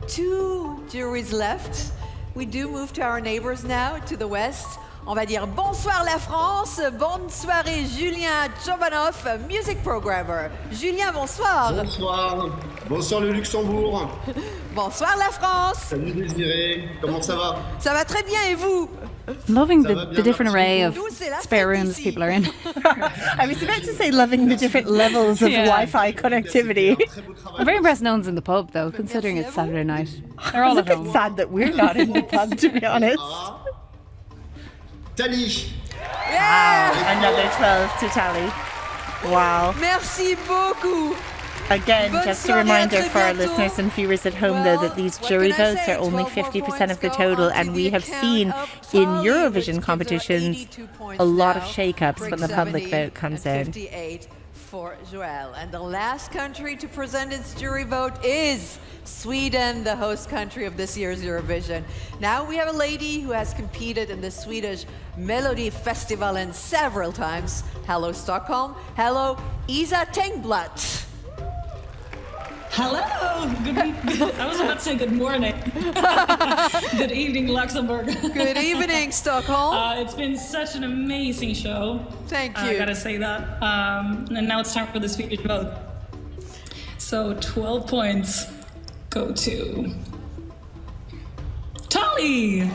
2 juries left. We do move to our neighbors now, to the west. On va dire bonsoir la France, bonne soirée Julien Chobanov, music programmer. Julien, bonsoir. Bonsoir. Bonsoir le Luxembourg. Bonsoir la France. Salut Désiré, comment ça va? Ça va très bien et vous? Loving the different array of spare rooms people are in. I was about to say loving the different levels of Wi-Fi connectivity. I'm very impressed no one's in the pub though, considering it's Saturday night. They're all at Look, home. it's sad that we're not in the pub, to be honest. Tali. Yeah! Another 12 to tally. Wow. Merci beaucoup. Again, Bonne just a soirée, reminder à très for our bientôt. listeners and viewers at home, though, that these jury can I votes say? are only 12 more 50% of the points go total, onto and we the have account seen of in Tali, Eurovision which gives her competitions 82 points a lot of now. shake-ups when the public 70 vote comes and in. 58 for Joel. And the last country to present its jury vote is Sweden, the host country of this year's Eurovision. Now we have a lady who has competed in the Swedish Melody Festival several times. Hello, Stockholm. Hello, Isa Tengblad. Hello. I was about to say good morning. Good evening, Luxembourg. Good evening, Stockholm. It's been such an amazing show. Thank you. I gotta say that. And now it's time for the Swedish vote. So 12 points go to Tali.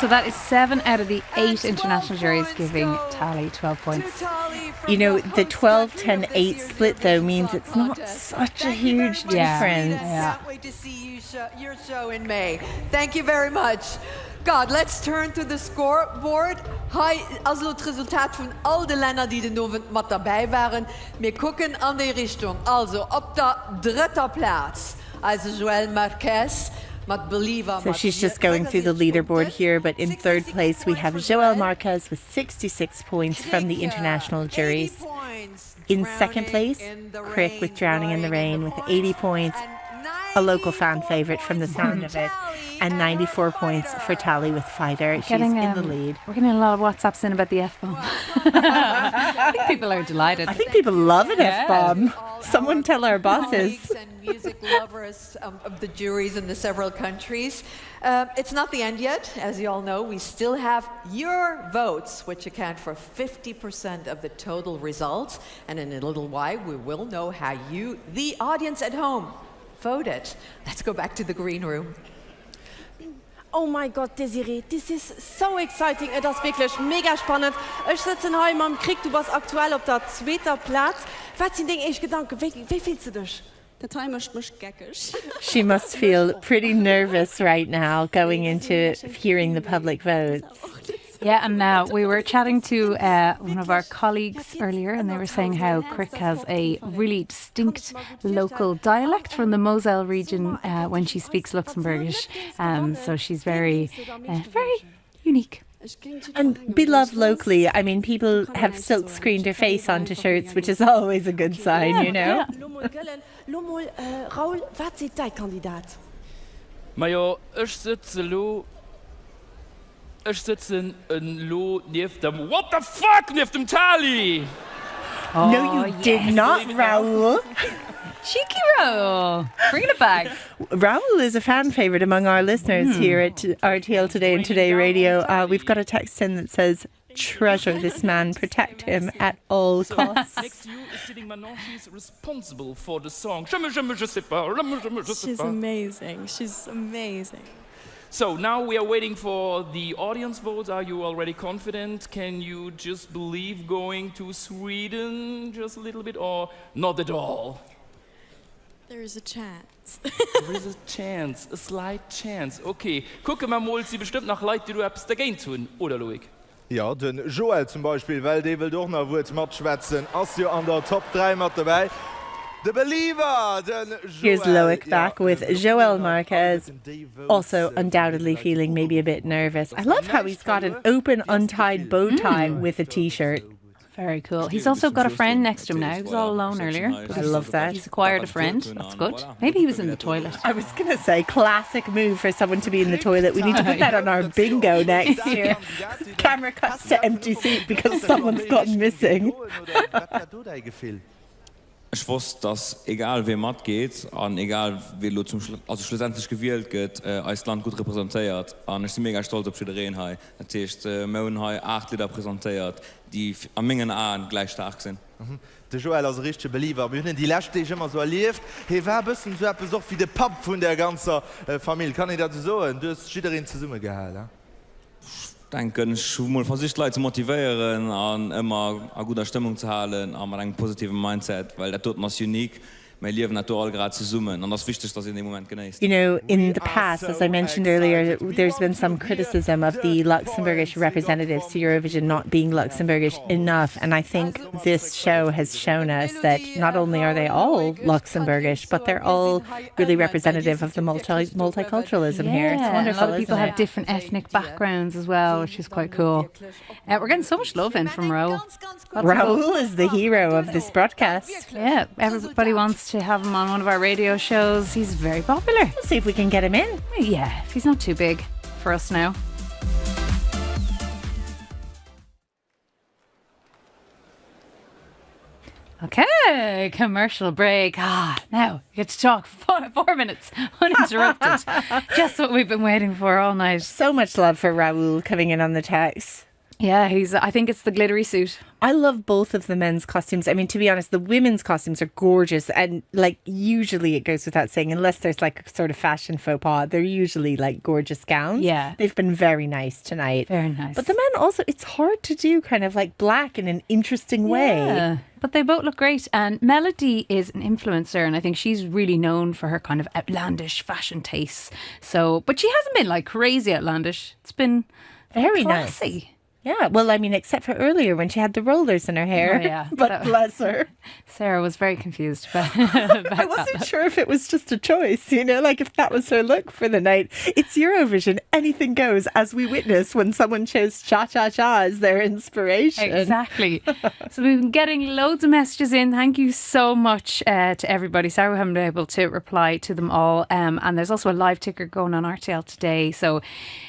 So that is 7 out of the 8 international juries giving Tali 12 points. You know, the 12-10-8 split, though, means it's not such a huge difference. Can't wait to see your show in May. Thank you very much. God, let's turn to the scoreboard. Hi, also het resultaat van al de Länder die de Novent mit dabei waren. Wir gucken an die Richtung. Also, op der dritter Platz. Also Joel Marquez. So she's just going through the leaderboard here, but in third place we have Joel Marquez with 66 points from the international juries. In second place, Crick with Drowning in the Rain with 80 points. a local fan favourite from the sound of it. And 94 points for Tally with Fighter. She's in the lead. We're getting a lot of WhatsApps in about the F-bomb. I think people are delighted. I think people love an F-bomb. Someone tell our bosses. And music lovers of the juries in the several countries. It's not the end yet. As you all know, we still have your votes, which account for 50% of the total result. And in a little while, we will know how you, the audience at home, voted. Let's go back to the green room. Oh my God, Desiree, this is so exciting. Das ist wirklich mega spannend. Ich sitze hier am Krieg, du warst aktuell auf der zweiten Platz. Was sind deine ersten Gedanken? Wie fühlst du dich? Der Timer ist mich geckisch. She must feel pretty nervous right now going into hearing the public votes. Yeah, and we were chatting to one of our colleagues earlier, and they were saying how Crick has a really distinct local dialect from the Moselle region when she speaks Luxembourgish. So she's very unique. And beloved locally. I mean, people have silk screened her face onto shirts, which is always a good sign, you know? Raoul, was ist dein Kandidat? Maar ja, ich sitze in Lo neben dem What the fuck neben dem Tali. No, you did not, Raoul. Cheeky Raoul. Bringing it back. Raoul is a fan favourite among our listeners here at RTL Today and Today Radio. We've got a text in that says, treasure this man, protect him at all costs. Next to you is sitting Manon. She's responsible for the song. She's amazing. She's amazing. So now we are waiting for the audience votes. Are you already confident? Can you just believe going to Sweden just a little bit or not at all? There is a chance. There is a chance, a slight chance. Okay, gucken wir mal, sie bestimmt nach Leuten, die du etwas dagegen tun, oder Loic? Ja, den Joel zum Beispiel, weil der will doch noch Wort mitschwätzen. Als du an der Top 3 mit dabei. The Believer! Here's Loic back with Joel Marquez, also undoubtedly feeling maybe a bit nervous. I love how he's got an open, untied bow tie with a t-shirt. Very cool. He's also got a friend next to him now. He was all alone earlier. I love that. He's acquired a friend. That's good. Maybe he was in the toilet. I was going to say, classic move for someone to be in the toilet. We need to put that on our bingo next year. Camera cuts to empty seat because someone's gotten missing. Ich wusste, dass egal wer matt geht, und egal wie du schlussendlich gewählt wird, als Land gut repräsentiert. Und ich bin mega stolz auf die Reden. Das heißt, wir haben 8 Lieder präsentiert, die an Mengen an gleich stark sind. Der Joel ist ein richtiger Believer. Wir haben die letzte immer so erlebt. Er war ein bisschen so etwas wie der Pap von der ganzen Familie. Kann ich das so sagen? Du hast Schiederin zusammen gehalten. Ich denke, ich muss versuchen, Leute zu motivieren und immer eine gute Stimmung zu halten, aber einen positiven Mindset, weil das tut uns unique. Wir leben natürlich gerade zusammen und das ist wichtig, dass ihr in dem Moment genießt. You know, in the past, as I mentioned earlier, there's been some criticism of the Luxembourgish representatives to Eurovision not being Luxembourgish enough, and I think this show has shown us that not only are they all Luxembourgish, but they're all really representative of the multiculturalism here. It's wonderful, a lot of people have different ethnic backgrounds as well, which is quite cool. We're getting so much love in from Raoul. Raoul is the hero of this broadcast. Yeah, everybody wants to have him on one of our radio shows. He's very popular. Let's see if we can get him in. Yeah, if he's not too big for us now. Okay, commercial break. Now we get to talk 4 minutes uninterrupted. Just what we've been waiting for all night. So much love for Raoul coming in on the text. Yeah, I think it's the glittery suit. I love both of the men's costumes. I mean, to be honest, the women's costumes are gorgeous. And like, usually it goes without saying, unless there's like a sort of fashion faux pas, they're usually like gorgeous gowns. Yeah. They've been very nice tonight. Very nice. But the men also, it's hard to do kind of like black in an interesting way. Yeah. But they both look great. And Melody is an influencer, and I think she's really known for her kind of outlandish fashion tastes. But she hasn't been like crazy outlandish. It's been very classy. Nice. Yeah, well, I mean, except for earlier when she had the rollers in her hair. Oh, yeah. But bless her. Sarah was very confused. I wasn't sure if it was just a choice, like if that was her look for the night. It's Eurovision. Anything goes, as we witness when someone chose Cha-Cha-Cha as their inspiration. Exactly. So we've been getting loads of messages in. Thank you so much to everybody. Sorry we haven't been able to reply to them all. And there's also a live ticker going on RTL today. So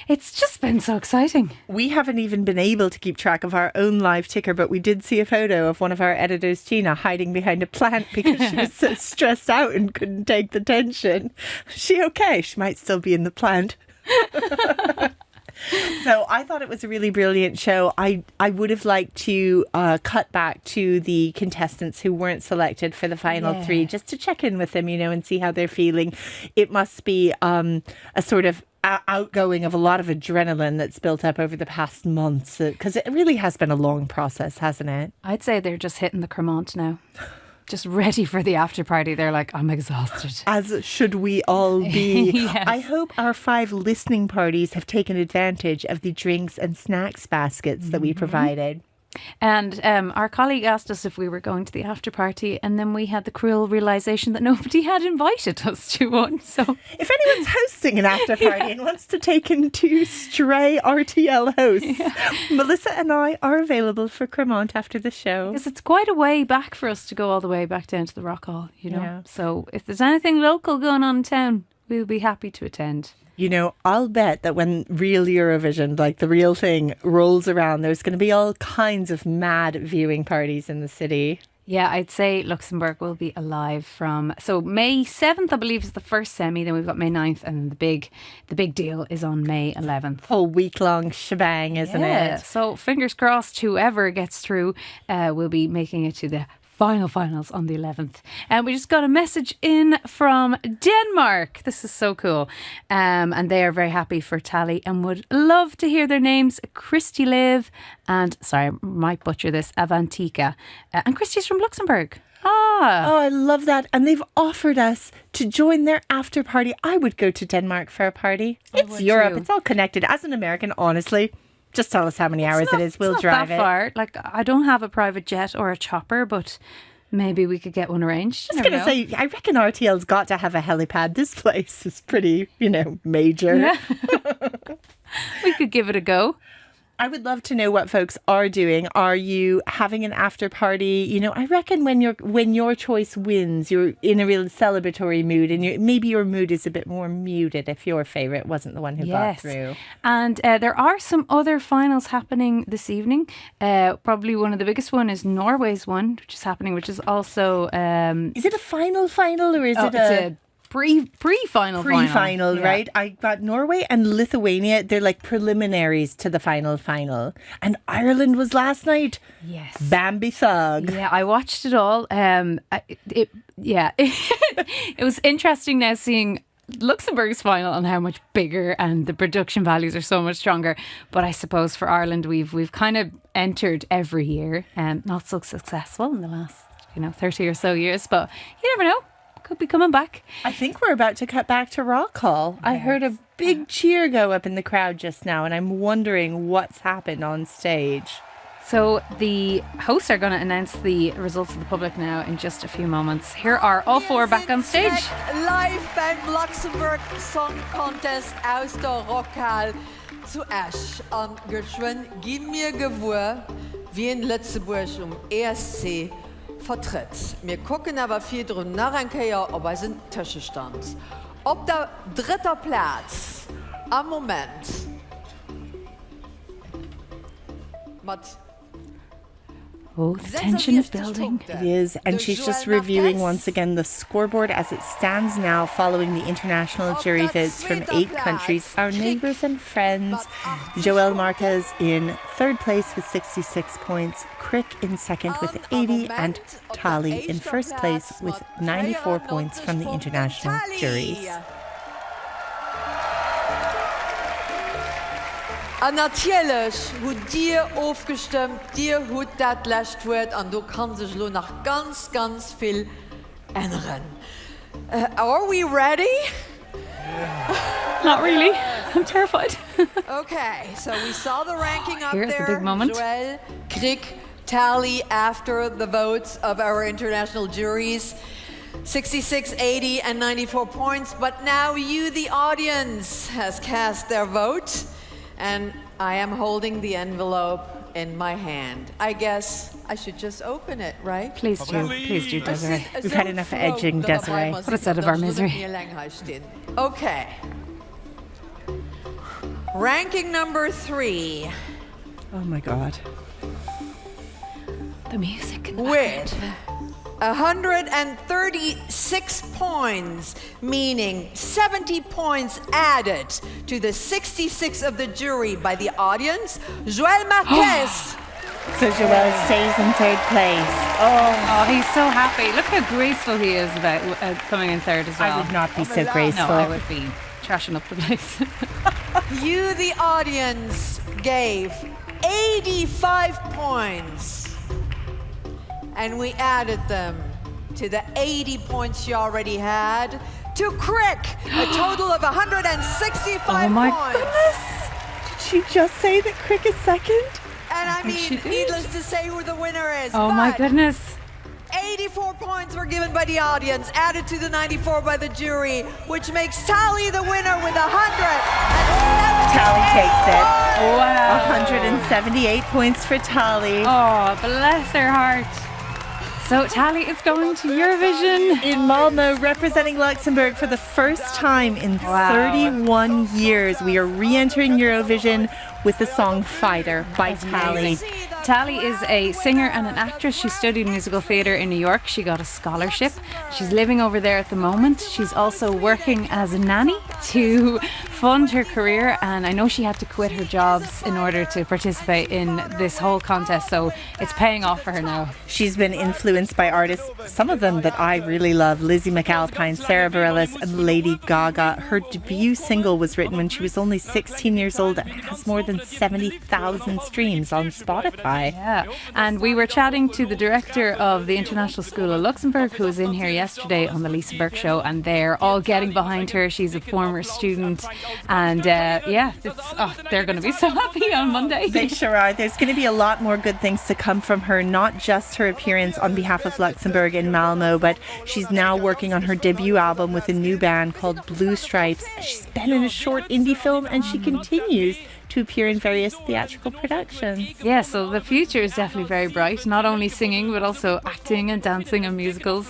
it's just been so exciting. We haven't even been able to keep track of our own live ticker, but we did see a photo of one of our editors, Gina, hiding behind a plant because she was so stressed out and couldn't take the tension. Is she okay? She might still be in the plant. So I thought it was a really brilliant show. I would have liked to cut back to the contestants who weren't selected for the final three, just to check in with them, and see how they're feeling. It must be a sort of outgoing of a lot of adrenaline that's built up over the past months, because it really has been a long process, hasn't it? I'd say they're just hitting the Cremant now. Just ready for the after party. They're like, I'm exhausted. As should we all be. Yes. I hope our 5 listening parties have taken advantage of the drinks and snacks baskets that we provided. And our colleague asked us if we were going to the after party, and then we had the cruel realisation that nobody had invited us to one. So if anyone's hosting an after party and wants to take in 2 stray RTL hosts, Melissa and I are available for Cremant after the show. Because it's quite a way back for us to go all the way back down to the Rock Hall, Yeah. So if there's anything local going on in town, we'll be happy to attend. I'll bet that when real Eurovision, like the real thing, rolls around, there's going to be all kinds of mad viewing parties in the city. Yeah, I'd say Luxembourg will be alive so May 7th, I believe, is the first semi. Then we've got May 9th, and the big deal is on May 11th. Whole week-long shebang, isn't it? So fingers crossed, whoever gets through will be making it to the finals on the 11th. And we just got a message in from Denmark. This is so cool. And they are very happy for Tally and would love to hear their names, Christy Liv and, sorry, I might butcher this, Avantika. And Christy's from Luxembourg. Oh, I love that. And they've offered us to join their after party. I would go to Denmark for a party. It's Europe. It's all connected. As an American, honestly, just tell us how many hours it is. We'll drive it. It's not that far. Like, I don't have a private jet or a chopper, but maybe we could get one arranged. I was going to say, I reckon RTL's got to have a helipad. This place is pretty, major. Yeah. We could give it a go. I would love to know what folks are doing. Are you having an after party? I reckon when your choice wins, you're in a real celebratory mood, and maybe your mood is a bit more muted if your favourite wasn't the one who got through. And there are some other finals happening this evening. Probably one of the biggest one is Norway's one, which is happening, which is also... is it a final or is it a pre-final, right? I got Norway and Lithuania. They're like preliminaries to the final. And Ireland was last night. Yes. Bambi Thug. Yeah, I watched it all. It was interesting now seeing Luxembourg's final and how much bigger, and the production values are so much stronger. But I suppose for Ireland, we've kind of entered every year, and not so successful in the last 30 or so years. But you never know. Could be coming back. I think we're about to cut back to Rock Hall. I heard a big cheer go up in the crowd just now, and I'm wondering what's happened on stage. So the hosts are going to announce the results of the public now in just a few moments. Here are all 4 back on stage. Live beim Luxembourg Song Contest aus der Rockhall zu Ash an Geschwind. Gib mir Gewur, wie in Lützeburg ESC vertritt. Wir gucken aber viel drum nach ein Keier, ob es ein Tischstand. Ob der 3. Platz am Moment mit Oh, the tension is building. It is, and she's just reviewing once again the scoreboard as it stands now following the international jury votes from 8 countries, our neighbours and friends. Joël Marquez in 3rd place with 66 points, Crick in 2nd with 80, and Tali in 1st place with 94 points from the international juries. Und natürlich hat dir aufgestimmt, dir hat das letzte Wort, und du kannst dich noch ganz, ganz viel ändern. Are we ready? Not really. I'm terrified. Okay, so we saw the ranking up Here's there. the big moment. Joël, Crick, tally after the votes of our international juries. 66, 80, and 94 points. But now you, the audience, has cast their vote. And I am holding the envelope in my hand. I guess I should just open it, right? Please do, Desiree. We've had enough edging, Desiree. Put us out of our misery. Okay. Ranking number 3. Oh my God. The music. With 136 points, meaning 70 points added to the 66 of the jury by the audience, Joël Marquez. So Joël stays in third place. Oh, he's so happy. Look how graceful he is about coming in third as well. I would not be so graceful. No, I would be trashing up the place. You, the audience, gave 85 points. And we added them to the 80 points you already had to Crick, a total of 165 Oh my points. goodness! Did she just say that Crick is second? And I mean, needless to say who the winner is. Oh my but goodness. 84 points were given by the audience, added to the 94 by the jury, which makes Tally the winner with 178. Tally takes it. Wow. 178 points for Tally. Oh, bless her heart. So Tally is going to Eurovision in Malmö, representing Luxembourg for the first time in 31 years. We are re-entering Eurovision with the song Fighter by Tally. Tally is a singer and an actress. She studied musical theatre in New York. She got a scholarship. She's living over there at the moment. She's also working as a nanny to fund her career, and I know she had to quit her jobs in order to participate in this whole contest, so it's paying off for her now. She's been influenced by artists, some of them that I really love, Lizzie McAlpine, Sarah Bareilles and Lady Gaga. Her debut single was written when she was only 16 years old and has more than 70,000 streams on Spotify. Yeah, and we were chatting to the director of the International School of Luxembourg, who was in here yesterday on the Lisa Burke Show, and they're all getting behind her. She's a former student, and they're going to be so happy on Monday. They sure are. There's going to be a lot more good things to come from her, not just her appearance on behalf of Luxembourg in Malmö, but she's now working on her debut album with a new band called Blue Stripes. She's been in a short indie film, and she continues to appear in various theatrical productions. Yeah, so the future is definitely very bright, not only singing but also acting and dancing and musicals.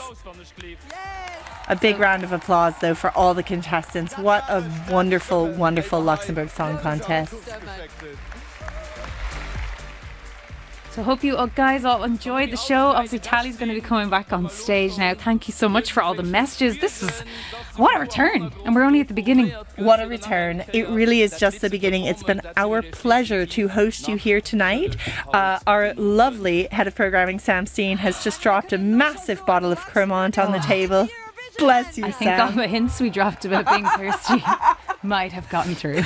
A big round of applause though for all the contestants. What a wonderful, wonderful Luxembourg Song Contest. So I hope you guys all enjoyed the show. Obviously Tally's going to be coming back on stage now. Thank you so much for all the messages. What a return, and we're only at the beginning. What a return. It really is just the beginning. It's been our pleasure to host you here tonight. Our lovely head of programming, Sam Steen, has just dropped a massive bottle of Cremant on the table. Bless you, I think Sam. all the hints we dropped about being thirsty might have gotten through.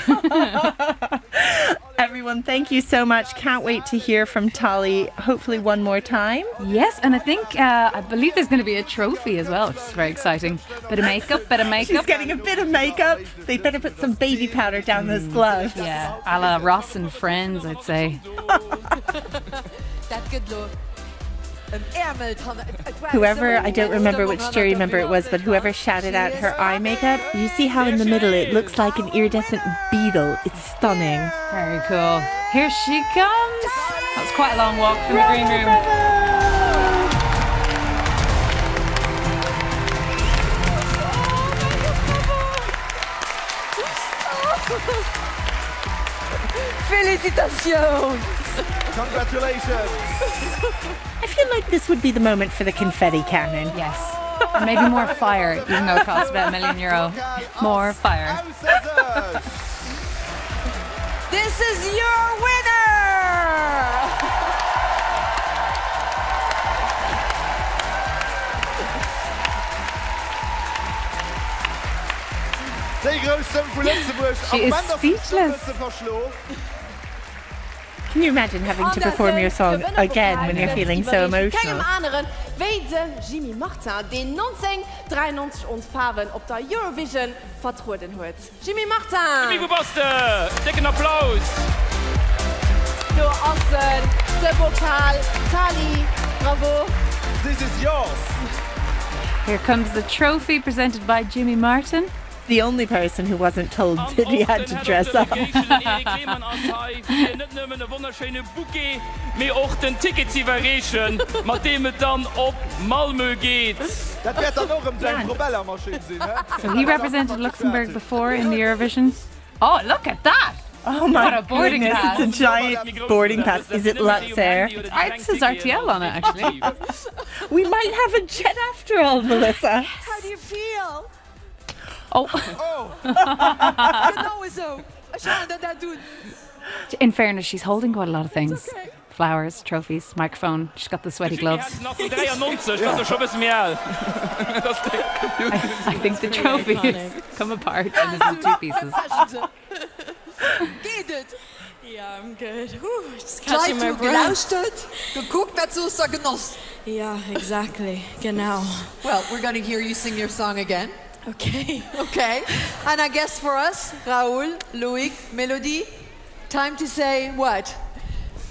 Everyone, thank you so much. Can't wait to hear from Tally, hopefully one more time. Yes, and I believe there's going to be a trophy as well, which is very exciting. Bit of makeup. She's getting a bit of makeup. They better put some baby powder down those gloves. Yeah, a la Ross and Friends, I'd say. That good look. Whoever, I don't remember which jury member it was, but whoever shouted out her eye makeup, you see how in the middle it looks like an iridescent beetle. It's stunning. Very cool. Here she comes. That was quite a long walk from the green room. Félicitations! Congratulations! I feel like this would be the moment for the confetti cannon. Yes. And maybe more fire, even though it costs about €1 million. More fire. This is your winner! Die grootste voor Luxemburg. She is speechless. Can you imagine having to perform your song again when you're feeling so emotional? Keinem anderen wie den Jimmy Martin, den 1993 und Farben op der Eurovision vertruden huet. Jimmy Martin! Jimmy Gebaste! Dicken Applaus! Du Assen, de Vokal, Tali, bravo! This is yours! Here comes the trophy presented by Jimmy Martin. The only person who wasn't told that he had to dress up. Mir auch den Ticket-Separation, mit dem es dann auf Malmö geht. Das wird dann auch im Propeller-Maschine sein, ne? So he represented Luxembourg before in the Eurovision. Oh, look at that! Oh my what a boarding goodness, pass. it's a giant boarding pass. Is it Lux Air? It says RTL on it, actually. We might have a jet after all, Melissa. How do you feel? Oh. Genau so. Schauen, dass das tut. In fairness, she's holding quite a lot of things. Okay. Flowers, trophies, microphone. She's got the sweaty gloves. I think the trophy has come apart and it's in two pieces. Geht es? Yeah, I'm good. Whew, just catching my breath. Gelauscht, geguckt, was du so genoss. Yeah, exactly. Genau. Well, we're going to hear you sing your song again. Okay. Okay. And I guess for us, Raoul, Loïc, Melody, time to say what?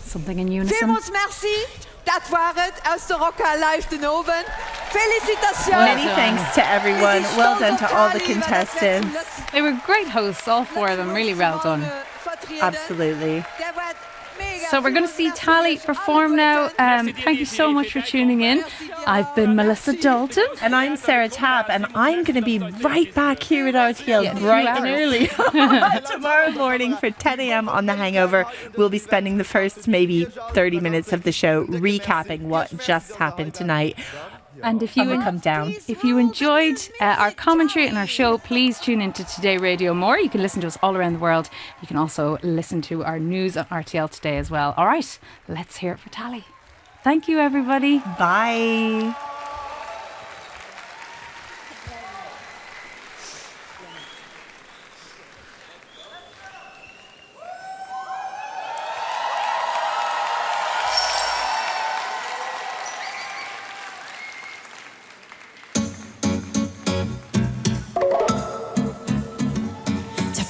Something in unison. Vielmals merci. Dat war het aus der Rocker Live den Oven. Felicitations. Many thanks to everyone. Well done to all the contestants. They were great hosts, all four of them. Really well done. Absolutely. So we're going to see Tali perform now. Thank you so much for tuning in. I've been Melissa Dalton. And I'm Sarah Tapp. And I'm going to be right back here at RTL bright and early. Tomorrow morning for 10 a.m. on The Hangover. We'll be spending the first maybe 30 minutes of the show recapping what just happened tonight. And if you come down. If you enjoyed our commentary and our show, please tune into Today Radio more. You can listen to us all around the world. You can also listen to our news on RTL Today as well. All right, let's hear it for Tali. Thank you, everybody. Bye.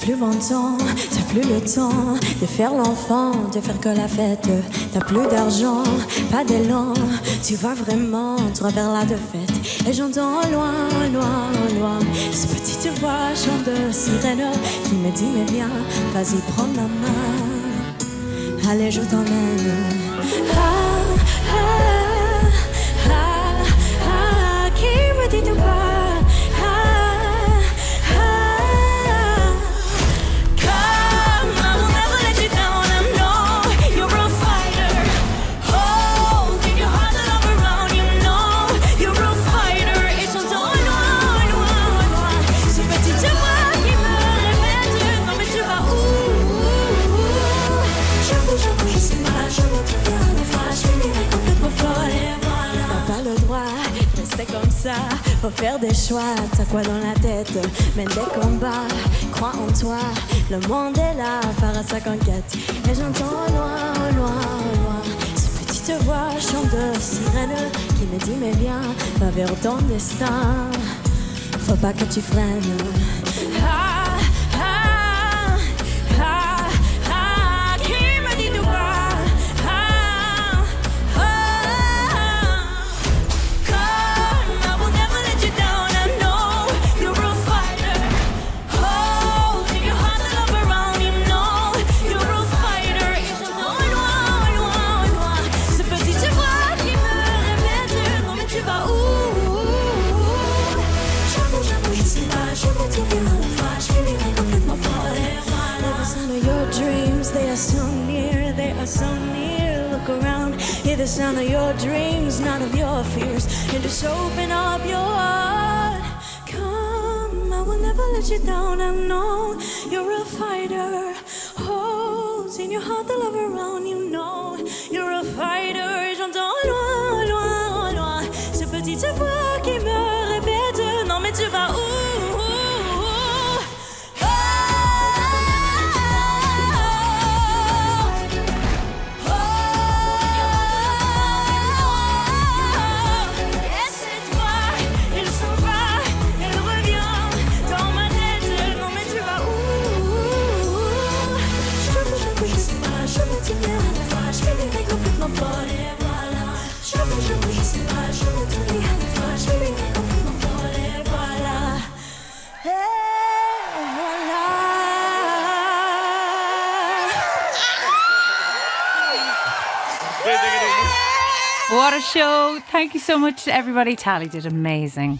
Plus 20 ans, t'as plus le temps de faire l'enfant, de faire que la fête. T'as plus d'argent, pas d'élan, tu vas vraiment droit vers la défaite. Et j'entends loin, loin, loin cette petite voix chante de sirène qui me dit mais viens, vas-y prends ma main. Allez je t'emmène. Ah, ah, ah, ah, qui me dit tout bas. Faut faire des choix, t'as quoi dans la tête? Mène des combats, crois en toi. Le monde est là, par sa conquête. Et j'entends loin, loin, loin cette petite voix chante de sirène qui me dit mais viens, va vers ton destin. Faut pas que tu freines. Ah, ah, ah, ah, qui me dit tout bas. So near, look around, hear the sound of your dreams, not of your fears, and just open up your heart. Come, I will never let you down. I know you're a fighter. Hold in your heart the love around. You know you're a fighter. J'entends loin, loin, loin cette petite voix qui me répète. Non mais tu vas où? What a show. Thank you so much to everybody. Tally did amazing.